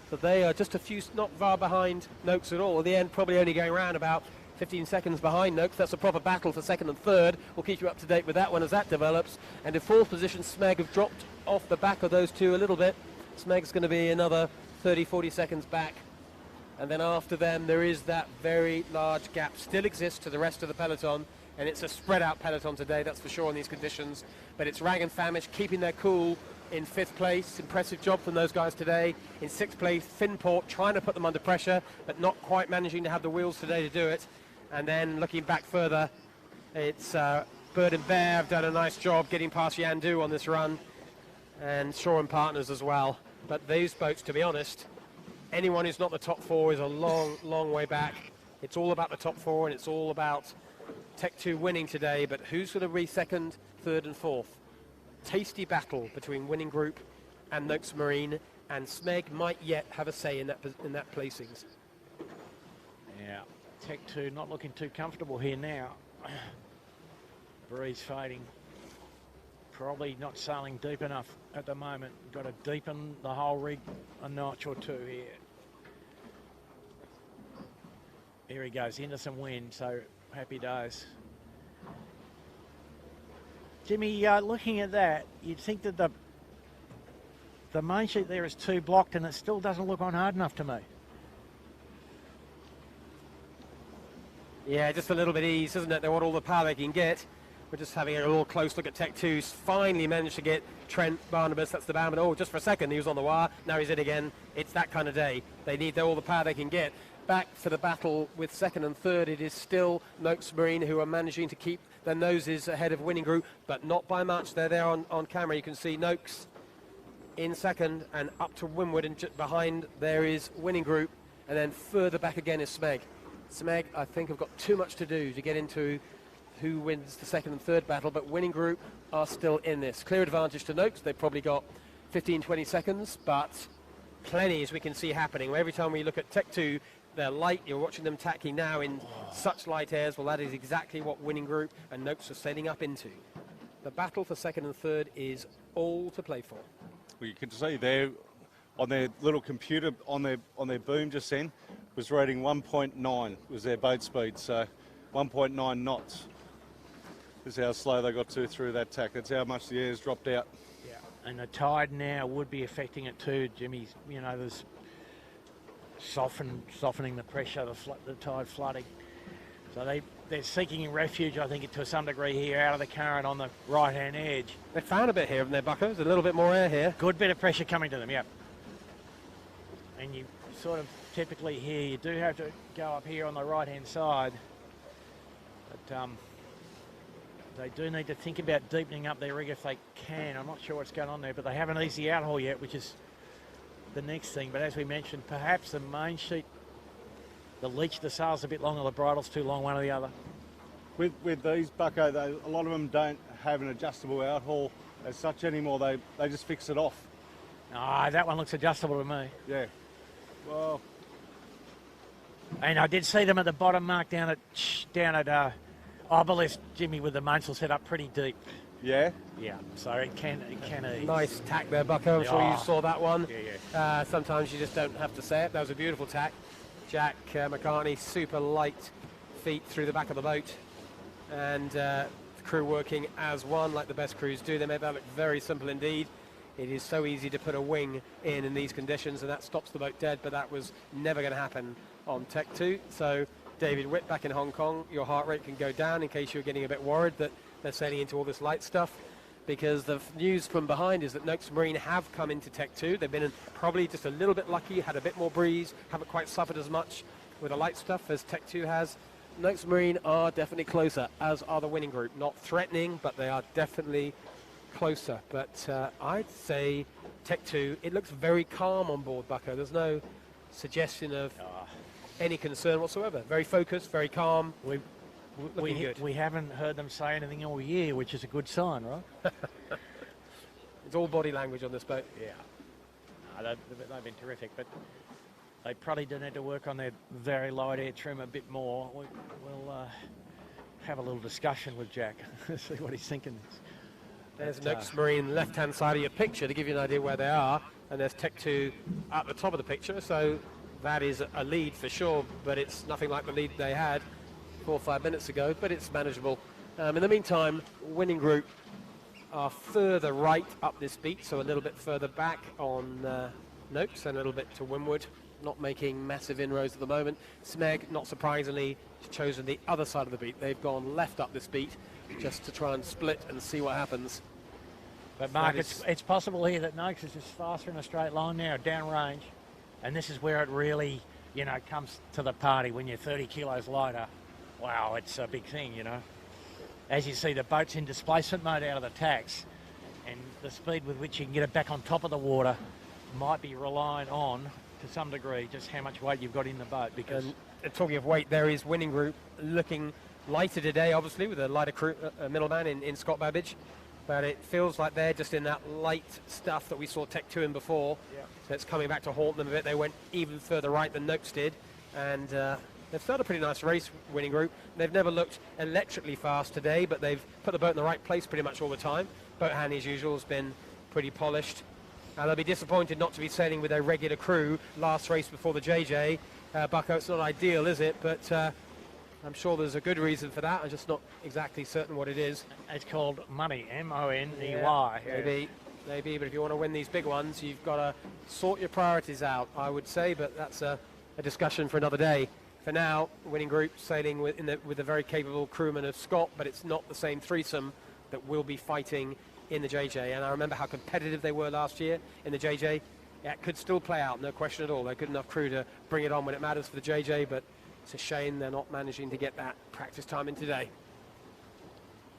So they are just a few, not far behind Noakes at all. At the end, probably only going around about 15 seconds behind Noakes. That's a proper battle for 2nd and 3rd. We'll keep you up to date with that one as that develops. And in 4th position, Smeg have dropped off the back of those 2 a little bit. Smeg's going to be another 30-40 seconds back, and then after them there is that very large gap still exists to the rest of the peloton, and it's a spread out peloton today, that's for sure in these conditions, but it's Rag and Famish keeping their cool in 5th place. Impressive job from those guys today. In 6th place, Finport trying to put them under pressure, but not quite managing to have the wheels today to do it. And then looking back further, it's Bird and Bear have done a nice job getting past Yandu on this run, and Shaw and Partners as well. But these boats, to be honest, anyone who's not the top four is a long, long way back. It's all about the top four, and it's all about Tech 2 winning today, but who's going to be second, third and fourth? Tasty battle between Winning Group and Noakes Marine, and Smeg might yet have a say in that placings. Yeah, Tech 2 not looking too comfortable here now. Breeze fading. Probably not sailing deep enough at the moment. Got to deepen the whole rig a notch or two here. Here he goes into some wind, so happy days. Jimmy, looking at that, you'd think that the main sheet there is too blocked, and it still doesn't look on hard enough to me. Yeah, just a little bit ease, isn't it? They want all the power they can get. We're just having a little close look at Tech 2's finally managed to get Trent Barnabas, that's the bowman. Oh, just for a second, he was on the wire. Now he's in again. It's that kind of day. They need all the power they can get. Back for the battle with second and third, it is still Noakes Marine who are managing to keep their noses ahead of Winning Group, but not by much. They're there on camera. You can see Noakes in second and up to Windward, and behind there is Winning Group, and then further back again is Smeg. Smeg, I think, have got too much to do to get into who wins the second and third battle, but Winning Group are still in this. Clear advantage to Noakes. They've probably got 15, 20 seconds, but plenty, as we can see, happening. Every time we look at Tech 2, they're light. You're watching them tacking now in such light airs. Well, that is exactly what Winning Group and Noakes are sailing up into. The battle for second and third is all to play for. Well, you can see there on their little computer on their boom just then was rating 1.9 was their boat speed, so 1.9 knots is how slow they got through that tack. That's how much the air's dropped out. Yeah, and the tide now would be affecting it too, Jimmy. You know, there's softening the pressure, the tide flooding. So they're seeking refuge, I think, to some degree here out of the current on the right-hand edge. They found a bit here, haven't they, Bucko? There's a little bit more air here. Good bit of pressure coming to them, yeah. And you sort of typically here, you do have to go up here on the right-hand side. But they do need to think about deepening up their rig if they can. I'm not sure what's going on there, but they haven't eased the outhaul yet, which is the next thing. But as we mentioned, perhaps the main sheet, the leach, the sail's a bit long or the bridle's too long, one or the other. With these, Bucko, a lot of them don't have an adjustable outhaul as such anymore. They just fix it off. Ah, that one looks adjustable to me. Yeah. Well, and I did see them at the bottom mark down at Obelisk, Jimmy, with the mainsail set up pretty deep. yeah. Yeah, so it can ease. Nice tack there, Bucko. I'm sure you saw that one. Yeah. Sometimes you just don't have to say it. That was a beautiful tack. Jack McCartney, super light feet through the back of the boat. And the crew working as one, like the best crews do. They made that look very simple indeed. It is so easy to put a wing in these conditions, and that stops the boat dead, but that was never going to happen on Tech 2. So, David Witt back in Hong Kong, your heart rate can go down in case you're getting a bit worried that they're sailing into all this light stuff, because the news from behind is that Noakes Marine have come into Tech 2. They've been probably just a little bit lucky, had a bit more breeze, haven't quite suffered as much with the light stuff as Tech 2 has. Noakes Marine are definitely closer, as are the Winning Group. Not threatening, but they are definitely closer. But I'd say Tech 2, it looks very calm on board, Bucko. There's no suggestion of any concern whatsoever. Very focused, very calm. We haven't heard them say anything all year, which is a good sign, right? It's all body language on this boat. Yeah. No, they've been terrific, but they probably do need to work on their very light air trim a bit more. We'll have a little discussion with Jack, see what he's thinking. There's Noakes Marine left-hand side of your picture to give you an idea where they are, and there's Tech 2 at the top of the picture, so that is a lead for sure, but it's nothing like the lead they had 4 or 5 minutes ago, but it's manageable. In the meantime, Winning Group are further right up this beat, so a little bit further back on Noakes and a little bit to Windward, not making massive inroads at the moment. Smeg, not surprisingly, has chosen the other side of the beat. They've gone left up this beat just to try and split and see what happens. But Mark, it's possible here that Noakes is just faster in a straight line now, downrange, and this is where it really, comes to the party when you're 30 kilos lighter. Wow, it's a big thing, As you see, the boat's in displacement mode out of the tacks, and the speed with which you can get it back on top of the water might be relying on, to some degree, just how much weight you've got in the boat, because And talking of weight, there is Winning Group looking lighter today, obviously, with a lighter crew, middleman in Scott Babbage. But it feels like they're just in that light stuff that we saw Tech 2 in before. Yeah. So it's coming back to haunt them a bit. They went even further right than Noakes did. And they've started a pretty nice race, Winning Group. They've never looked electrically fast today, but they've put the boat in the right place pretty much all the time. Boat handling, as usual, has been pretty polished. They'll be disappointed not to be sailing with their regular crew last race before the JJ. Bucko, it's not ideal, is it? But I'm sure there's a good reason for that. I'm just not exactly certain what it is. it's called money, M-O-N-E-Y. Yeah, maybe, but if you want to win these big ones, you've got to sort your priorities out, I would say, but that's a discussion for another day. For now, Winning Group sailing with a very capable crewman of Scott, but it's not the same threesome that will be fighting in the JJ. And I remember how competitive they were last year in the JJ. Yeah, it could still play out, no question at all. They're good enough crew to bring it on when it matters for the JJ, but it's a shame they're not managing to get that practice time in today.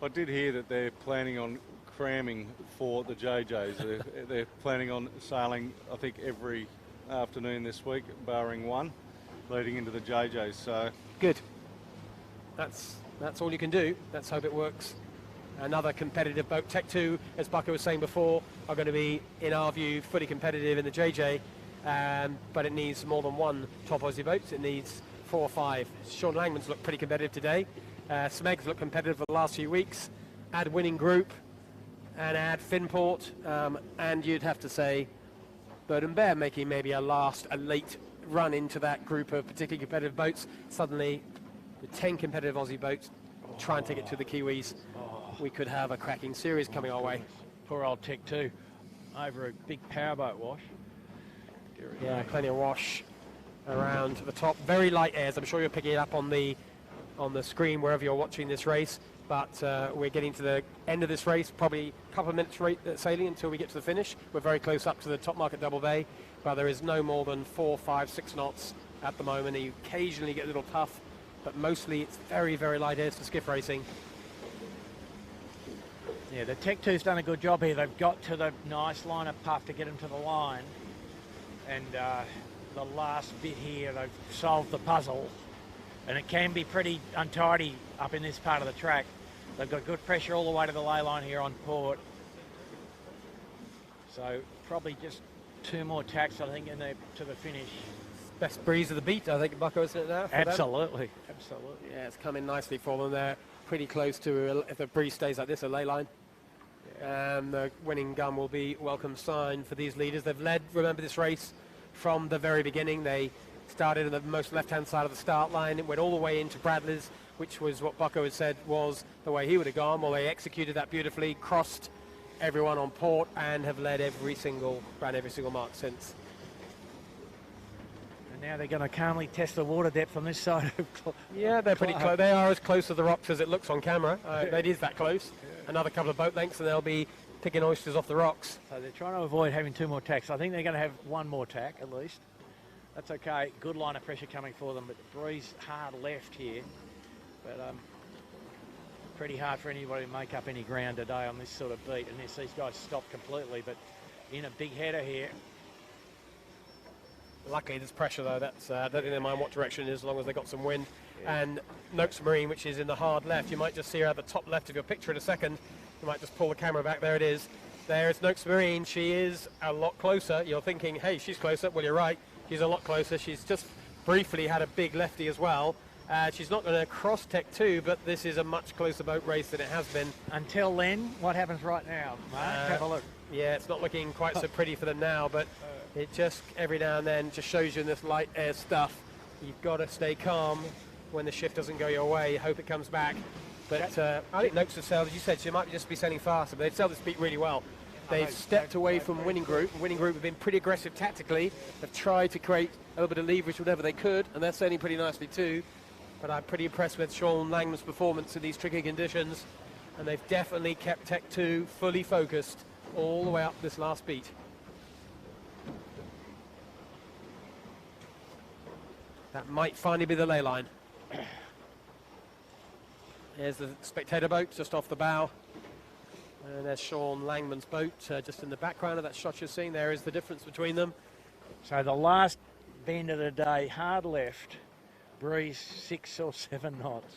I did hear that they're planning on cramming for the JJs. They're planning on sailing, I think, every afternoon this week, barring one, leading into the JJs. So Good. That's all you can do. Let's hope it works. Another competitive boat. Tech 2, as Bucko was saying before, are going to be, in our view, fully competitive in the JJ, but it needs more than one top Aussie boat. It needs 4 or 5. Sean Langman's looked pretty competitive today. Smeg's looked competitive for the last few weeks. Add Winning Group and add Finport, and you'd have to say Bird and Bear making maybe a late run into that group of particularly competitive boats. Suddenly, with 10 competitive Aussie boats, try and take it to the Kiwis. We could have a cracking series coming our way. Poor old Tech 2 over a big powerboat wash. Yeah, plenty of wash around the top. Very light airs. I'm sure you're picking it up on the screen wherever you're watching this race. But we're getting to the end of this race, probably a couple of minutes sailing until we get to the finish. We're very close up to the top mark at Double Bay, but there is no more than 4, 5, 6 knots at the moment. You occasionally get a little puff, but mostly it's very, very light airs for skiff racing. Yeah, the Tech 2's done a good job here. They've got to the nice line of puff to get them to the line. And the last bit here, they've solved the puzzle. And it can be pretty untidy up in this part of the track. They've got good pressure all the way to the ley line here on port. So probably just 2 more tacks, I think, to the finish. Best breeze of the beat, I think, Bucko, isn't it now? Absolutely, absolutely. Yeah, it's coming nicely for them. They're pretty close to, if the breeze stays like this, a ley line. The winning gun will be welcome sign for these leaders. They've led, remember, this race from the very beginning. They started on the most left-hand side of the start line. It went all the way into Bradley's, which was what Bucko had said was the way he would have gone. Well, they executed that beautifully, crossed everyone on port, and have led ran every single mark since. And now they're going to calmly test the water depth on this side of Yeah, they're pretty close. They are as close to the rocks as it looks on camera. It is that close. Another couple of boat lengths and they'll be picking oysters off the rocks. So they're trying to avoid having 2 more tacks. I think they're going to have 1 more tack at least. That's okay. Good line of pressure coming for them, but breeze hard left here. But pretty hard for anybody to make up any ground today on this sort of beat. And these guys stopped completely, but in a big header here. Luckily, there's pressure though. That's I don't think they mind what direction it is as long as they got some wind. Yeah. And Noakes Marine, which is in the hard left, you might just see her at the top left of your picture in a second. You might just pull the camera back. There it is. There's Noakes Marine. She is a lot closer. You're thinking, hey, she's closer. Well, you're right. She's a lot closer. She's just briefly had a big lefty as well. She's not going to cross Tech 2, but this is a much closer boat race than it has been. Until then, what happens right now, Mark? Have a look. Yeah, it's not looking quite so pretty for them now, but it just every now and then just shows you in this light air stuff. You've got to stay calm when the shift doesn't go your way. Hope it comes back. But I think Noakes have sailed, as you said, she might just be sailing faster, but they've sailed this beat really well. They've stepped away from Winning Group. Winning Group have been pretty aggressive tactically. They've tried to create a little bit of leverage whatever they could, and they're sailing pretty nicely too. But I'm pretty impressed with Sean Langman's performance in these tricky conditions, and they've definitely kept Tech 2 fully focused all the way up this last beat. That might finally be the ley line. There's the spectator boat just off the bow And there's Sean Langman's boat just in the background of that shot you're seeing. There is the difference between them. So the last bend of the day, hard left, breeze 6 or 7 knots.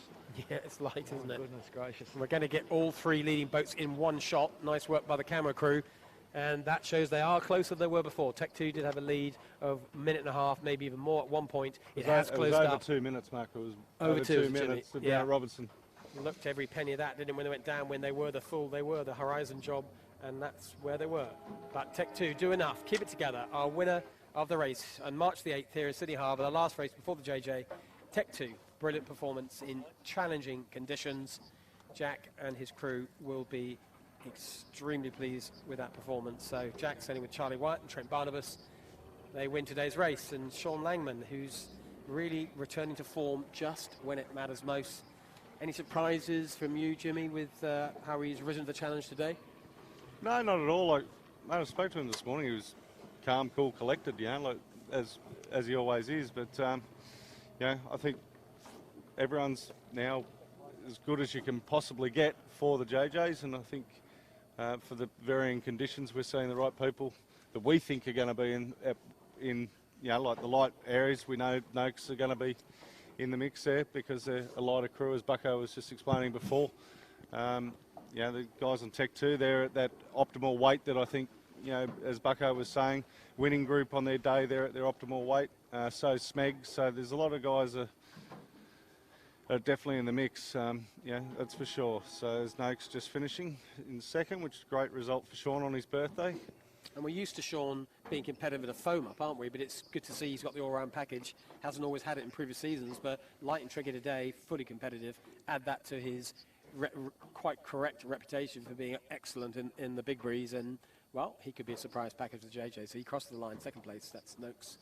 Yeah, it's light, isn't it? Goodness gracious. We're going to get all 3 leading boats in one shot. Nice work by the camera crew. And that shows they are closer than they were before. Tech 2 did have a lead of a minute and a half, maybe even more at one point. It has closed over up. 2 minutes, Mark. It was Over 2 minutes of yeah. Bennett Robertson. Looked every penny of that, didn't it, when they went down, when they were the full, they were the horizon job, and that's where they were. But Tech 2 do enough, keep it together. Our winner of the race on March the 8th here in Sydney Harbour, the last race before the JJ, Tech 2. Brilliant performance in challenging conditions. Jack and his crew will be extremely pleased with that performance. So Jack sailing with Charlie White and Trent Barnabas. They win today's race, and Sean Langman, who's really returning to form just when it matters most. Any surprises from you, Jimmy, with how he's risen to the challenge today? No, not at all. Like, I spoke to him this morning. He was calm, cool, collected, you know, like as he always is. But I think everyone's now as good as you can possibly get for the JJs, and I think for the varying conditions, we're seeing the right people that we think are going to be in like the light areas. We know Noakes are going to be in the mix there because they're a lighter crew, as Bucko was just explaining before. The guys on Tech 2, they're at that optimal weight that I think, as Bucko was saying, winning group on their day, they're at their optimal weight. So Smeg, so there's a lot of guys are definitely in the mix, that's for sure. So there's Noakes just finishing in second, which is a great result for Sean on his birthday. And we're used to Sean being competitive with a foam up, aren't we? But it's good to see he's got the all-round package. Hasn't always had it in previous seasons, but light and trigger today, fully competitive. Add that to his quite correct reputation for being excellent in the big breeze, and, well, he could be a surprise package for JJ. So he crossed the line, second place. That's Noakes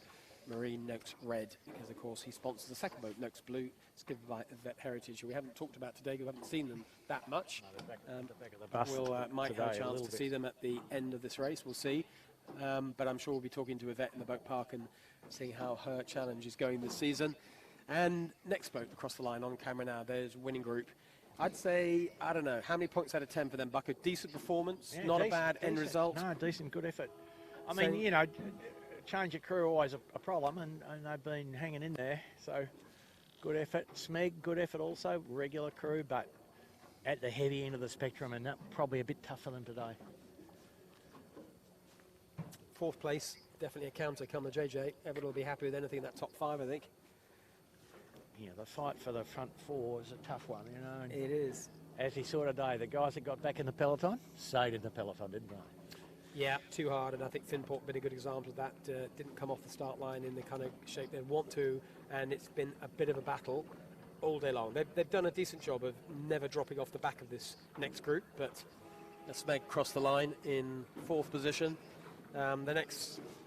Marine, Noakes Red, because, of course, he sponsors the second boat, Noakes Blue. It's given by Vet Heritage, who we haven't talked about today because we haven't seen them that much. We'll might have a chance to see them at the end of this race. We'll see. But I'm sure we'll be talking to Yvette in the boat park and seeing how her challenge is going this season. And next boat across the line on camera now, there's winning group. I'd say, I don't know, how many points out of 10 for them, Bucko? Decent performance, not a bad end result. No, decent, good effort. I mean, change of crew always a problem, and they've been hanging in there. So good effort. Smeg, good effort also. Regular crew, but at the heavy end of the spectrum, and that probably a bit tough for them today. Fourth place, definitely a counter come the JJ. Everyone will be happy with anything in that top 5, I think. Yeah, the fight for the front 4 is a tough one, And it is. As he saw today, the guys that got back in the peloton stayed in the peloton, didn't they? Yeah, too hard, and I think Finport been a good example of that. Didn't come off the start line in the kind of shape they'd want to, and it's been a bit of a battle all day long. They've done a decent job of never dropping off the back of this next group, but Smeg crossed the line in 4th position. The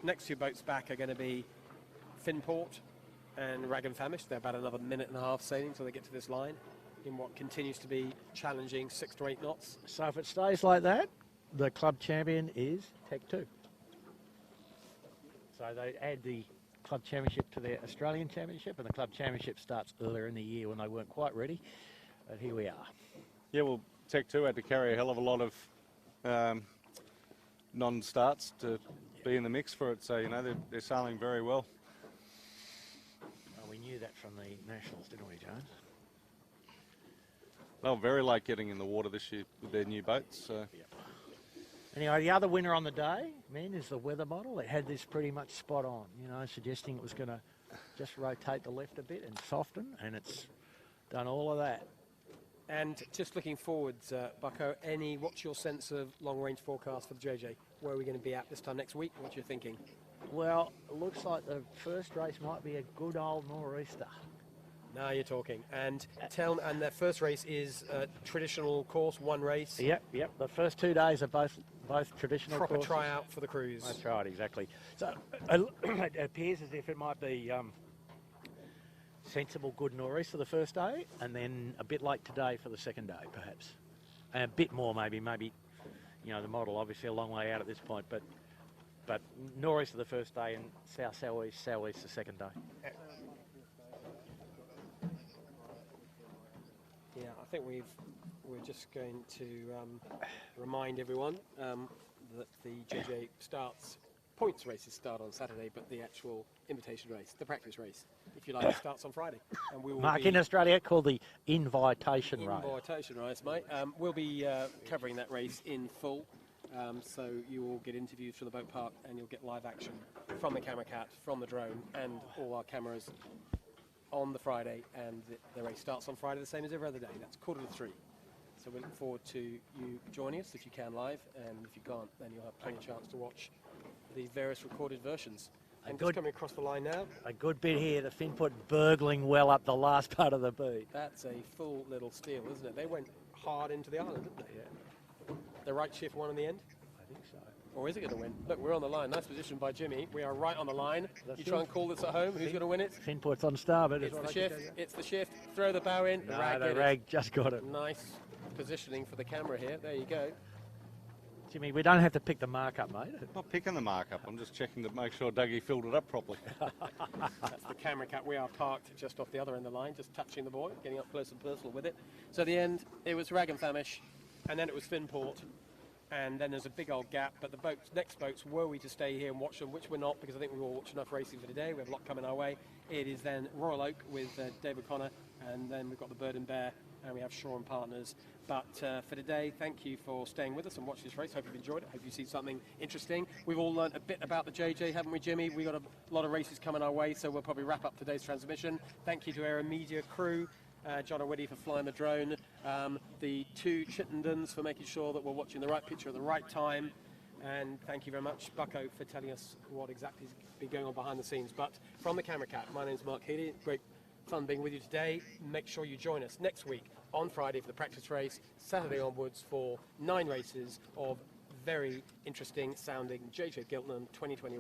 next 2 boats back are going to be Finport and Rag and Famish. They're about another minute and a half sailing until they get to this line in what continues to be challenging 6 to 8 knots. So if it stays like that, the club champion is Tech 2. So they add the club championship to their Australian championship, and the club championship starts earlier in the year when they weren't quite ready. But here we are. Yeah, well, Tech 2 had to carry a hell of a lot of non-starts to be in the mix for it. So, they're sailing very well. Well, we knew that from the Nationals, didn't we, Jones? They were very late getting in the water this year with their new boats. So. Yep. Anyway, the other winner on the day, is the weather model. It had this pretty much spot on, suggesting it was going to just rotate the left a bit and soften, and it's done all of that. And just looking forwards, Bucko, what's your sense of long-range forecast for the JJ? Where are we going to be at this time next week? What you're thinking? Well, it looks like the first race might be a good old nor'easter. Now you're talking. And their first race is a traditional course, one race. Yep. The first 2 days are both traditional proper courses. tryout for the cruise. That's right, exactly. So it appears as if it might be sensible, good nor'easter the first day, and then a bit like today for the second day, perhaps. And a bit more, maybe. The model obviously a long way out at this point, but nor'easter the first day and southeast the second day. Yeah, I think we've we're just going to remind everyone that the JJ points races start on Saturday, but the actual invitation race, the practice race, if you like, starts on Friday. And we will Mark, in Australia, called the invitation race. Invitation race, mate. We'll be covering that race in full. So you will get interviews from the boat park, and you'll get live action from the camera cat, from the drone, and all our cameras on the Friday. And the race starts on Friday the same as every other day. That's 2:45. So we look forward to you joining us if you can live, and if you can't, then you'll have plenty of chance to watch the various recorded versions. And just coming across the line now. A good bit here, the fin put burgling well up the last part of the beat. That's a full little steal, isn't it? They went hard into the island, didn't they? Yeah. The right shift won in the end? I think so. Or is it going to win? Look, we're on the line. Nice position by Jimmy. We are right on the line. That's you try and call this at home. Who's going to win it? Fin put's on starboard. It's the shift. It's the shift. Throw the bow in. No, the rag just got it. Nice positioning for the camera here. There you go. Jimmy, we don't have to pick the mark up, mate. Not picking the mark up. I'm just checking to make sure Dougie filled it up properly. That's the camera cat. We are parked just off the other end of the line, just touching the buoy, getting up close and personal with it. So at the end, it was Rag and Famish, and then it was Finport, and then there's a big old gap. But the next boats, were we to stay here and watch them, which we're not, because I think we've all watched enough racing for today. We have a lot coming our way. It is then Royal Oak with Dave O'Connor, and then we've got the Bird and Bear, and we have Shaw and Partners. But for today, thank you for staying with us and watching this race. Hope you've enjoyed it. Hope you've seen something interesting. We've all learned a bit about the JJ, haven't we, Jimmy? We've got a lot of races coming our way, so we'll probably wrap up today's transmission. Thank you to AeroMedia crew, John O'Widdy for flying the drone, the two Chittendens for making sure that we're watching the right picture at the right time. And thank you very much, Bucko, for telling us what exactly has been going on behind the scenes. But from the Camera Cat, my name's Mark Healy. Great fun being with you today. Make sure you join us next week on Friday for the practice race, Saturday onwards for 9 races of very interesting sounding JJ Giltnam 2020 races.